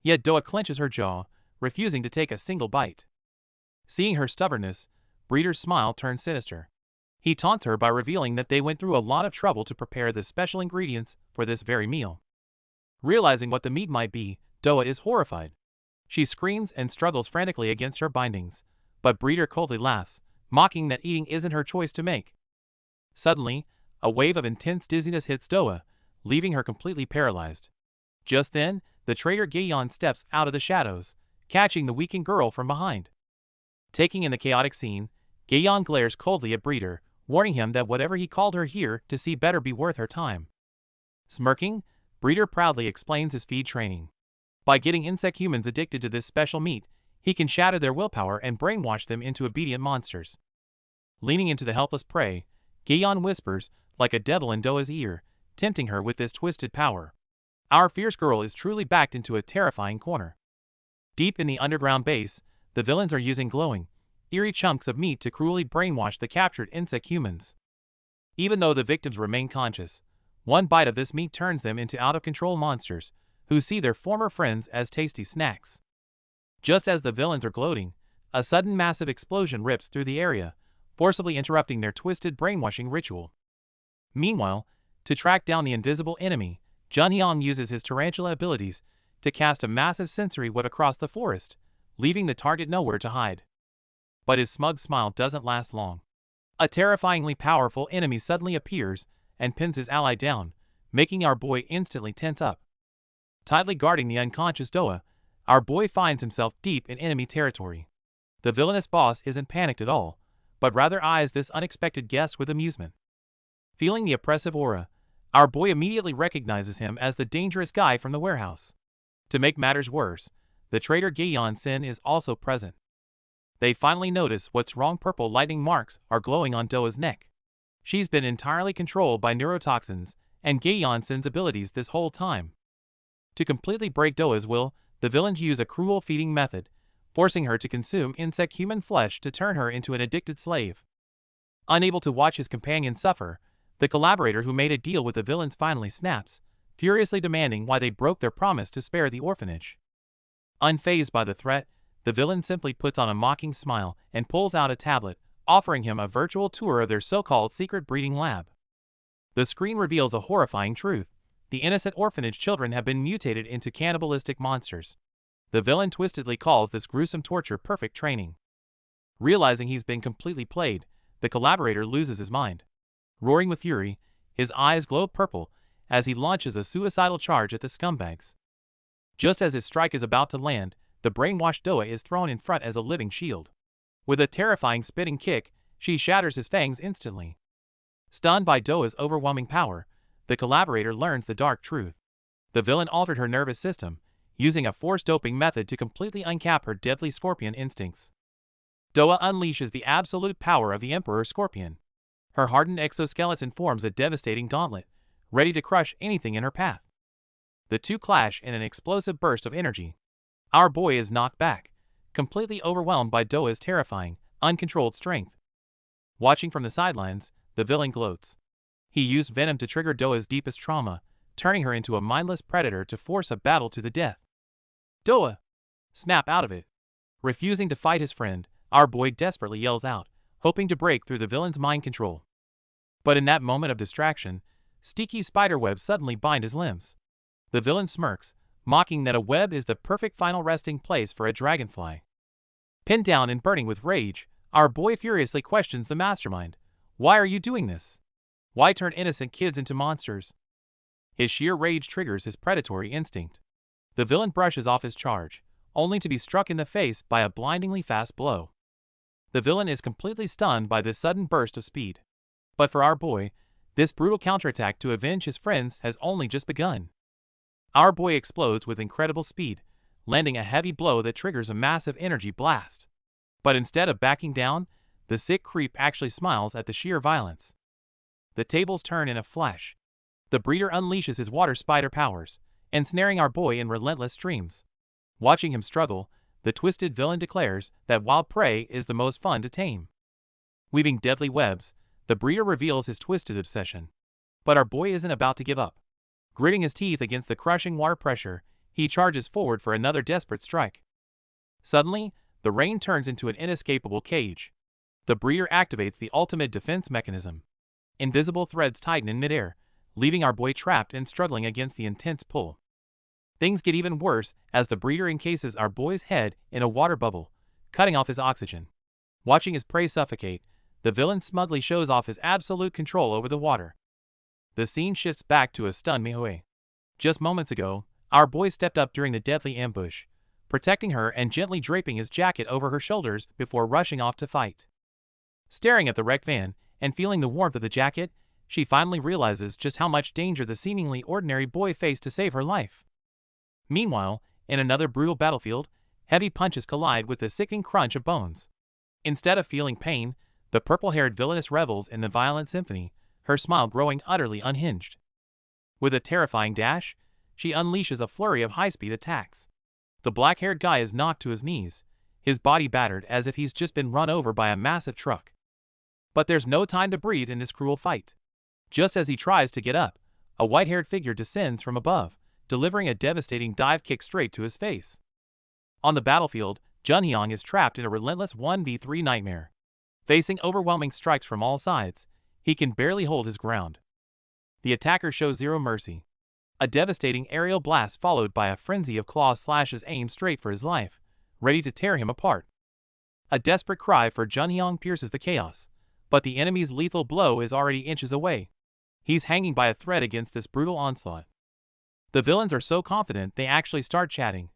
Yet Doa clenches her jaw, refusing to take a single bite. Seeing her stubbornness, Breeder's smile turns sinister. He taunts her by revealing that they went through a lot of trouble to prepare the special ingredients for this very meal. Realizing what the meat might be, Doa is horrified. She screams and struggles frantically against her bindings, but Breeder coldly laughs, mocking that eating isn't her choice to make. Suddenly, a wave of intense dizziness hits Doa, leaving her completely paralyzed. Just then, the traitor Gaeon steps out of the shadows, catching the weakened girl from behind. Taking in the chaotic scene, Gaeon glares coldly at Breeder, warning him that whatever he called her here to see better be worth her time. Smirking, Breeder proudly explains his feed training. By getting insect humans addicted to this special meat, he can shatter their willpower and brainwash them into obedient monsters. Leaning into the helpless prey, Gaeon whispers, like a devil in Doa's ear, tempting her with this twisted power. Our fierce girl is truly backed into a terrifying corner. Deep in the underground base, the villains are using glowing, eerie chunks of meat to cruelly brainwash the captured insect humans. Even though the victims remain conscious, one bite of this meat turns them into out-of-control monsters, who see their former friends as tasty snacks. Just as the villains are gloating, a sudden massive explosion rips through the area, forcibly interrupting their twisted brainwashing ritual. Meanwhile, to track down the invisible enemy, Junhyang uses his tarantula abilities to cast a massive sensory web across the forest, leaving the target nowhere to hide. But his smug smile doesn't last long. A terrifyingly powerful enemy suddenly appears and pins his ally down, making our boy instantly tense up. Tightly guarding the unconscious Doa, our boy finds himself deep in enemy territory. The villainous boss isn't panicked at all, but rather eyes this unexpected guest with amusement. Feeling the oppressive aura, our boy immediately recognizes him as the dangerous guy from the warehouse. To make matters worse, the traitor Gaeon Sin is also present. They finally notice what's wrong. Purple lightning marks are glowing on Doa's neck. She's been entirely controlled by neurotoxins and Gaeon Sin's abilities this whole time. To completely break Doa's will, the villains use a cruel feeding method, forcing her to consume insect human flesh to turn her into an addicted slave. Unable to watch his companion suffer, the collaborator who made a deal with the villains finally snaps, furiously demanding why they broke their promise to spare the orphanage. Unfazed by the threat, the villain simply puts on a mocking smile and pulls out a tablet, offering him a virtual tour of their so-called secret breeding lab. The screen reveals a horrifying truth. The innocent orphanage children have been mutated into cannibalistic monsters. The villain twistedly calls this gruesome torture perfect training. Realizing he's been completely played, the collaborator loses his mind. Roaring with fury, his eyes glow purple as he launches a suicidal charge at the scumbags. Just as his strike is about to land, the brainwashed Doa is thrown in front as a living shield. With a terrifying spitting kick, she shatters his fangs instantly. Stunned by Doa's overwhelming power, the collaborator learns the dark truth. The villain altered her nervous system, using a force doping method to completely uncap her deadly scorpion instincts. Doa unleashes the absolute power of the Emperor Scorpion. Her hardened exoskeleton forms a devastating gauntlet, ready to crush anything in her path. The two clash in an explosive burst of energy. Our boy is knocked back, completely overwhelmed by Doa's terrifying, uncontrolled strength. Watching from the sidelines, the villain gloats. He used venom to trigger Doa's deepest trauma, turning her into a mindless predator to force a battle to the death. Doa! Snap out of it! Refusing to fight his friend, our boy desperately yells out, hoping to break through the villain's mind control. But in that moment of distraction, sticky spiderwebs suddenly bind his limbs. The villain smirks, mocking that a web is the perfect final resting place for a dragonfly. Pinned down and burning with rage, our boy furiously questions the mastermind. Why are you doing this? Why turn innocent kids into monsters? His sheer rage triggers his predatory instinct. The villain brushes off his charge, only to be struck in the face by a blindingly fast blow. The villain is completely stunned by this sudden burst of speed. But for our boy, this brutal counterattack to avenge his friends has only just begun. Our boy explodes with incredible speed, landing a heavy blow that triggers a massive energy blast. But instead of backing down, the sick creep actually smiles at the sheer violence. The tables turn in a flash. The breeder unleashes his water spider powers, ensnaring our boy in relentless streams. Watching him struggle, the twisted villain declares that wild prey is the most fun to tame. Weaving deadly webs, the breeder reveals his twisted obsession. But our boy isn't about to give up. Gritting his teeth against the crushing water pressure, he charges forward for another desperate strike. Suddenly, the rain turns into an inescapable cage. The breeder activates the ultimate defense mechanism. Invisible threads tighten in midair, leaving our boy trapped and struggling against the intense pull. Things get even worse as the breeder encases our boy's head in a water bubble, cutting off his oxygen. Watching his prey suffocate, the villain smugly shows off his absolute control over the water. The scene shifts back to a stunned Manhwa. Just moments ago, our boy stepped up during the deadly ambush, protecting her and gently draping his jacket over her shoulders before rushing off to fight. Staring at the wrecked van and feeling the warmth of the jacket, she finally realizes just how much danger the seemingly ordinary boy faced to save her life. Meanwhile, in another brutal battlefield, heavy punches collide with the sickening crunch of bones. Instead of feeling pain, the purple-haired villainess revels in the violent symphony, her smile growing utterly unhinged. With a terrifying dash, she unleashes a flurry of high-speed attacks. The black-haired guy is knocked to his knees, his body battered as if he's just been run over by a massive truck. But there's no time to breathe in this cruel fight. Just as he tries to get up, a white-haired figure descends from above, delivering a devastating dive kick straight to his face. On the battlefield, Junhyang is trapped in a relentless 1v3 nightmare. Facing overwhelming strikes from all sides, he can barely hold his ground. The attacker shows zero mercy. A devastating aerial blast followed by a frenzy of claw slashes aimed straight for his life, ready to tear him apart. A desperate cry for Junhyang pierces the chaos, but the enemy's lethal blow is already inches away. He's hanging by a thread against this brutal onslaught. The villains are so confident they actually start chatting,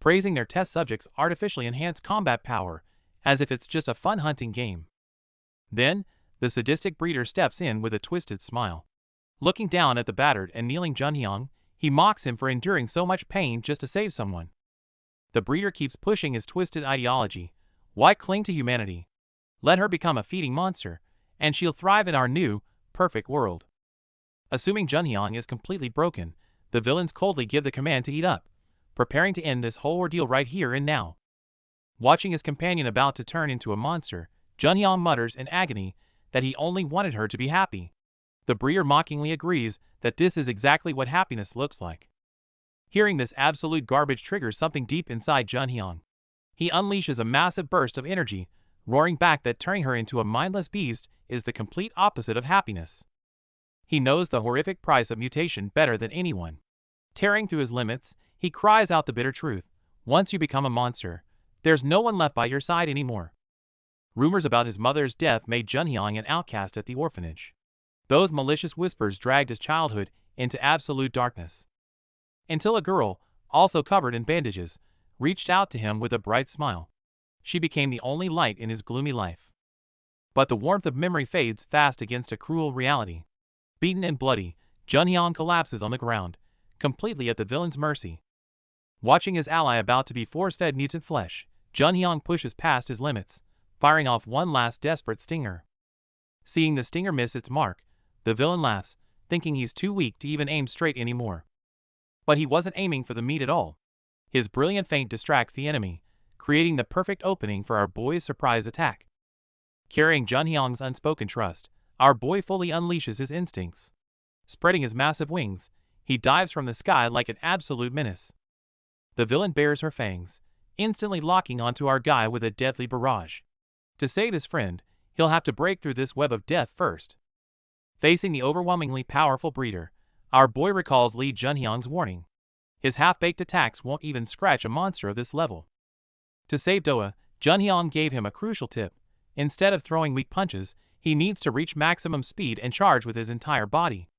praising their test subjects' artificially enhanced combat power as if it's just a fun hunting game. Then, the sadistic breeder steps in with a twisted smile. Looking down at the battered and kneeling Junhyang, he mocks him for enduring so much pain just to save someone. The breeder keeps pushing his twisted ideology. Why cling to humanity? Let her become a feeding monster, and she'll thrive in our new, perfect world. Assuming Junhyang is completely broken, the villains coldly give the command to eat up, preparing to end this whole ordeal right here and now. Watching his companion about to turn into a monster, Junhyang mutters in agony that he only wanted her to be happy. The breeder mockingly agrees that this is exactly what happiness looks like. Hearing this absolute garbage triggers something deep inside Junhyang. He unleashes a massive burst of energy, roaring back that turning her into a mindless beast is the complete opposite of happiness. He knows the horrific price of mutation better than anyone. Tearing through his limits, he cries out the bitter truth. Once you become a monster, there's no one left by your side anymore. Rumors about his mother's death made Junhyang an outcast at the orphanage. Those malicious whispers dragged his childhood into absolute darkness. Until a girl, also covered in bandages, reached out to him with a bright smile. She became the only light in his gloomy life. But the warmth of memory fades fast against a cruel reality. Beaten and bloody, Junhyang collapses on the ground, completely at the villain's mercy. Watching his ally about to be force-fed mutant flesh, Junhyang pushes past his limits, firing off one last desperate stinger. Seeing the stinger miss its mark, the villain laughs, thinking he's too weak to even aim straight anymore. But he wasn't aiming for the meat at all. His brilliant feint distracts the enemy, creating the perfect opening for our boy's surprise attack. Carrying Junhyang's unspoken trust, our boy fully unleashes his instincts. Spreading his massive wings, he dives from the sky like an absolute menace. The villain bares her fangs, instantly locking onto our guy with a deadly barrage. To save his friend, he'll have to break through this web of death first. Facing the overwhelmingly powerful breeder, our boy recalls Lee Junhyung's warning. His half-baked attacks won't even scratch a monster of this level. To save Doa, Junhyung gave him a crucial tip. Instead of throwing weak punches, he needs to reach maximum speed and charge with his entire body.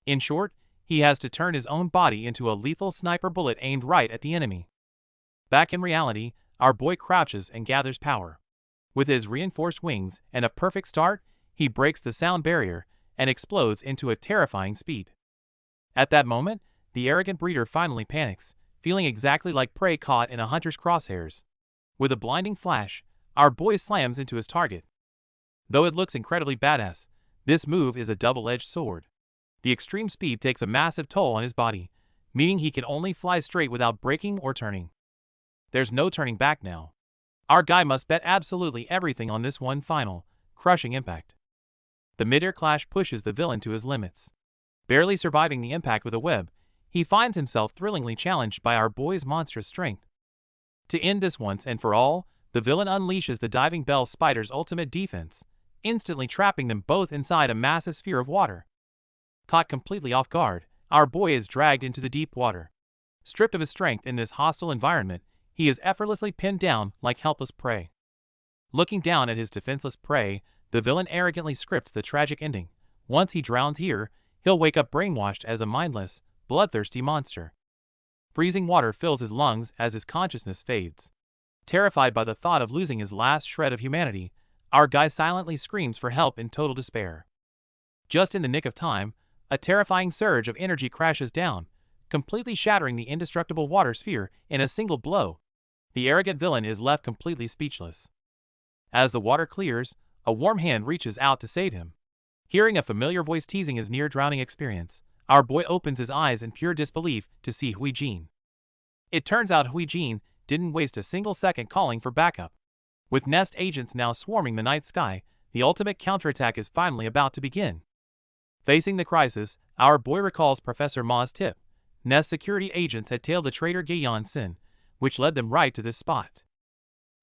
In short, he has to turn his own body into a lethal sniper bullet aimed right at the enemy. Back in reality, our boy crouches and gathers power. With his reinforced wings and a perfect start, he breaks the sound barrier and explodes into a terrifying speed. At that moment, the arrogant breeder finally panics, feeling exactly like prey caught in a hunter's crosshairs. With a blinding flash, our boy slams into his target. Though it looks incredibly badass, this move is a double-edged sword. The extreme speed takes a massive toll on his body, meaning he can only fly straight without braking or turning. There's no turning back now. Our guy must bet absolutely everything on this one final, crushing impact. The mid-air clash pushes the villain to his limits. Barely surviving the impact with a web, he finds himself thrillingly challenged by our boy's monstrous strength. To end this once and for all, the villain unleashes the diving bell spider's ultimate defense, instantly trapping them both inside a massive sphere of water. Caught completely off guard, our boy is dragged into the deep water. Stripped of his strength in this hostile environment, he is effortlessly pinned down like helpless prey. Looking down at his defenseless prey, the villain arrogantly scripts the tragic ending. Once he drowns here, he'll wake up brainwashed as a mindless, bloodthirsty monster. Freezing water fills his lungs as his consciousness fades. Terrified by the thought of losing his last shred of humanity, our guy silently screams for help in total despair. Just in the nick of time, a terrifying surge of energy crashes down, completely shattering the indestructible water sphere in a single blow. The arrogant villain is left completely speechless. As the water clears, a warm hand reaches out to save him. Hearing a familiar voice teasing his near-drowning experience, our boy opens his eyes in pure disbelief to see Hui Jin. It turns out Hui Jin didn't waste a single second calling for backup. With Nest agents now swarming the night sky, the ultimate counterattack is finally about to begin. Facing the crisis, our boy recalls Professor Ma's tip. Nest security agents had tailed the traitor Gaeon Sin, which led them right to this spot.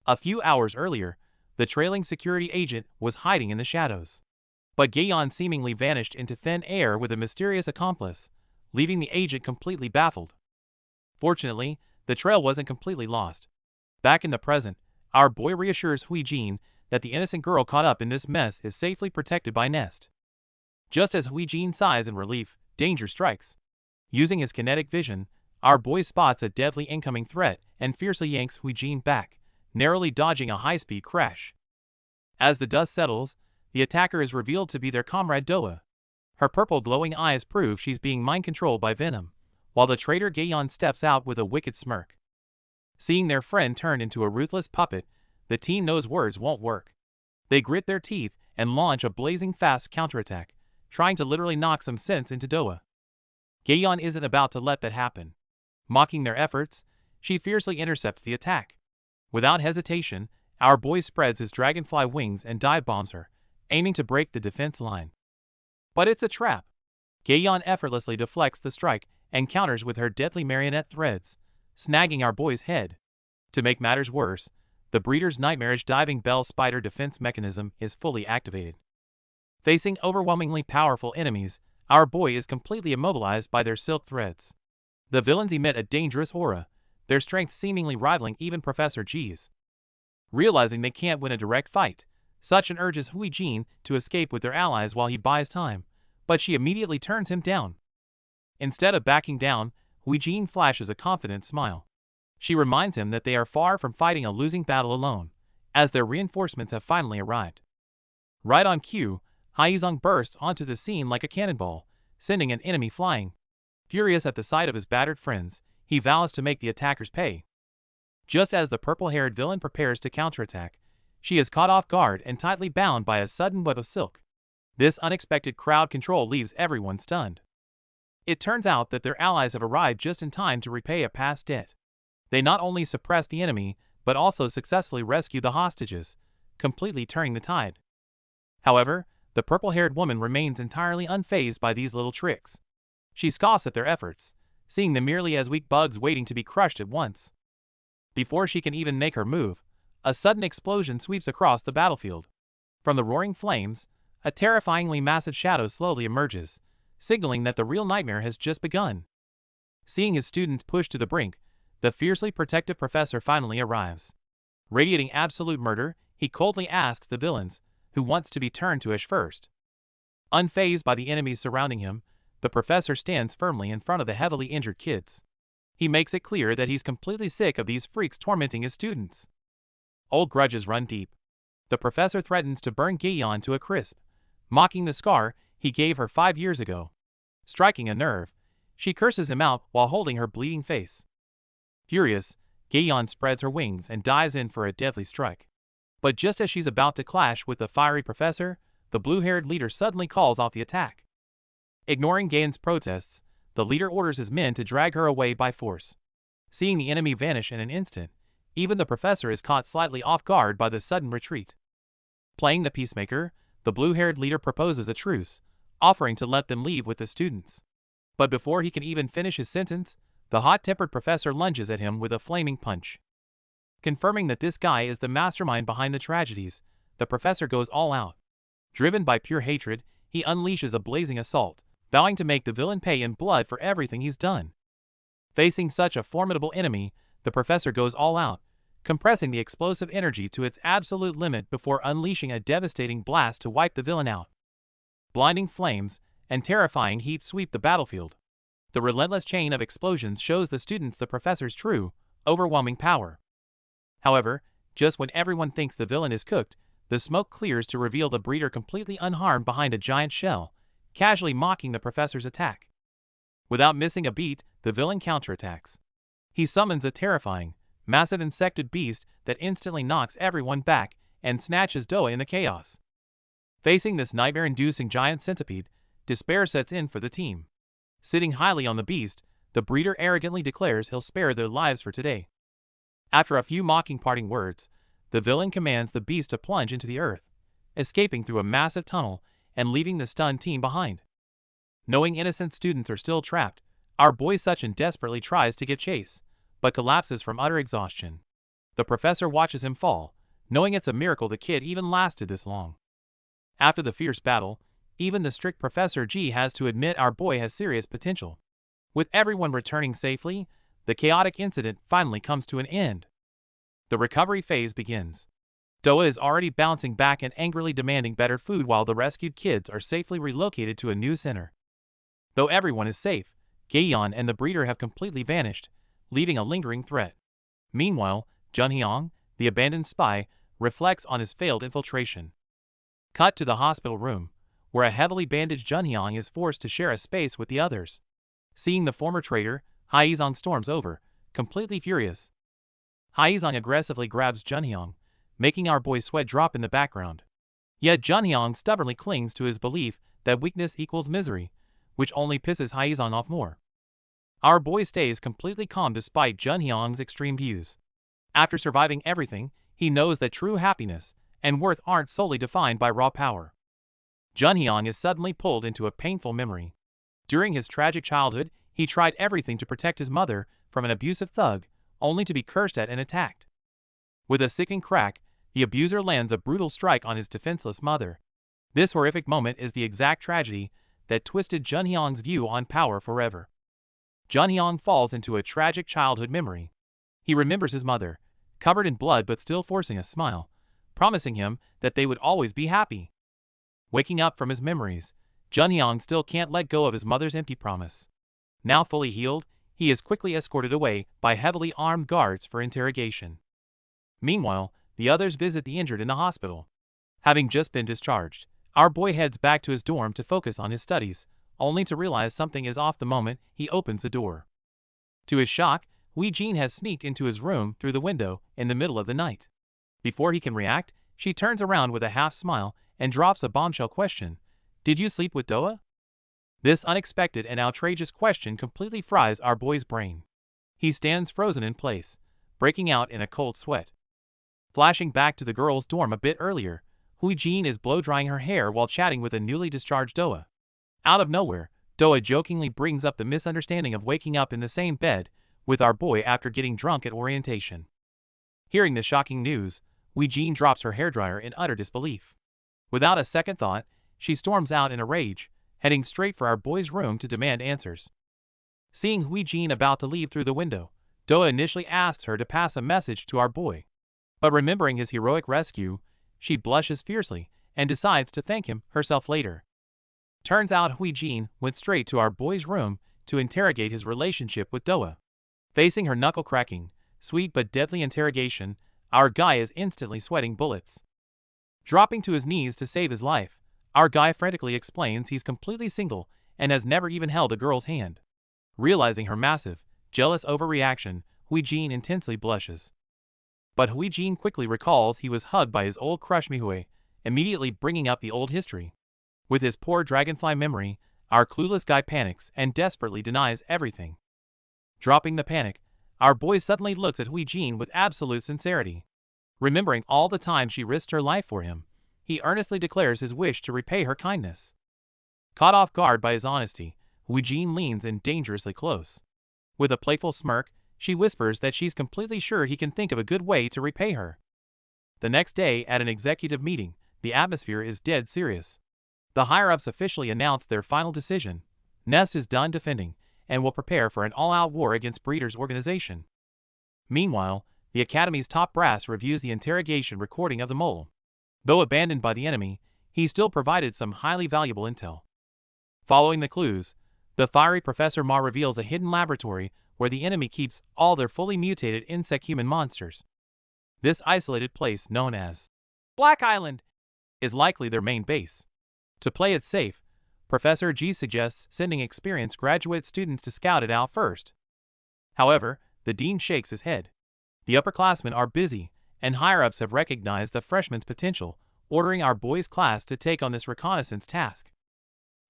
A few hours earlier, the trailing security agent was hiding in the shadows. But Gaeon seemingly vanished into thin air with a mysterious accomplice, leaving the agent completely baffled. Fortunately, the trail wasn't completely lost. Back in the present, our boy reassures Hui Jin that the innocent girl caught up in this mess is safely protected by Nest. Just as Hui Jin sighs in relief, danger strikes. Using his kinetic vision, our boy spots a deadly incoming threat and fiercely yanks Hui Jin back, narrowly dodging a high-speed crash. As the dust settles, the attacker is revealed to be their comrade Doa. Her purple glowing eyes prove she's being mind-controlled by venom, while the traitor Gaeon steps out with a wicked smirk. Seeing their friend turn into a ruthless puppet, the team knows words won't work. They grit their teeth and launch a blazing fast counterattack, trying to literally knock some sense into Doa. Gaeon isn't about to let that happen. Mocking their efforts, she fiercely intercepts the attack. Without hesitation, our boy spreads his dragonfly wings and dive bombs her, aiming to break the defense line. But it's a trap. Gaeon effortlessly deflects the strike and counters with her deadly marionette threads, snagging our boy's head. To make matters worse, the breeder's nightmarish diving bell spider defense mechanism is fully activated. Facing overwhelmingly powerful enemies, our boy is completely immobilized by their silk threads. The villains emit a dangerous aura, their strength seemingly rivaling even Professor G's. Realizing they can't win a direct fight, Suchin urges Hui Jin to escape with their allies while he buys time, but she immediately turns him down. Instead of backing down, Hui Jin flashes a confident smile. She reminds him that they are far from fighting a losing battle alone, as their reinforcements have finally arrived. Right on cue, Haizong bursts onto the scene like a cannonball, sending an enemy flying. Furious at the sight of his battered friends, he vows to make the attackers pay. Just as the purple-haired villain prepares to counterattack, she is caught off guard and tightly bound by a sudden web of silk. This unexpected crowd control leaves everyone stunned. It turns out that their allies have arrived just in time to repay a past debt. They not only suppress the enemy, but also successfully rescue the hostages, completely turning the tide. However, the purple-haired woman remains entirely unfazed by these little tricks. She scoffs at their efforts, seeing them merely as weak bugs waiting to be crushed at once. Before she can even make her move, a sudden explosion sweeps across the battlefield. From the roaring flames, a terrifyingly massive shadow slowly emerges, signaling that the real nightmare has just begun. Seeing his students pushed to the brink, the fiercely protective professor finally arrives. Radiating absolute murder, he coldly asks the villains, who wants to be turned to ash first. Unfazed by the enemies surrounding him, the professor stands firmly in front of the heavily injured kids. He makes it clear that he's completely sick of these freaks tormenting his students. Old grudges run deep. The professor threatens to burn Gaeon to a crisp, mocking the scar he gave her 5 years ago. Striking a nerve, she curses him out while holding her bleeding face. Furious, Gaeon spreads her wings and dives in for a deadly strike. But just as she's about to clash with the fiery professor, the blue-haired leader suddenly calls off the attack. Ignoring Gaeon's protests, the leader orders his men to drag her away by force. Seeing the enemy vanish in an instant, even the professor is caught slightly off guard by the sudden retreat. Playing the peacemaker, the blue-haired leader proposes a truce, offering to let them leave with the students. But before he can even finish his sentence, the hot-tempered professor lunges at him with a flaming punch. Confirming that this guy is the mastermind behind the tragedies, the professor goes all out. Driven by pure hatred, he unleashes a blazing assault, vowing to make the villain pay in blood for everything he's done. Facing such a formidable enemy, the professor goes all out, compressing the explosive energy to its absolute limit before unleashing a devastating blast to wipe the villain out. Blinding flames and terrifying heat sweep the battlefield. The relentless chain of explosions shows the students the professor's true, overwhelming power. However, just when everyone thinks the villain is cooked, the smoke clears to reveal the breeder completely unharmed behind a giant shell, casually mocking the professor's attack. Without missing a beat, the villain counterattacks. He summons a terrifying, massive insected beast that instantly knocks everyone back and snatches Doa in the chaos. Facing this nightmare-inducing giant centipede, despair sets in for the team. Sitting highly on the beast, the breeder arrogantly declares he'll spare their lives for today. After a few mocking parting words, the villain commands the beast to plunge into the earth, escaping through a massive tunnel and leaving the stunned team behind. Knowing innocent students are still trapped, our boy Suchin desperately tries to give chase, but collapses from utter exhaustion. The professor watches him fall, knowing it's a miracle the kid even lasted this long. After the fierce battle, even the strict Professor G has to admit our boy has serious potential. With everyone returning safely, the chaotic incident finally comes to an end. The recovery phase begins. Doa is already bouncing back and angrily demanding better food while the rescued kids are safely relocated to a new center. Though everyone is safe, Gaeon and the breeder have completely vanished, leaving a lingering threat. Meanwhile, Junhyang, the abandoned spy, reflects on his failed infiltration. Cut to the hospital room, where a heavily bandaged Junhyang is forced to share a space with the others. Seeing the former traitor, Haizong storms over, completely furious. Haizong aggressively grabs Junhyang, making our boy sweat drop in the background. Yet Junhyang stubbornly clings to his belief that weakness equals misery, which only pisses Haizong off more. Our boy stays completely calm despite Junhyang's extreme views. After surviving everything, he knows that true happiness and worth aren't solely defined by raw power. Junhyang is suddenly pulled into a painful memory. During his tragic childhood, he tried everything to protect his mother from an abusive thug, only to be cursed at and attacked. With a sickening crack, the abuser lands a brutal strike on his defenseless mother. This horrific moment is the exact tragedy that twisted Junhyang's view on power forever. Junhyang falls into a tragic childhood memory. He remembers his mother, covered in blood but still forcing a smile, promising him that they would always be happy. Waking up from his memories, Junhyang still can't let go of his mother's empty promise. Now fully healed, he is quickly escorted away by heavily armed guards for interrogation. Meanwhile, the others visit the injured in the hospital. Having just been discharged, our boy heads back to his dorm to focus on his studies, only to realize something is off the moment he opens the door. To his shock, Wee Jean has sneaked into his room through the window in the middle of the night. Before he can react, she turns around with a half smile and drops a bombshell question. "Did you sleep with Doa?" This unexpected and outrageous question completely fries our boy's brain. He stands frozen in place, breaking out in a cold sweat. Flashing back to the girl's dorm a bit earlier, Hui Jean is blow-drying her hair while chatting with a newly discharged Doa. Out of nowhere, Doa jokingly brings up the misunderstanding of waking up in the same bed with our boy after getting drunk at orientation. Hearing the shocking news, Jean drops her hairdryer in utter disbelief. Without a second thought, she storms out in a rage, heading straight for our boy's room to demand answers. Seeing Jean about to leave through the window, Doa initially asks her to pass a message to our boy. But remembering his heroic rescue, she blushes fiercely and decides to thank him herself later. Turns out Jean went straight to our boy's room to interrogate his relationship with Doa. Facing her knuckle-cracking, sweet but deadly interrogation, our guy is instantly sweating bullets. Dropping to his knees to save his life, our guy frantically explains he's completely single and has never even held a girl's hand. Realizing her massive, jealous overreaction, Jean intensely blushes. But Jean quickly recalls he was hugged by his old crush Manhwa, immediately bringing up the old history. With his poor Dragonfly memory, our clueless guy panics and desperately denies everything. Dropping the panic, our boy suddenly looks at Jean with absolute sincerity. Remembering all the time she risked her life for him, he earnestly declares his wish to repay her kindness. Caught off guard by his honesty, Jean leans in dangerously close. With a playful smirk, she whispers that she's completely sure he can think of a good way to repay her. The next day at an executive meeting, the atmosphere is dead serious. The higher-ups officially announce their final decision. Nest is done defending and will prepare for an all-out war against Breeder's organization. Meanwhile, the Academy's top brass reviews the interrogation recording of the mole. Though abandoned by the enemy, he still provided some highly valuable intel. Following the clues, the fiery Professor Ma reveals a hidden laboratory where the enemy keeps all their fully mutated insect-human monsters. This isolated place, known as Black Island, is likely their main base. To play it safe, Professor G suggests sending experienced graduate students to scout it out first. However, the dean shakes his head. The upperclassmen are busy, and higher-ups have recognized the freshmen's potential, ordering our boys' class to take on this reconnaissance task.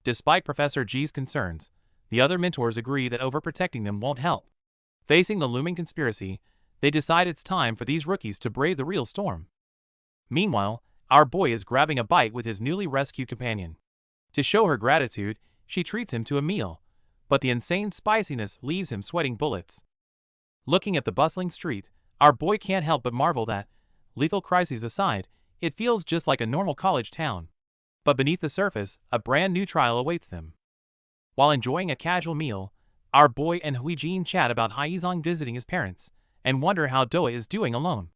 Despite Professor G's concerns, the other mentors agree that overprotecting them won't help. Facing the looming conspiracy, they decide it's time for these rookies to brave the real storm. Meanwhile, our boy is grabbing a bite with his newly rescued companion. To show her gratitude, she treats him to a meal, but the insane spiciness leaves him sweating bullets. Looking at the bustling street, our boy can't help but marvel that, lethal crises aside, it feels just like a normal college town. But beneath the surface, a brand new trial awaits them. While enjoying a casual meal, our boy and Jean chat about Hyezong visiting his parents, and wonder how Doa is doing alone.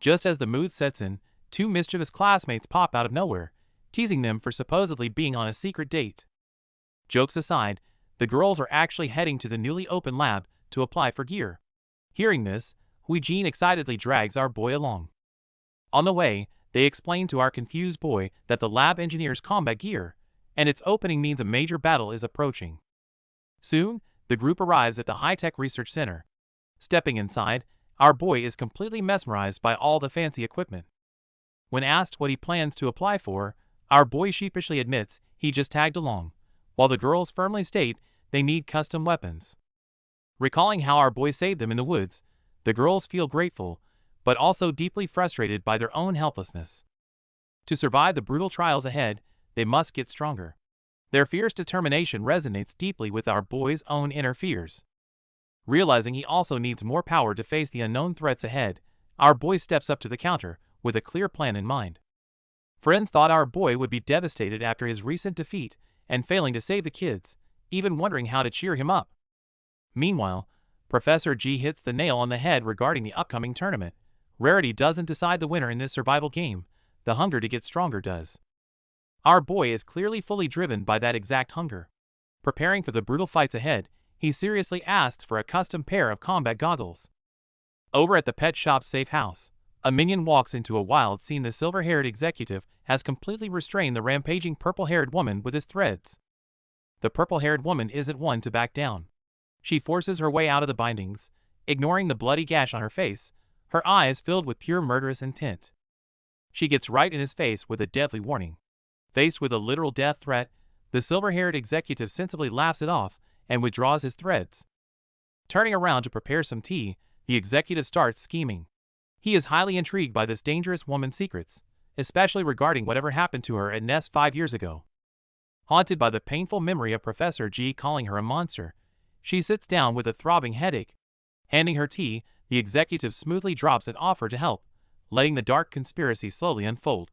Just as the mood sets in, two mischievous classmates pop out of nowhere, teasing them for supposedly being on a secret date. Jokes aside, the girls are actually heading to the newly opened lab to apply for gear. Hearing this, Jean excitedly drags our boy along. On the way, they explain to our confused boy that the lab engineers combat gear, and its opening means a major battle is approaching. Soon, the group arrives at the high-tech research center. Stepping inside, our boy is completely mesmerized by all the fancy equipment. When asked what he plans to apply for, our boy sheepishly admits he just tagged along, while the girls firmly state they need custom weapons. Recalling how our boy saved them in the woods, the girls feel grateful, but also deeply frustrated by their own helplessness. To survive the brutal trials ahead, they must get stronger. Their fierce determination resonates deeply with our boy's own inner fears. Realizing he also needs more power to face the unknown threats ahead, our boy steps up to the counter with a clear plan in mind. Friends thought our boy would be devastated after his recent defeat and failing to save the kids, even wondering how to cheer him up. Meanwhile, Professor G hits the nail on the head regarding the upcoming tournament. Rarity doesn't decide the winner in this survival game, the hunger to get stronger does. Our boy is clearly fully driven by that exact hunger. Preparing for the brutal fights ahead, he seriously asks for a custom pair of combat goggles. Over at the pet shop's safe house, a minion walks into a wild scene. The silver-haired executive has completely restrained the rampaging purple-haired woman with his threads. The purple-haired woman isn't one to back down. She forces her way out of the bindings, ignoring the bloody gash on her face, her eyes filled with pure murderous intent. She gets right in his face with a deadly warning. Faced with a literal death threat, the silver-haired executive sensibly laughs it off and withdraws his threads. Turning around to prepare some tea, the executive starts scheming. He is highly intrigued by this dangerous woman's secrets, especially regarding whatever happened to her at Nest 5 years ago. Haunted by the painful memory of Professor G calling her a monster, she sits down with a throbbing headache. Handing her tea, The executive smoothly drops an offer to help, letting the dark conspiracy slowly unfold.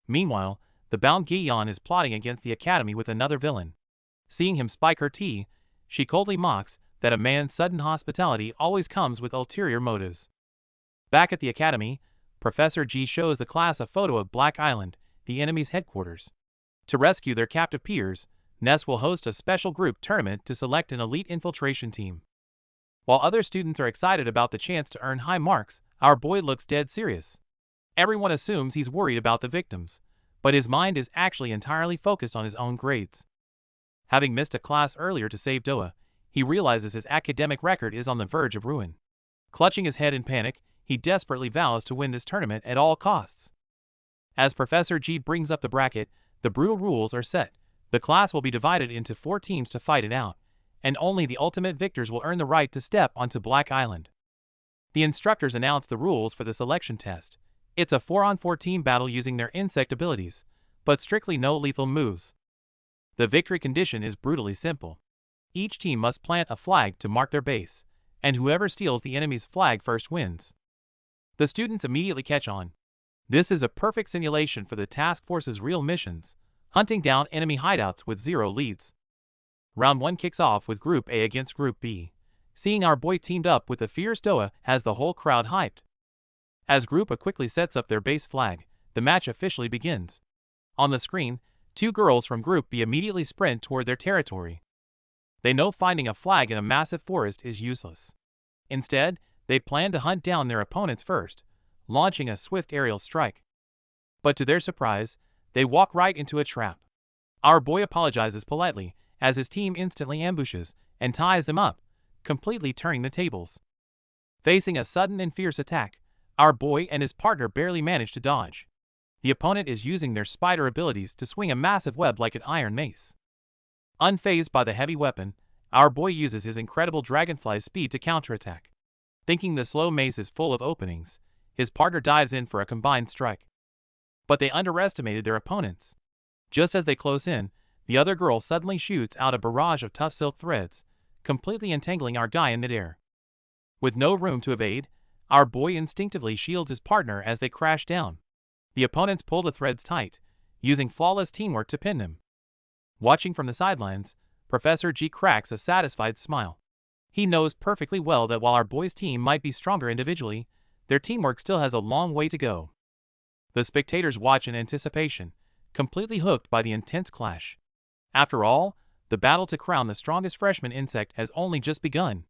Meanwhile, the bound Gion is plotting against the academy with another villain. Seeing him spike her tea, she coldly mocks that a man's sudden hospitality always comes with ulterior motives. Back at the academy, Professor G shows the class a photo of Black Island, the enemy's headquarters. To rescue their captive peers, Ness will host a special group tournament to select an elite infiltration team. While other students are excited about the chance to earn high marks, our boy looks dead serious. Everyone assumes he's worried about the victims, but his mind is actually entirely focused on his own grades. Having missed a class earlier to save Doa, he realizes his academic record is on the verge of ruin. Clutching his head in panic, he desperately vows to win this tournament at all costs. As Professor G brings up the bracket, the brutal rules are set. The class will be divided into 4 teams to fight it out, and only the ultimate victors will earn the right to step onto Black Island. The instructors announce the rules for the selection test. It's a 4-on-4 team battle using their insect abilities, but strictly no lethal moves. The victory condition is brutally simple. Each team must plant a flag to mark their base, and whoever steals the enemy's flag first wins. The students immediately catch on. This is a perfect simulation for the task force's real missions, hunting down enemy hideouts with 0 leads. Round 1 kicks off with Group A against Group B. Seeing our boy teamed up with the fierce Doa has the whole crowd hyped. As Group A quickly sets up their base flag, the match officially begins. On the screen, 2 girls from Group B immediately sprint toward their territory. They know finding a flag in a massive forest is useless. Instead, they plan to hunt down their opponents first, launching a swift aerial strike. But to their surprise, they walk right into a trap. Our boy apologizes politely, as his team instantly ambushes and ties them up, completely turning the tables. Facing a sudden and fierce attack, our boy and his partner barely manage to dodge. The opponent is using their spider abilities to swing a massive web like an iron mace. Unfazed by the heavy weapon, our boy uses his incredible dragonfly speed to counterattack. Thinking the slow mace is full of openings, his partner dives in for a combined strike. But they underestimated their opponents. Just as they close in, the other girl suddenly shoots out a barrage of tough silk threads, completely entangling our guy in midair. With no room to evade, our boy instinctively shields his partner as they crash down. The opponents pull the threads tight, using flawless teamwork to pin them. Watching from the sidelines, Professor G cracks a satisfied smile. He knows perfectly well that while our boy's team might be stronger individually, their teamwork still has a long way to go. The spectators watch in anticipation, completely hooked by the intense clash. After all, the battle to crown the strongest freshman insect has only just begun.